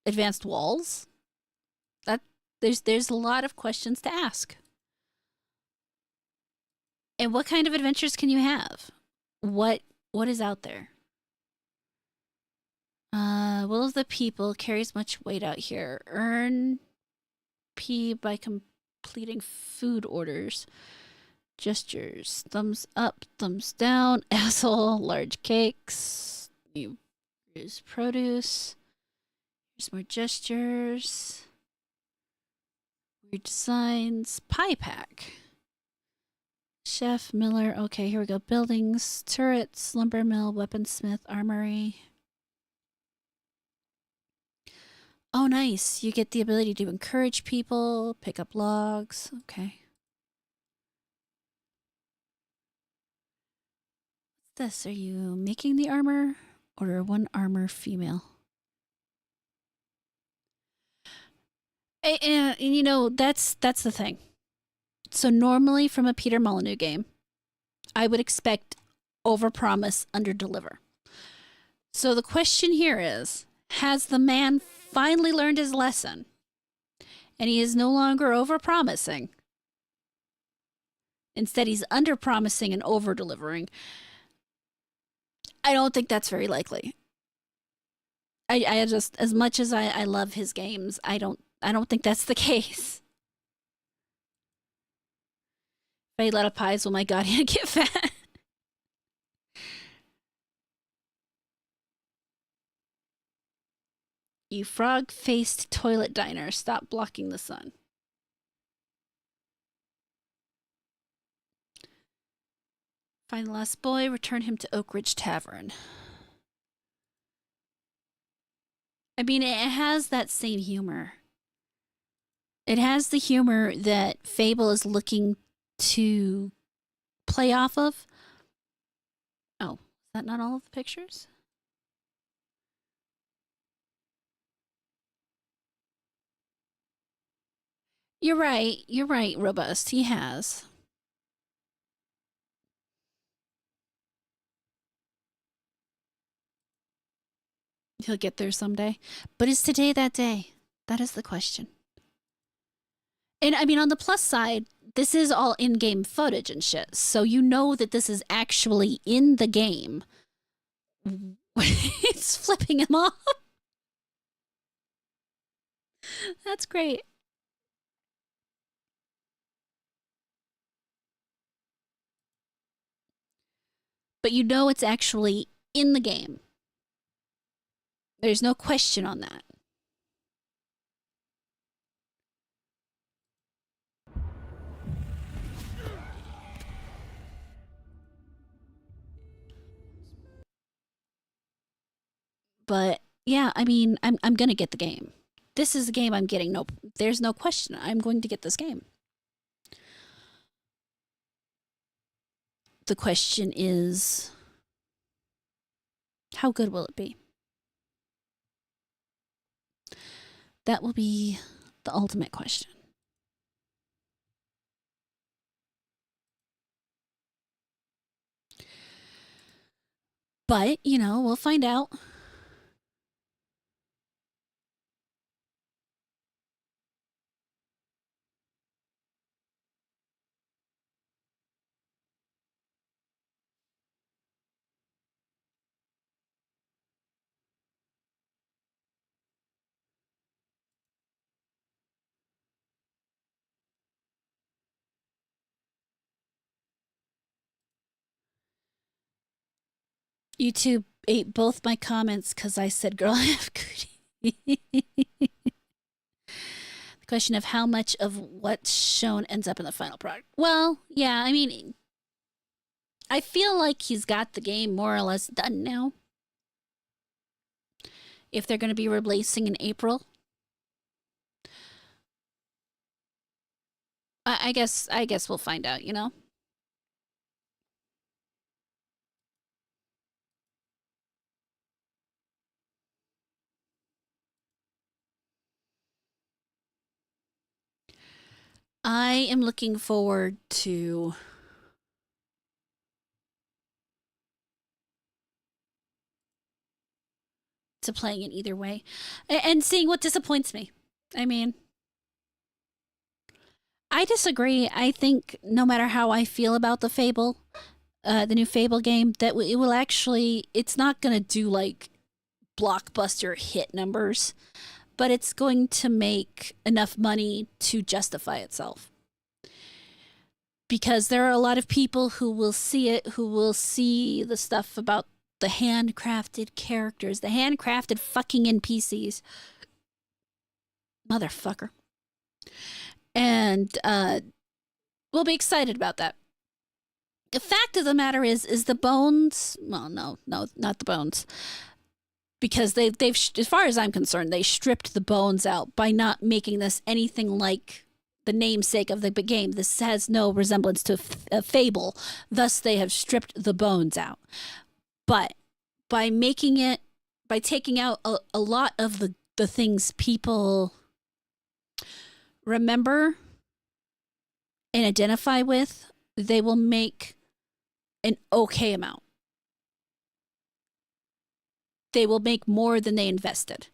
advanced walls? That there's a lot of questions to ask. And what kind of adventures can you have? What is out there? Will of the people carries much weight out here. Earn P by completing food orders. Gestures. Thumbs up, thumbs down. Asshole. Large cakes. Here's produce. Here's more gestures. Weird designs. Pie pack. Chef, Miller. Okay, here we go. Buildings, turrets, lumber mill, weaponsmith, armory. Oh, nice. You get the ability to encourage people, pick up logs. Okay. What's this? Are you making the armor? Order 1 armor female. And you know, that's the thing. So normally from a Peter Molyneux game, I would expect overpromise, underdeliver. So the question here is, has the man finally learned his lesson and he is no longer overpromising? Instead, he's underpromising and overdelivering. I don't think that's very likely. I just, as much as I love his games, I don't think that's the case. If I eat a lot of pies, will my guardian get fat? You frog-faced toilet diner, stop blocking the sun. Find the last boy, return him to Oak Ridge Tavern. I mean, it has that same humor. It has the humor that Fable is looking to play off of. Oh, is that not all of the pictures? You're right, Robust. He has. He'll get there someday. But is today that day? That is the question. And I mean, on the plus side, this is all in-game footage and shit. So you know that this is actually in the game. It's flipping him off. That's great. But you know it's actually in the game. There's no question on that. But yeah, I mean, I'm gonna get the game. This is the game I'm getting. No, there's no question. I'm going to get this game. the question is, how good will it be? That will be the ultimate question. But, we'll find out. YouTube ate both my comments because I said girl have cootie. The question of how much of what's shown ends up in the final product. Well, yeah, I mean, I feel like he's got the game more or less done now. If they're going to be releasing in April, I guess we'll find out. I am looking forward to playing it either way and seeing what disappoints me. I mean, I disagree. I think no matter how I feel about the Fable, the new Fable game, that it will actually, it's not going to do like blockbuster hit numbers, but it's going to make enough money to justify itself. Because there are a lot of people who will see it, who will see the stuff about the handcrafted characters, the handcrafted fucking NPCs. Motherfucker. And we'll be excited about that. The fact of the matter is the bones, well, no, not the bones. Because they've, as far as I'm concerned, they stripped the bones out by not making this anything like the namesake of the game. This has no resemblance to a Fable. Thus, they have stripped the bones out. But by making it, by taking out a lot of the things people remember and identify with, they will make an okay amount. They will make more than they invested.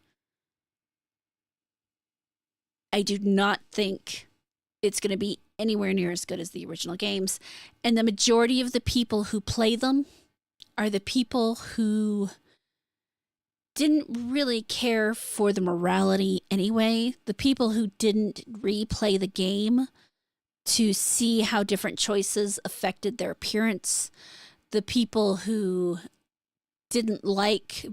I do not think it's going to be anywhere near as good as the original games. And the majority of the people who play them are the people who didn't really care for the morality anyway. The people who didn't replay the game to see how different choices affected their appearance. The people who didn't like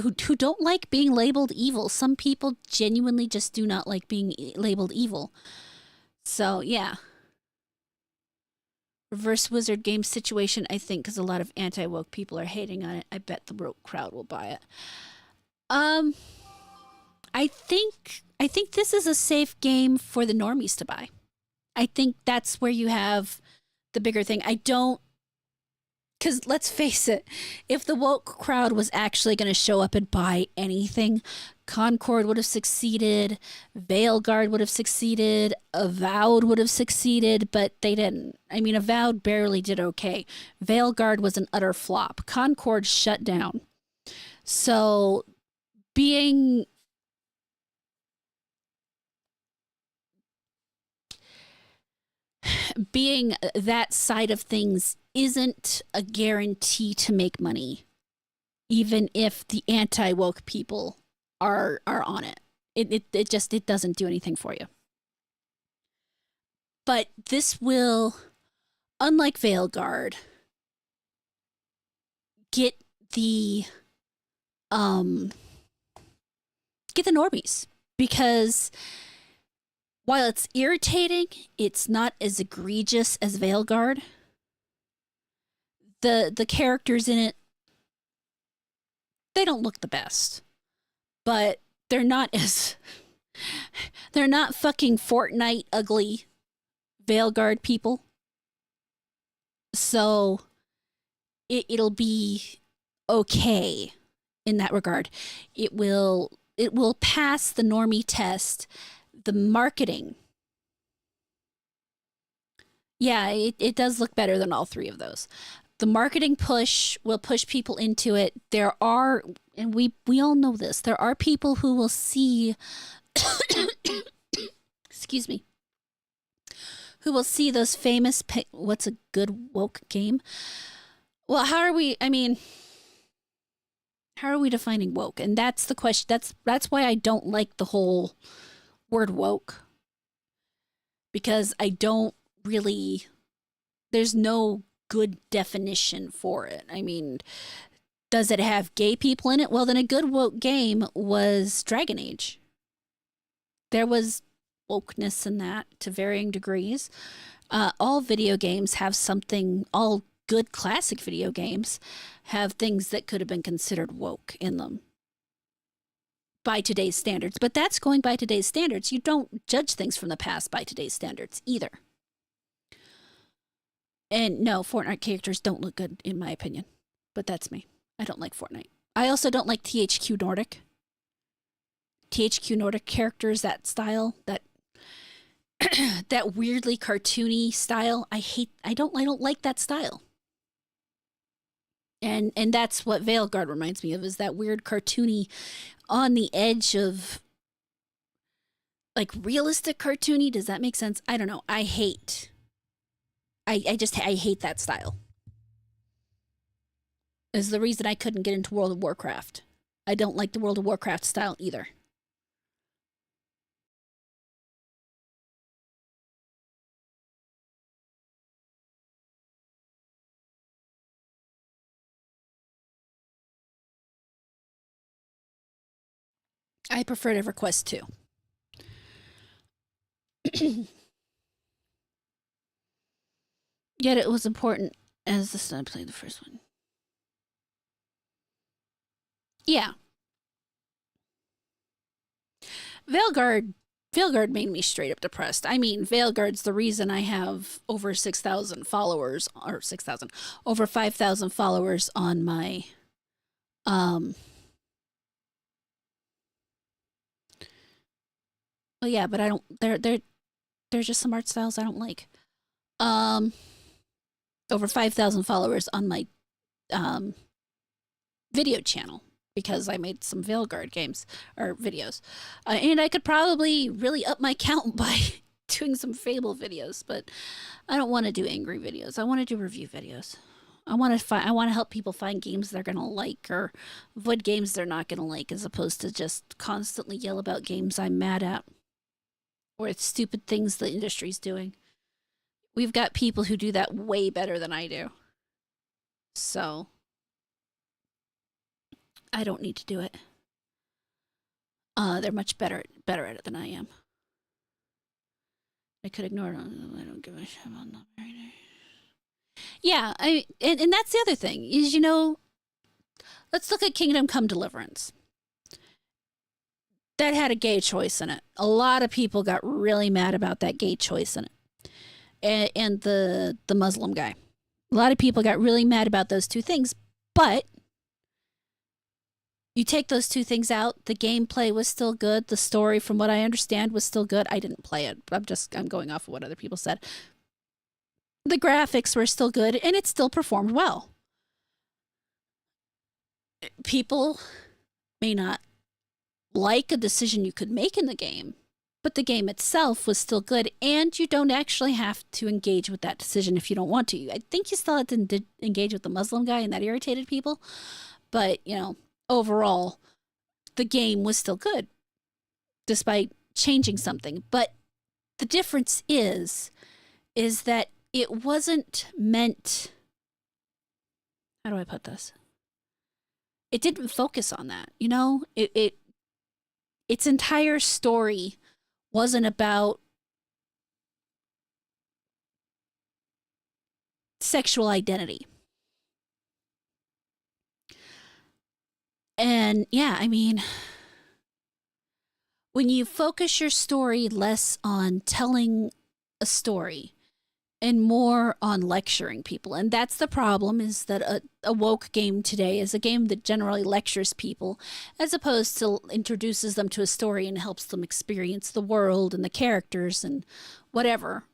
who don't like being labeled evil. Some people genuinely just do not like being labeled evil. So, yeah. Reverse Wizard game situation, I think, because a lot of anti-woke people are hating on it. I bet the woke crowd will buy it. I think this is a safe game for the normies to buy. I think that's where you have the bigger thing. Because let's face it, if the woke crowd was actually going to show up and buy anything, Concord would have succeeded, Veilguard would have succeeded, Avowed would have succeeded, but they didn't. I mean, Avowed barely did okay. Veilguard was an utter flop. Concord shut down. So being that side of things isn't a guarantee to make money, even if the anti-woke people are on it. It just doesn't do anything for you. But this will, unlike Veilguard, get the normies, because while it's irritating, it's not as egregious as Veilguard. The characters in it, they don't look the best, but they're not fucking Fortnite ugly Veilguard people. So it'll be okay in that regard. It will pass the normie test. The marketing, yeah, it does look better than all three of those. The marketing push will push people into it. There are, and we all know this, there are people who will see, excuse me, who will see those famous, what's a good woke game? Well, how are we defining woke? And that's the question. That's why I don't like the whole word woke, because I don't really, there's no good definition for it. I mean, does it have gay people in it? Well, then a good woke game was Dragon Age. There was wokeness in that to varying degrees. All video games have something, all good classic video games have things that could have been considered woke in them by today's standards. But that's going by today's standards. You don't judge things from the past by today's standards either. And no, Fortnite characters don't look good, in my opinion. But that's me. I don't like Fortnite. I also don't like THQ Nordic. THQ Nordic characters, that style, that that weirdly cartoony style. I don't like that style. And that's what Veilguard reminds me of, is that weird cartoony, on the edge of like realistic cartoony. Does that make sense? I don't know. I hate that style. Is the reason I couldn't get into World of Warcraft. I don't like the World of Warcraft style either. I preferred EverQuest 2. Yet it was important as the son played the first one. Yeah. Veilguard made me straight up depressed. I mean, Veilguard's the reason I have over 6,000 followers, or 6,000, over 5,000 followers on my, well, yeah, but I don't, there's just some art styles I don't like. Over 5,000 followers on my, video channel, because I made some Veilguard games or videos. And I could probably really up my count by doing some Fable videos, but I don't want to do angry videos. I want to do review videos. I want to help people find games they're going to like, or avoid games they're not going to like, as opposed to just constantly yell about games I'm mad at or it's stupid things the industry's doing. We've got people who do that way better than I do. So I don't need to do it. They're much better at it than I am. I could ignore it. I don't give a shit about not very nice. Yeah, and that's the other thing is, let's look at Kingdom Come Deliverance. That had a gay choice in it. A lot of people got really mad about that gay choice in it, and the Muslim guy. A lot of people got really mad about those two things, but you take those two things out, the gameplay was still good. The story, from what I understand, was still good. I didn't play it, but I'm going off of what other people said. The graphics were still good, and it still performed well. People may not like a decision you could make in the game, but the game itself was still good, and you don't actually have to engage with that decision if you don't want to. I think you still had to engage with the Muslim guy, and that irritated people. But, overall, the game was still good, despite changing something. But the difference is that it wasn't meant, how do I put this? It didn't focus on that, its entire story wasn't about sexual identity. And yeah, when you focus your story less on telling a story and more on lecturing people. And that's the problem, is that a woke game today is a game that generally lectures people as opposed to introduces them to a story and helps them experience the world and the characters and whatever.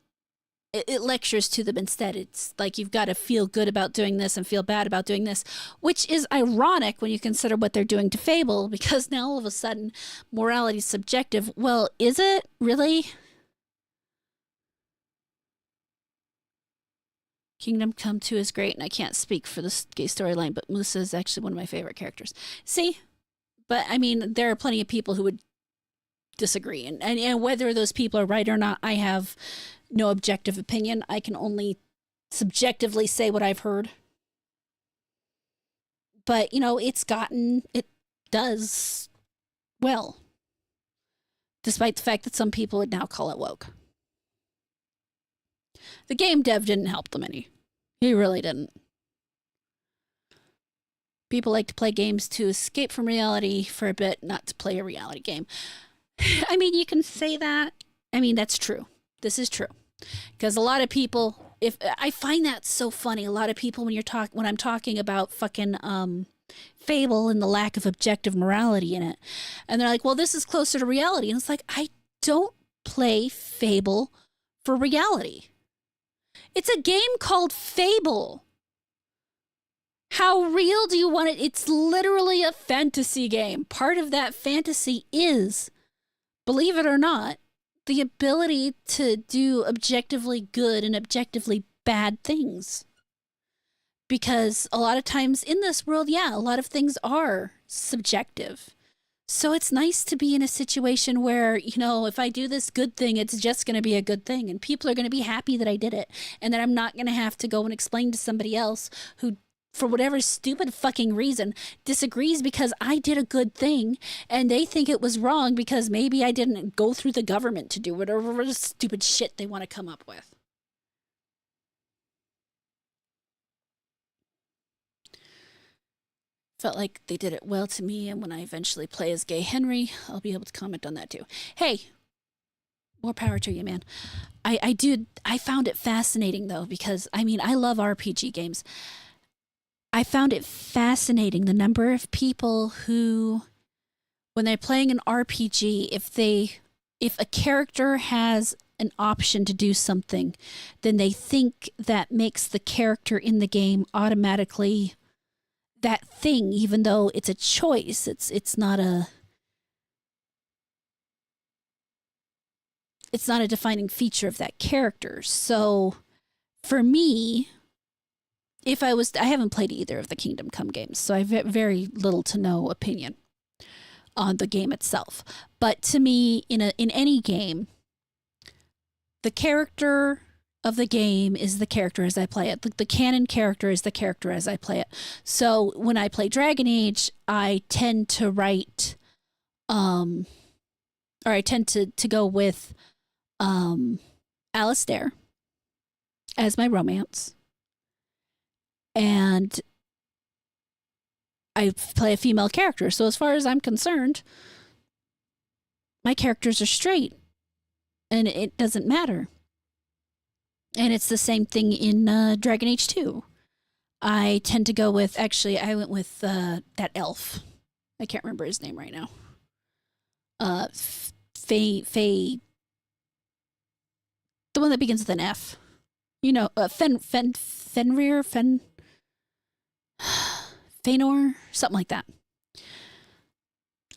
It lectures to them instead. It's like you've got to feel good about doing this and feel bad about doing this, which is ironic when you consider what they're doing to Fable, because now all of a sudden morality is subjective. Well, is it really? Kingdom Come 2 is great, and I can't speak for the gay storyline, but Musa is actually one of my favorite characters. See? But, I mean, there are plenty of people who would disagree. And whether those people are right or not, I have no objective opinion. I can only subjectively say what I've heard. But, it does well, despite the fact that some people would now call it woke. The game dev didn't help them any. He really didn't. People like to play games to escape from reality for a bit, not to play a reality game. I mean, you can say that. I mean, that's true. This is true. Because a lot of people, if I find that so funny, a lot of people when I'm talking about fucking Fable and the lack of objective morality in it, and they're like, well, this is closer to reality. And it's like, I don't play Fable for reality. It's a game called Fable. How real do you want it? It's literally a fantasy game. Part of that fantasy is, believe it or not, the ability to do objectively good and objectively bad things. Because a lot of times in this world, a lot of things are subjective. So it's nice to be in a situation where, if I do this good thing, it's just going to be a good thing. And people are going to be happy that I did it. And that I'm not going to have to go and explain to somebody else who, for whatever stupid fucking reason, disagrees because I did a good thing. And they think it was wrong because maybe I didn't go through the government to do whatever stupid shit they want to come up with. Felt like they did it well to me, and when I eventually play as Gay Henry, I'll be able to comment on that too. Hey, more power to you, man. I found it fascinating though, because I love RPG games. I found it fascinating the number of people who, when they're playing an RPG, if a character has an option to do something, then they think that makes the character in the game automatically that thing, even though it's a choice. It's not a defining feature of that character. So for me, I haven't played either of the Kingdom Come games, so I have very little to no opinion on the game itself. But to me, in any game, the character of the game is the character as I play it. The canon character is the character as I play it. So when I play Dragon Age, I tend to write, or I tend to go with Alistair as my romance. And I play a female character. So as far as I'm concerned, my characters are straight. And it doesn't matter. And it's the same thing in Dragon Age 2. I tend to go with, I went with that elf. I can't remember his name right now. Faye, the one that begins with an F. Fenrir, Fëanor, something like that.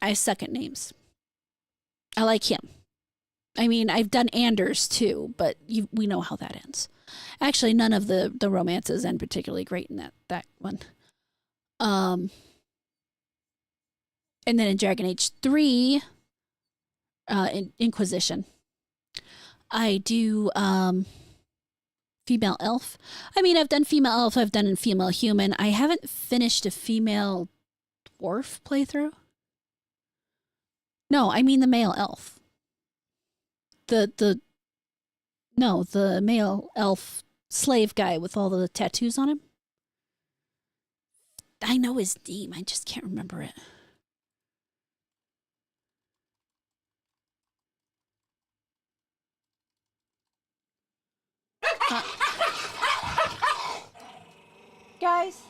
I suck at names. I like him. I've done Anders too, but we know how that ends. Actually, none of the romances end particularly great in that one. And then in Dragon Age 3, Inquisition, I do female elf. I've done female elf, I've done female human. I haven't finished a female dwarf playthrough. No, I mean the male elf. The male elf slave guy with all the tattoos on him. I know his name, I just can't remember it. Guys.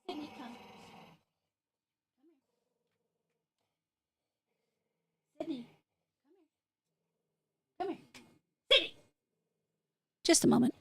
Sydney, come. Sydney. Come here. Sydney. Just a moment.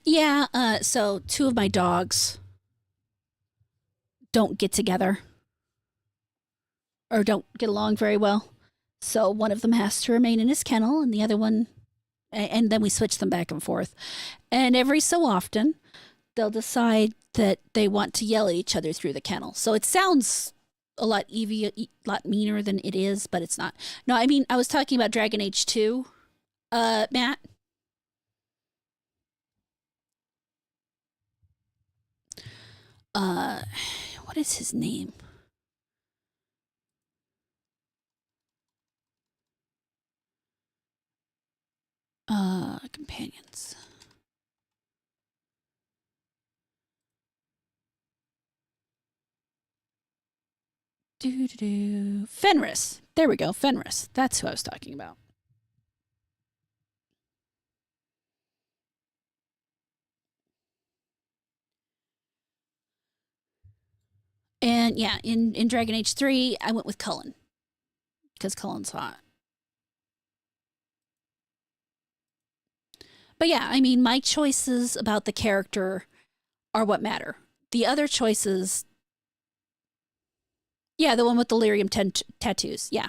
Yeah, so two of my dogs don't get together or don't get along very well. So one of them has to remain in his kennel and the other one, and then we switch them back and forth. And every so often, they'll decide that they want to yell at each other through the kennel. So it sounds a lot meaner than it is, but it's not. No, I mean, I was talking about Dragon Age 2, Matt. What is his name? Companions. Fenris. There we go, Fenris. That's who I was talking about. And yeah, in Dragon Age 3, I went with Cullen. Because Cullen's hot. But yeah, I mean, my choices about the character are what matter. The other choices. Yeah, the one with the lyrium tattoos. Yeah.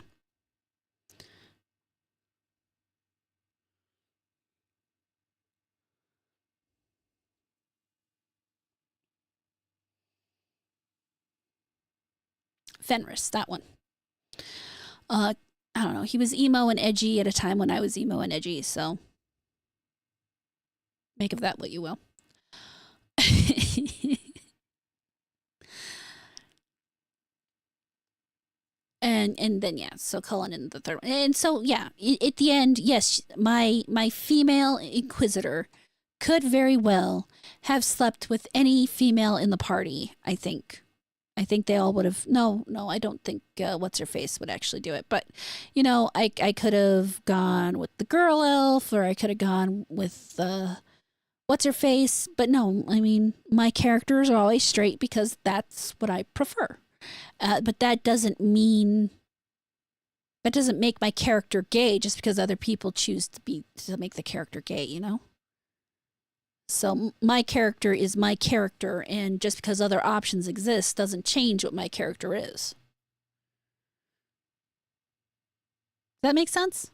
Fenris, that one. I don't know. He was emo and edgy at a time when I was emo and edgy, so make of that what you will. and then yeah, so Cullen in the third one. And so yeah, at the end, yes, my female inquisitor could very well have slept with any female in the party, I think. I think they all would have. No, I don't think what's her face would actually do it. But I could have gone with the girl elf, or I could have gone with what's her face. But no, I mean my characters are always straight because that's what I prefer. But that doesn't make my character gay just because other people choose to make the character gay. So my character is my character, and just because other options exist doesn't change what my character is. Does that make sense?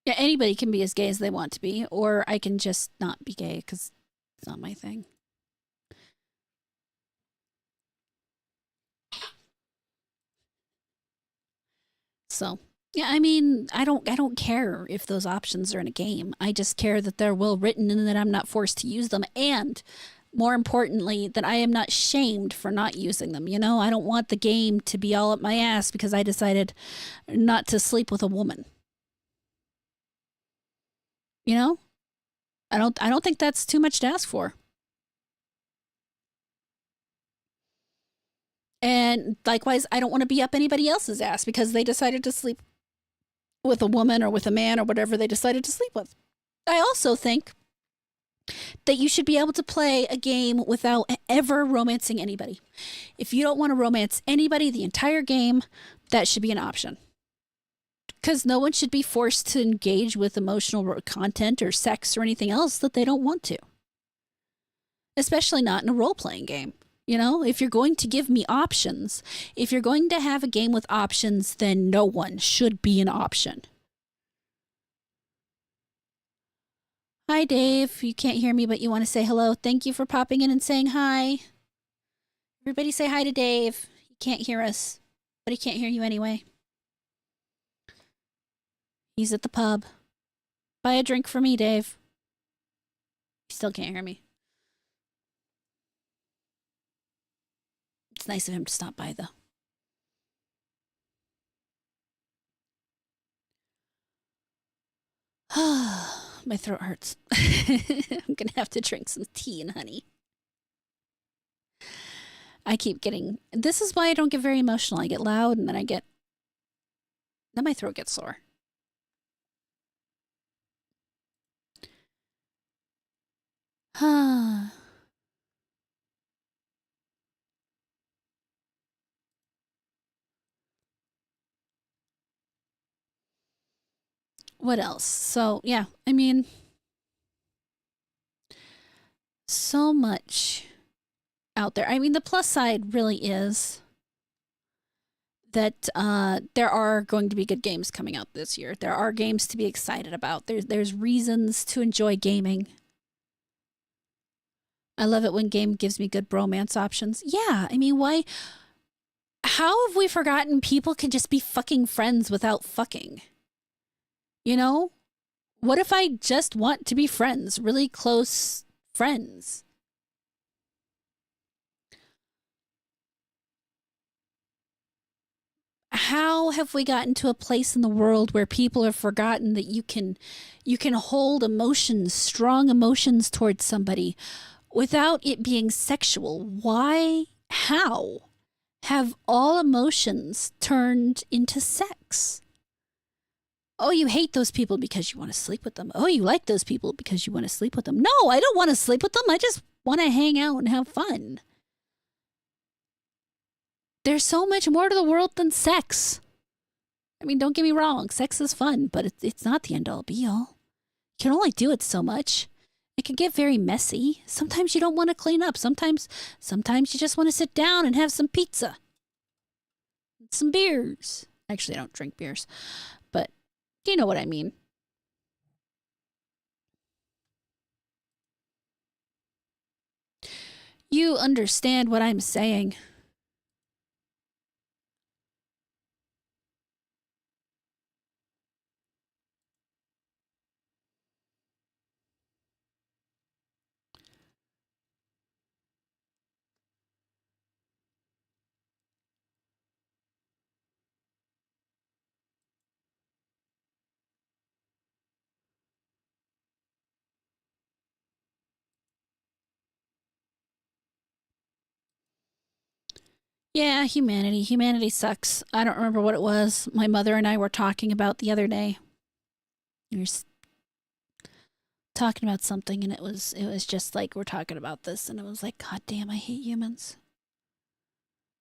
Yeah, anybody can be as gay as they want to be, or I can just not be gay because it's not my thing. So, yeah, I mean, I don't care if those options are in a game. I just care that they're well written and that I'm not forced to use them, and more importantly, that I am not shamed for not using them. I don't want the game to be all up my ass because I decided not to sleep with a woman. I don't think that's too much to ask for. And likewise, I don't want to be up anybody else's ass because they decided to sleep with a woman or with a man or whatever they decided to sleep with. I also think that you should be able to play a game without ever romancing anybody. If you don't want to romance anybody the entire game, that should be an option. Because no one should be forced to engage with emotional content or sex or anything else that they don't want to. Especially not in a role-playing game. You know, if you're going to give me options, if you're going to have a game with options, then no one should be an option. Hi, Dave. You can't hear me, but you want to say hello. Thank you for popping in and saying hi. Everybody say hi to Dave. He can't hear us, but he can't hear you anyway. He's at the pub. Buy a drink for me, Dave. He still can't hear me. It's nice of him to stop by, though. My throat hurts. I'm going to have to drink some tea and honey. I keep getting... This is why I don't get very emotional. I get loud and then then my throat gets sore. What else? So, yeah, I mean, so much out there. I mean, the plus side really is that there are going to be good games coming out this year. There are games to be excited about. There's reasons to enjoy gaming. I love it when game gives me good bromance options. Yeah, I mean, why? How have we forgotten people can just be fucking friends without fucking? You know? What if I just want to be friends, really close friends? How have we gotten to a place in the world where people have forgotten that you can hold emotions, strong emotions towards somebody without it being sexual? Why? How have all emotions turned into sex? Oh, you hate those people because you want to sleep with them. Oh, you like those people because you want to sleep with them. No, I don't want to sleep with them. I just want to hang out and have fun. There's so much more to the world than sex. I mean, don't get me wrong. Sex is fun, but it's not the end-all be-all. You can only do it so much. It can get very messy. Sometimes you don't want to clean up. Sometimes you just want to sit down and have some pizza. Some beers. Actually, I don't drink beers. But you know what I mean. You understand what I'm saying. Yeah, humanity. Humanity sucks. I don't remember what it was. My mother and I were talking about the other day. We were talking about something, and it was just like we're talking about this, and it was like, God damn, I hate humans.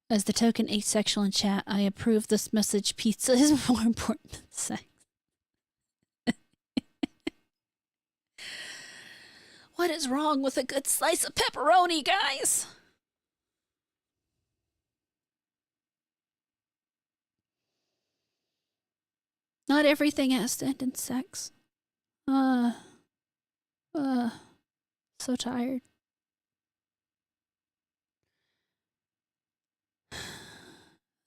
As the token asexual in chat, I approve this message. Pizza is more important than sex. What is wrong with a good slice of pepperoni, guys? Not everything has to end in sex. So tired.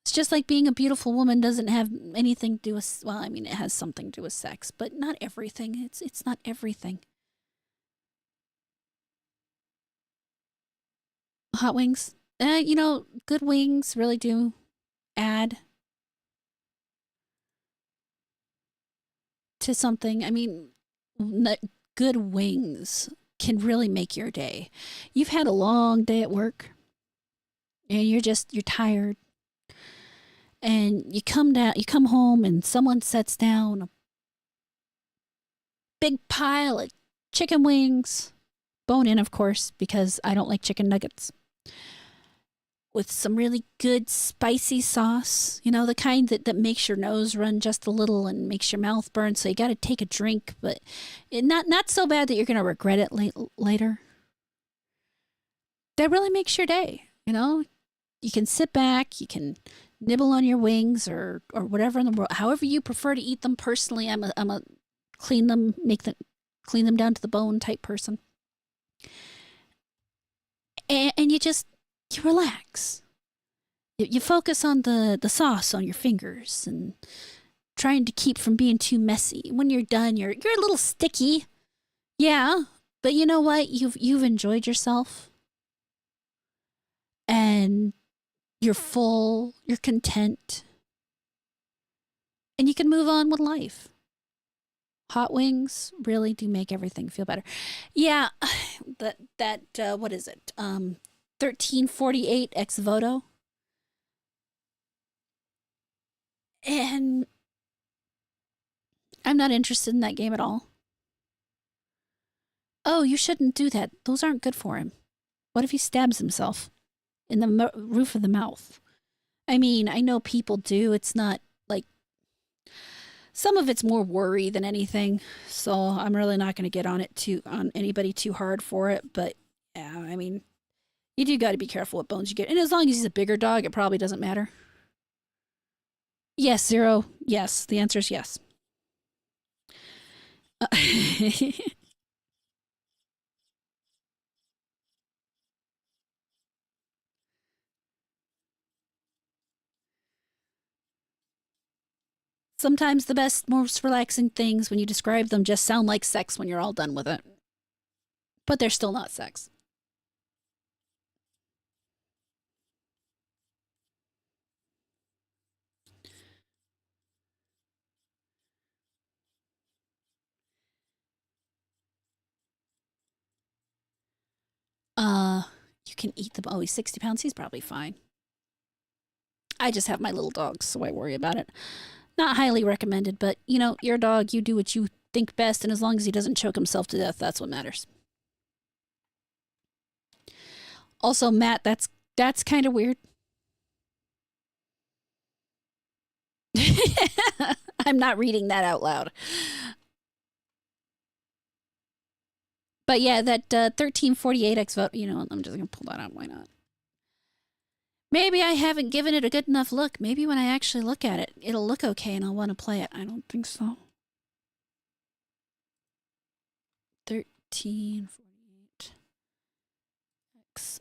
It's just like being a beautiful woman doesn't have anything to do with, well, I mean, it has something to do with sex, but not everything. It's not everything. Hot wings. You know, good wings really do add to something. I mean, good wings can really make your day. You've had a long day at work and you're tired. And you come home and someone sets down a big pile of chicken wings, bone in, of course, because I don't like chicken nuggets, with some really good spicy sauce, you know, the kind that makes your nose run just a little and makes your mouth burn. So you got to take a drink, but not so bad that you're going to regret it later. That really makes your day. You know, you can sit back, you can nibble on your wings or whatever in the world, however you prefer to eat them. Personally, I'm a clean them, clean them down to the bone type person. And you relax. You focus on the sauce on your fingers and trying to keep from being too messy. When you're done, you're a little sticky. Yeah, but you know what? You've enjoyed yourself. And you're full, you're content. And you can move on with life. Hot wings really do make everything feel better. Yeah, that what is it? 1348 ex voto. And I'm not interested in that game at all. Oh, you shouldn't do that. Those aren't good for him. What if he stabs himself in the roof of the mouth? I mean, I know people do. It's not like some of it's more worry than anything. So I'm really not going to get on anybody too hard for it. But yeah, I mean, you do got to be careful what bones you get. And as long as he's a bigger dog, it probably doesn't matter. Yes, Zero. Yes, the answer is yes. Sometimes the best, most relaxing things when you describe them just sound like sex when you're all done with it. But they're still not sex. You can eat them. Oh, he's 60 pounds. He's probably fine. I just have my little dogs, so I worry about it. Not highly recommended, but you know, your dog, you do what you think best, and as long as he doesn't choke himself to death, that's what matters. Also, Matt, that's kind of weird. I'm not reading that out loud. But yeah, that 1348X vote, you know, I'm just going to pull that out. Why not? Maybe I haven't given it a good enough look. Maybe when I actually look at it, it'll look okay and I'll want to play it. I don't think so. 1348X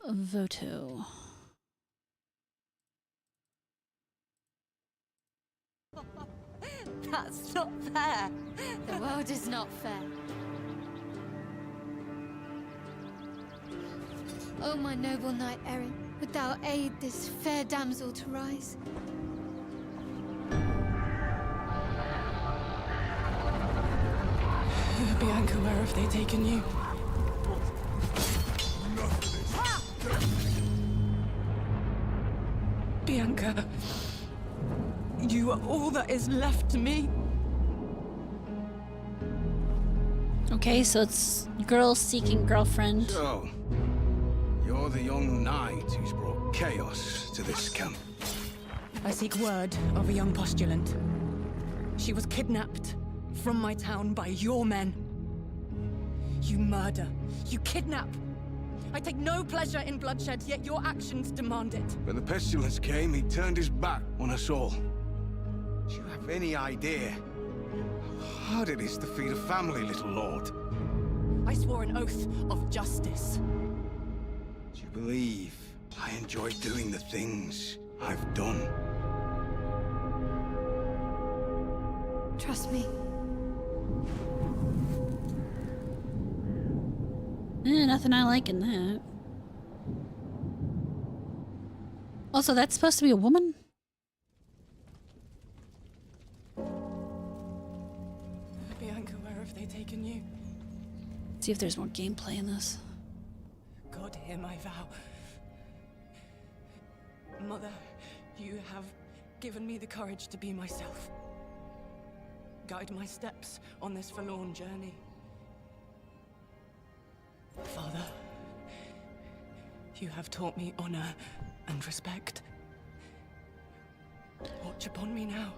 voto. That's not fair. The world is not fair. O my noble knight Erin, would thou aid this fair damsel to rise? Bianca, where have they taken you? Bianca, you are all that is left to me. Okay, so it's girl seeking girlfriend. So, you're the young knight who's brought chaos to this camp. I seek word of a young postulant. She was kidnapped from my town by your men. You murder. You kidnap. I take no pleasure in bloodshed, yet your actions demand it. When the pestilence came, he turned his back on us all. Do you have any idea how hard it is to feed a family, little lord? I swore an oath of justice. Do you believe I enjoy doing the things I've done? Trust me. Nothing I like in that. Also, that's supposed to be a woman? Bianca, where have they taken you? See if there's more gameplay in this. God, hear my vow. Mother, you have given me the courage to be myself. Guide my steps on this forlorn journey. Father, you have taught me honor and respect. Watch upon me now.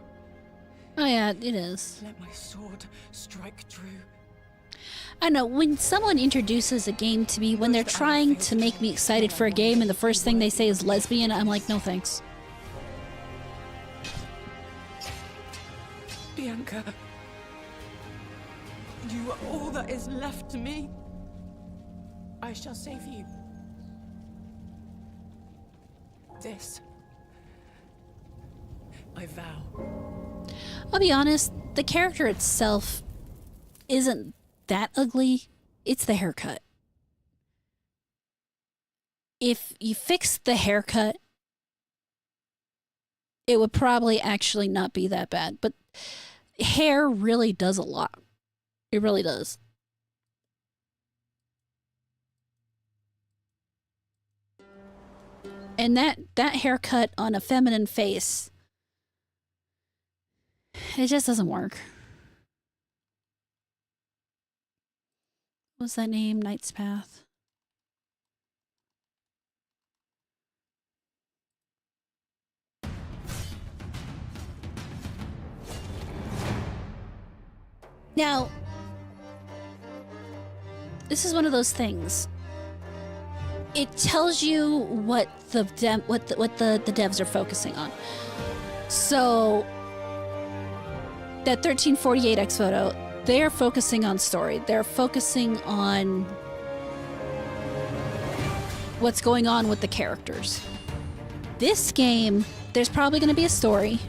Oh yeah, it is. Let my sword strike true. I know, when someone introduces a game to me, when they're trying to make me excited for a game and the first thing they say is lesbian, I'm like, no thanks. Bianca, you are all that is left to me. I shall save you. This, I vow. I'll be honest, the character itself isn't that ugly. It's the haircut. If you fix the haircut, it would probably actually not be that bad. But hair really does a lot. It really does. And that haircut on a feminine face, it just doesn't work. What's that name? Knight's Path. Now, this is one of those things. It tells you what the devs are focusing on. So that 1348 X photo, they're focusing on story. They're focusing on what's going on with the characters. This game, there's probably going to be a story,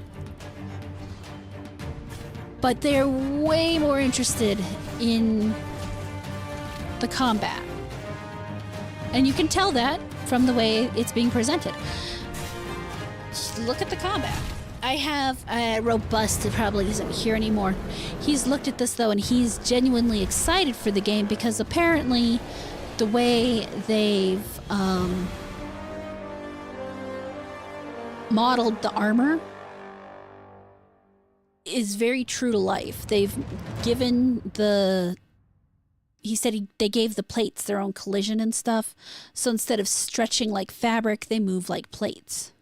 but they're way more interested in the combat. And you can tell that from the way it's being presented. Just look at the combat. I have Robust, it probably isn't here anymore. He's looked at this though, and he's genuinely excited for the game because apparently the way they've modeled the armor is very true to life. They've given he said they gave the plates their own collision and stuff. So instead of stretching like fabric, they move like plates.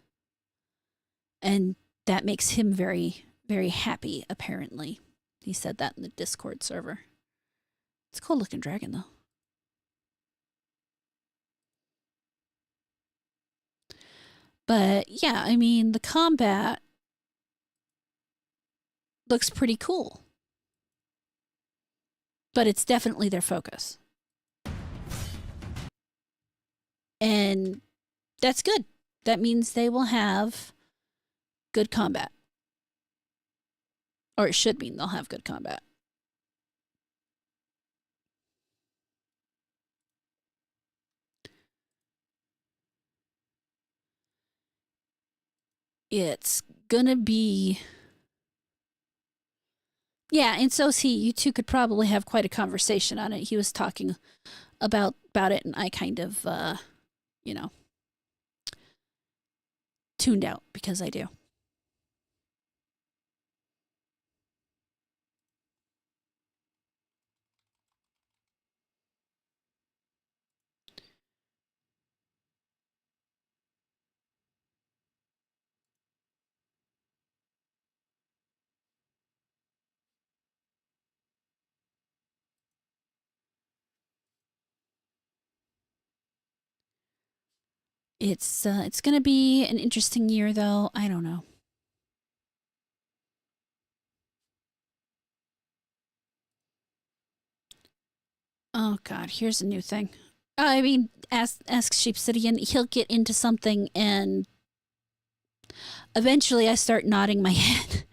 And that makes him very, very happy, apparently. He said that in the Discord server. It's a cool looking dragon, though. But yeah, I mean, the combat looks pretty cool. But it's definitely their focus. And that's good. That means they will have good combat. Or it should mean they'll have good combat. It's gonna be... Yeah, and so see, you two could probably have quite a conversation on it. He was talking about it, and I kind of, tuned out because I do. It's going to be an interesting year, though. I don't know. Oh God, here's a new thing. I mean, ask Sheepsidian. He'll get into something, and eventually, I start nodding my head.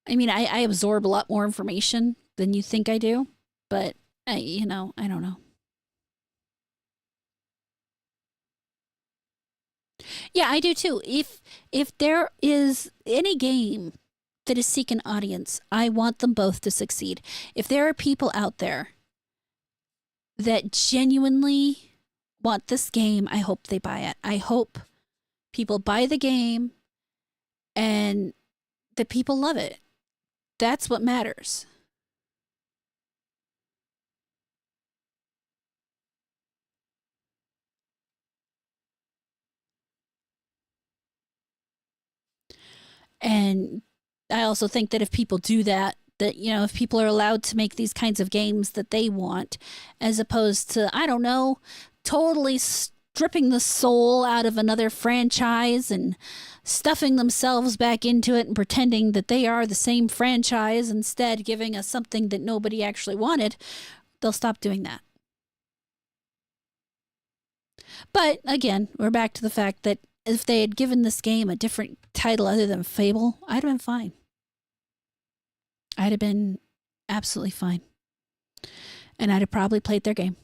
I mean, I absorb a lot more information than you think I do, but I don't know. Yeah, I do too. If there is any game that is seeking audience, I want them both to succeed. If there are people out there that genuinely want this game, I hope they buy it. I hope people buy the game and that people love it. That's what matters. And I also think that if people do that, if people are allowed to make these kinds of games that they want, as opposed to, I don't know, totally stripping the soul out of another franchise and stuffing themselves back into it and pretending that they are the same franchise, instead giving us something that nobody actually wanted, they'll stop doing that. But again, we're back to the fact that if they had given this game a different title other than Fable, I'd have been fine. I'd have been absolutely fine. And I'd have probably played their game.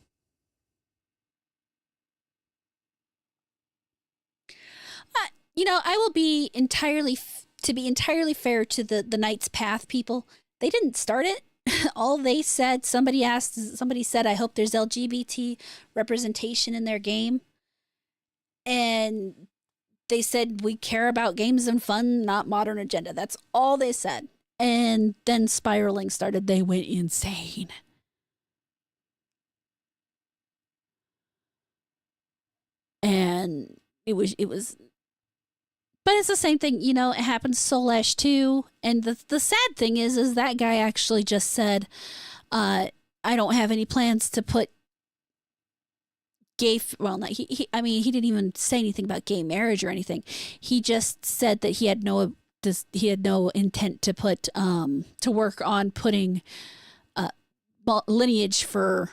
I will be entirely fair to the Knight's Path people. They didn't start it. All they said, somebody said, I hope there's LGBT representation in their game. And they said, we care about games and fun, not modern agenda. That's all they said. And then spiraling started. They went insane. And it was, but it's the same thing, it happened to Soul Ash too. And the sad thing is that guy actually just said, I don't have any plans to put gay, he didn't even say anything about gay marriage or anything. He just said that he had no intent to put, to work on putting, lineage for,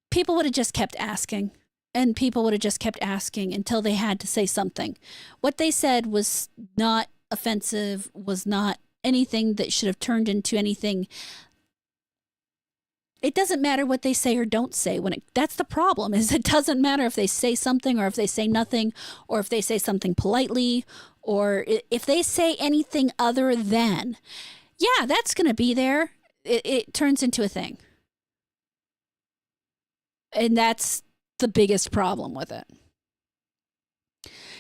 people would have just kept asking. And people would have just kept asking until they had to say something. What they said was not offensive, was not anything that should have turned into anything. It doesn't matter what they say or don't say. That's the problem, is it doesn't matter if they say something or if they say nothing, or if they say something politely, or if they say anything other than, yeah, that's going to be there. It turns into a thing. And that's the biggest problem with it.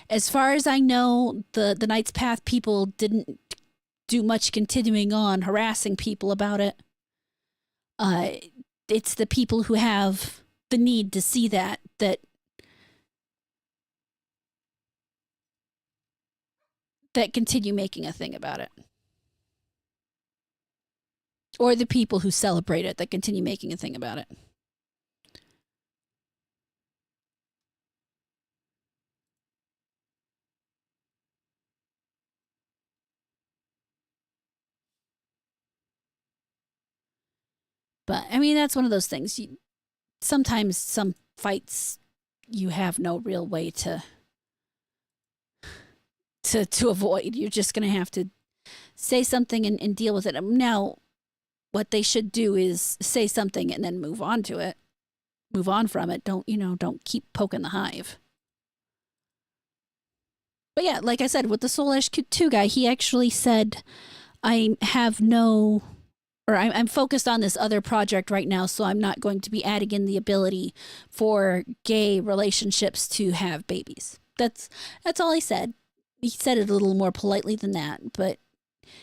As far as I know, the Knight's Path people didn't do much continuing on harassing people about it. It's the people who have the need to see that continue making a thing about it. Or the people who celebrate it that continue making a thing about it. But that's one of those things. Sometimes some fights you have no real way to avoid. You're just going to have to say something and deal with it. Now, what they should do is say something and then move on to it. Move on from it. Don't keep poking the hive. But yeah, like I said, with the Soul Ash 2 guy, he actually said, I'm focused on this other project right now, so I'm not going to be adding in the ability for gay relationships to have babies. That's all he said. He said it a little more politely than that, but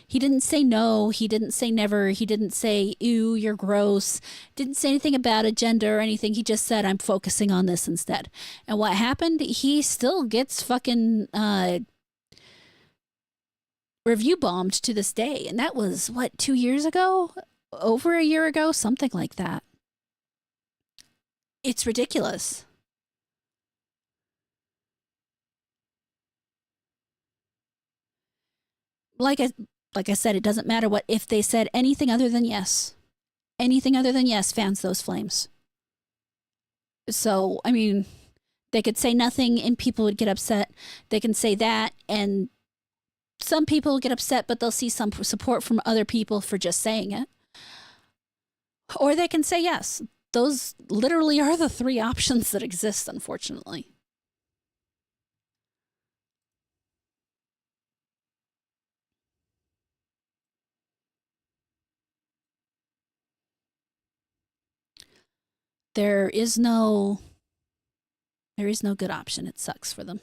he didn't say no. He didn't say never. He didn't say, ew, you're gross. Didn't say anything about a gender or anything. He just said, I'm focusing on this instead. And what happened? He still gets fucking review bombed to this day. And that was, 2 years ago? Over a year ago? Something like that. It's ridiculous. Like I said, it doesn't matter if they said anything other than yes. Anything other than yes fans those flames. So, they could say nothing and people would get upset. They can say that and some people will get upset, but they'll see some support from other people for just saying it. Or they can say yes. Those literally are the 3 options that exist, unfortunately. There is no good option. It sucks for them.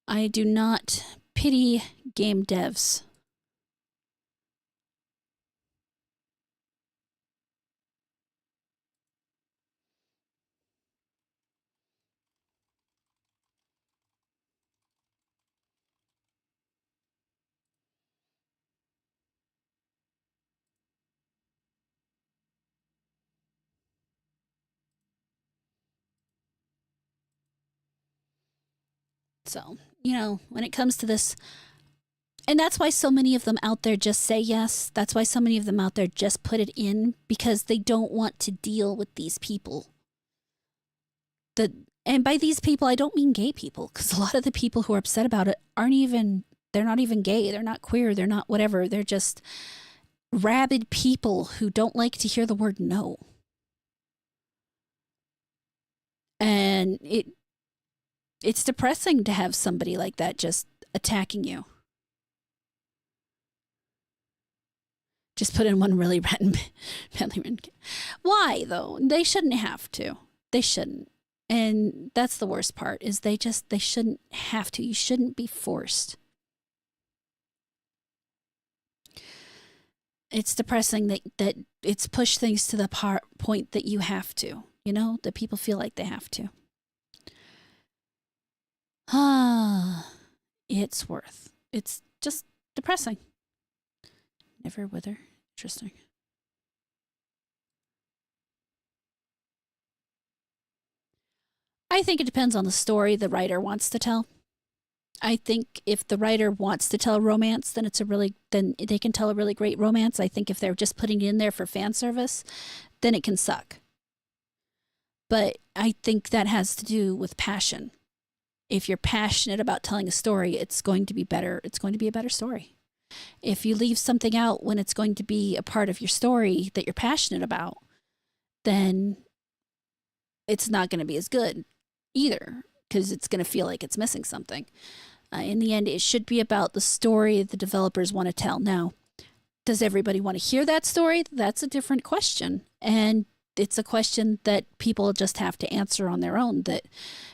I do not pity game devs. So, when it comes to this, and that's why so many of them out there just say yes. That's why so many of them out there just put it in, because they don't want to deal with these people. And by these people, I don't mean gay people, because a lot of the people who are upset about it they're not even gay. They're not queer. They're not whatever. They're just rabid people who don't like to hear the word no. And it's depressing to have somebody like that just attacking you. Just put in one really badly. Why, though? They shouldn't have to. They shouldn't. And that's the worst part, is they shouldn't have to. You shouldn't be forced. It's depressing that it's pushed things to the point that you have to, that people feel like they have to. It's just depressing. Never wither. Interesting. I think it depends on the story the writer wants to tell. I think if the writer wants to tell a romance, then then they can tell a really great romance. I think if they're just putting it in there for fan service, then it can suck. But I think that has to do with passion. If you're passionate about telling a story, it's going to be better. It's going to be a better story. If you leave something out when it's going to be a part of your story that you're passionate about, then it's not going to be as good either, because it's going to feel like it's missing something. In the end, it should be about the story the developers want to tell. Now, does everybody want to hear that story? That's a different question. And it's a question that people just have to answer on their own, that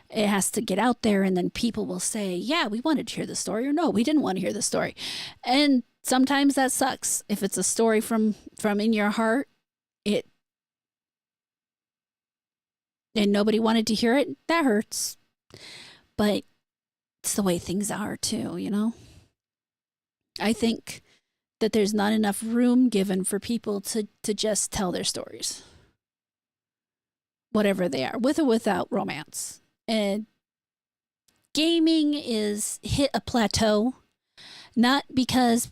it has to get out there, and then people will say, yeah, we wanted to hear the story, or no, we didn't want to hear the story. And sometimes that sucks. If it's a story from in your heart, and nobody wanted to hear it, that hurts. But it's the way things are too, I think that there's not enough room given for people to just tell their stories, whatever they are, with or without romance. And gaming is hit a plateau, not because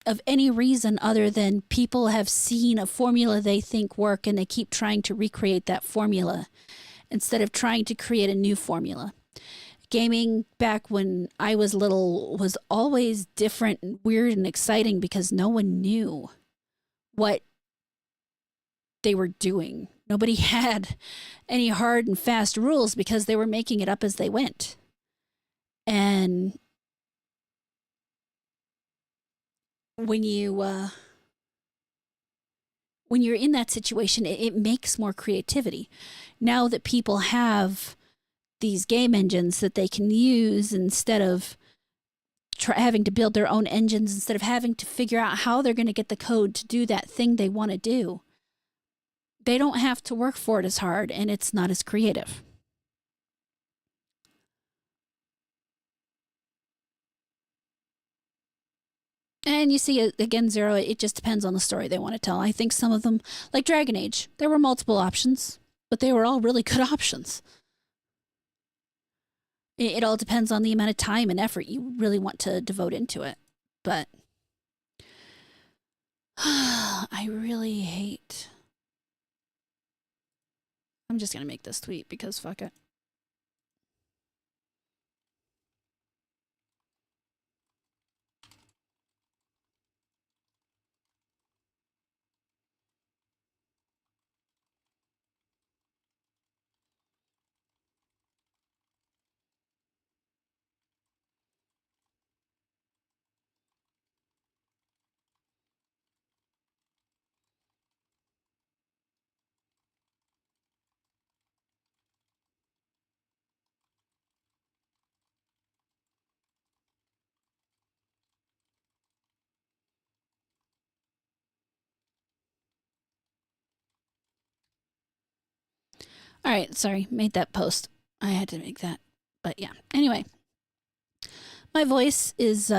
of any reason other than people have seen a formula they think work, and they keep trying to recreate that formula instead of trying to create a new formula. Gaming back when I was little was always different and weird and exciting, because no one knew what they were doing. Nobody had any hard and fast rules, because they were making it up as they went. And when you're in that situation, it makes more creativity. Now that people have these game engines that they can use, instead of having to build their own engines, instead of having to figure out how they're going to get the code to do that thing they want to do, they don't have to work for it as hard, and it's not as creative. And you see, again, Zero, it just depends on the story they want to tell. I think some of them, like Dragon Age, there were multiple options, but they were all really good options. It all depends on the amount of time and effort you really want to devote into it. But I really hate... I'm just going to make this tweet because fuck it. All right, sorry, made that post. I had to make that. But yeah, anyway. My voice is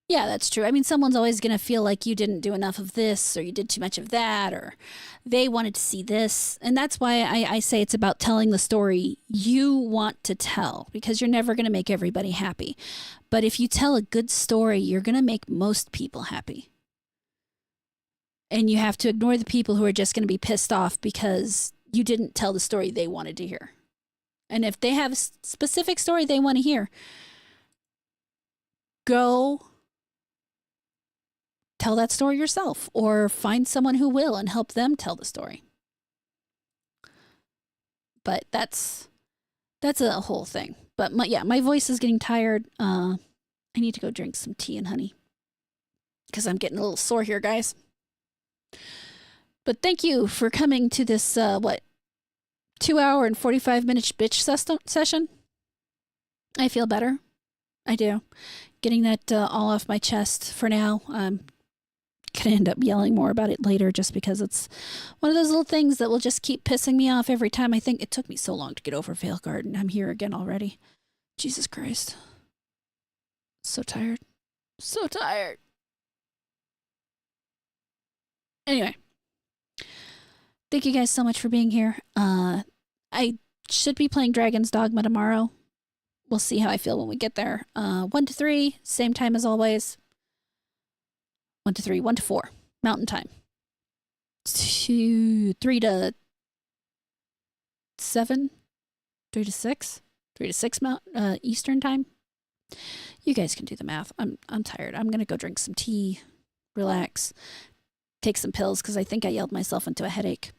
Yeah, that's true. I mean, someone's always going to feel like you didn't do enough of this or you did too much of that or they wanted to see this. And that's why I say it's about telling the story you want to tell because you're never going to make everybody happy. But if you tell a good story, you're going to make most people happy. And you have to ignore the people who are just going to be pissed off because you didn't tell the story they wanted to hear. And if they have a specific story they want to hear, go tell that story yourself or find someone who will and help them tell the story. But that's a whole thing. But my voice is getting tired. I need to go drink some tea and honey because I'm getting a little sore here, guys. But thank you for coming to this, 2 hour and 45 minute bitch session. I feel better. I do. Getting that all off my chest for now. I'm going to end up yelling more about it later just because it's one of those little things that will just keep pissing me off every time I think it took me so long to get over Vale Garden. I'm here again already. Jesus Christ. So tired. So tired. Anyway. Thank you guys so much for being here. I should be playing Dragon's Dogma tomorrow. We'll see how I feel when we get there. 1 to 3, same time as always. 1 to 4, Mountain Time. 3 to 7, 3 to 6, 3 to 6 Eastern Time. You guys can do the math. I'm tired. I'm gonna go drink some tea, relax, take some pills because I think I yelled myself into a headache.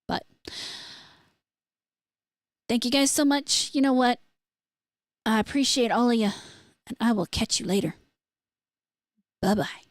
But thank you guys so much. You know what? I appreciate all of you, and I will catch you later. Bye-bye.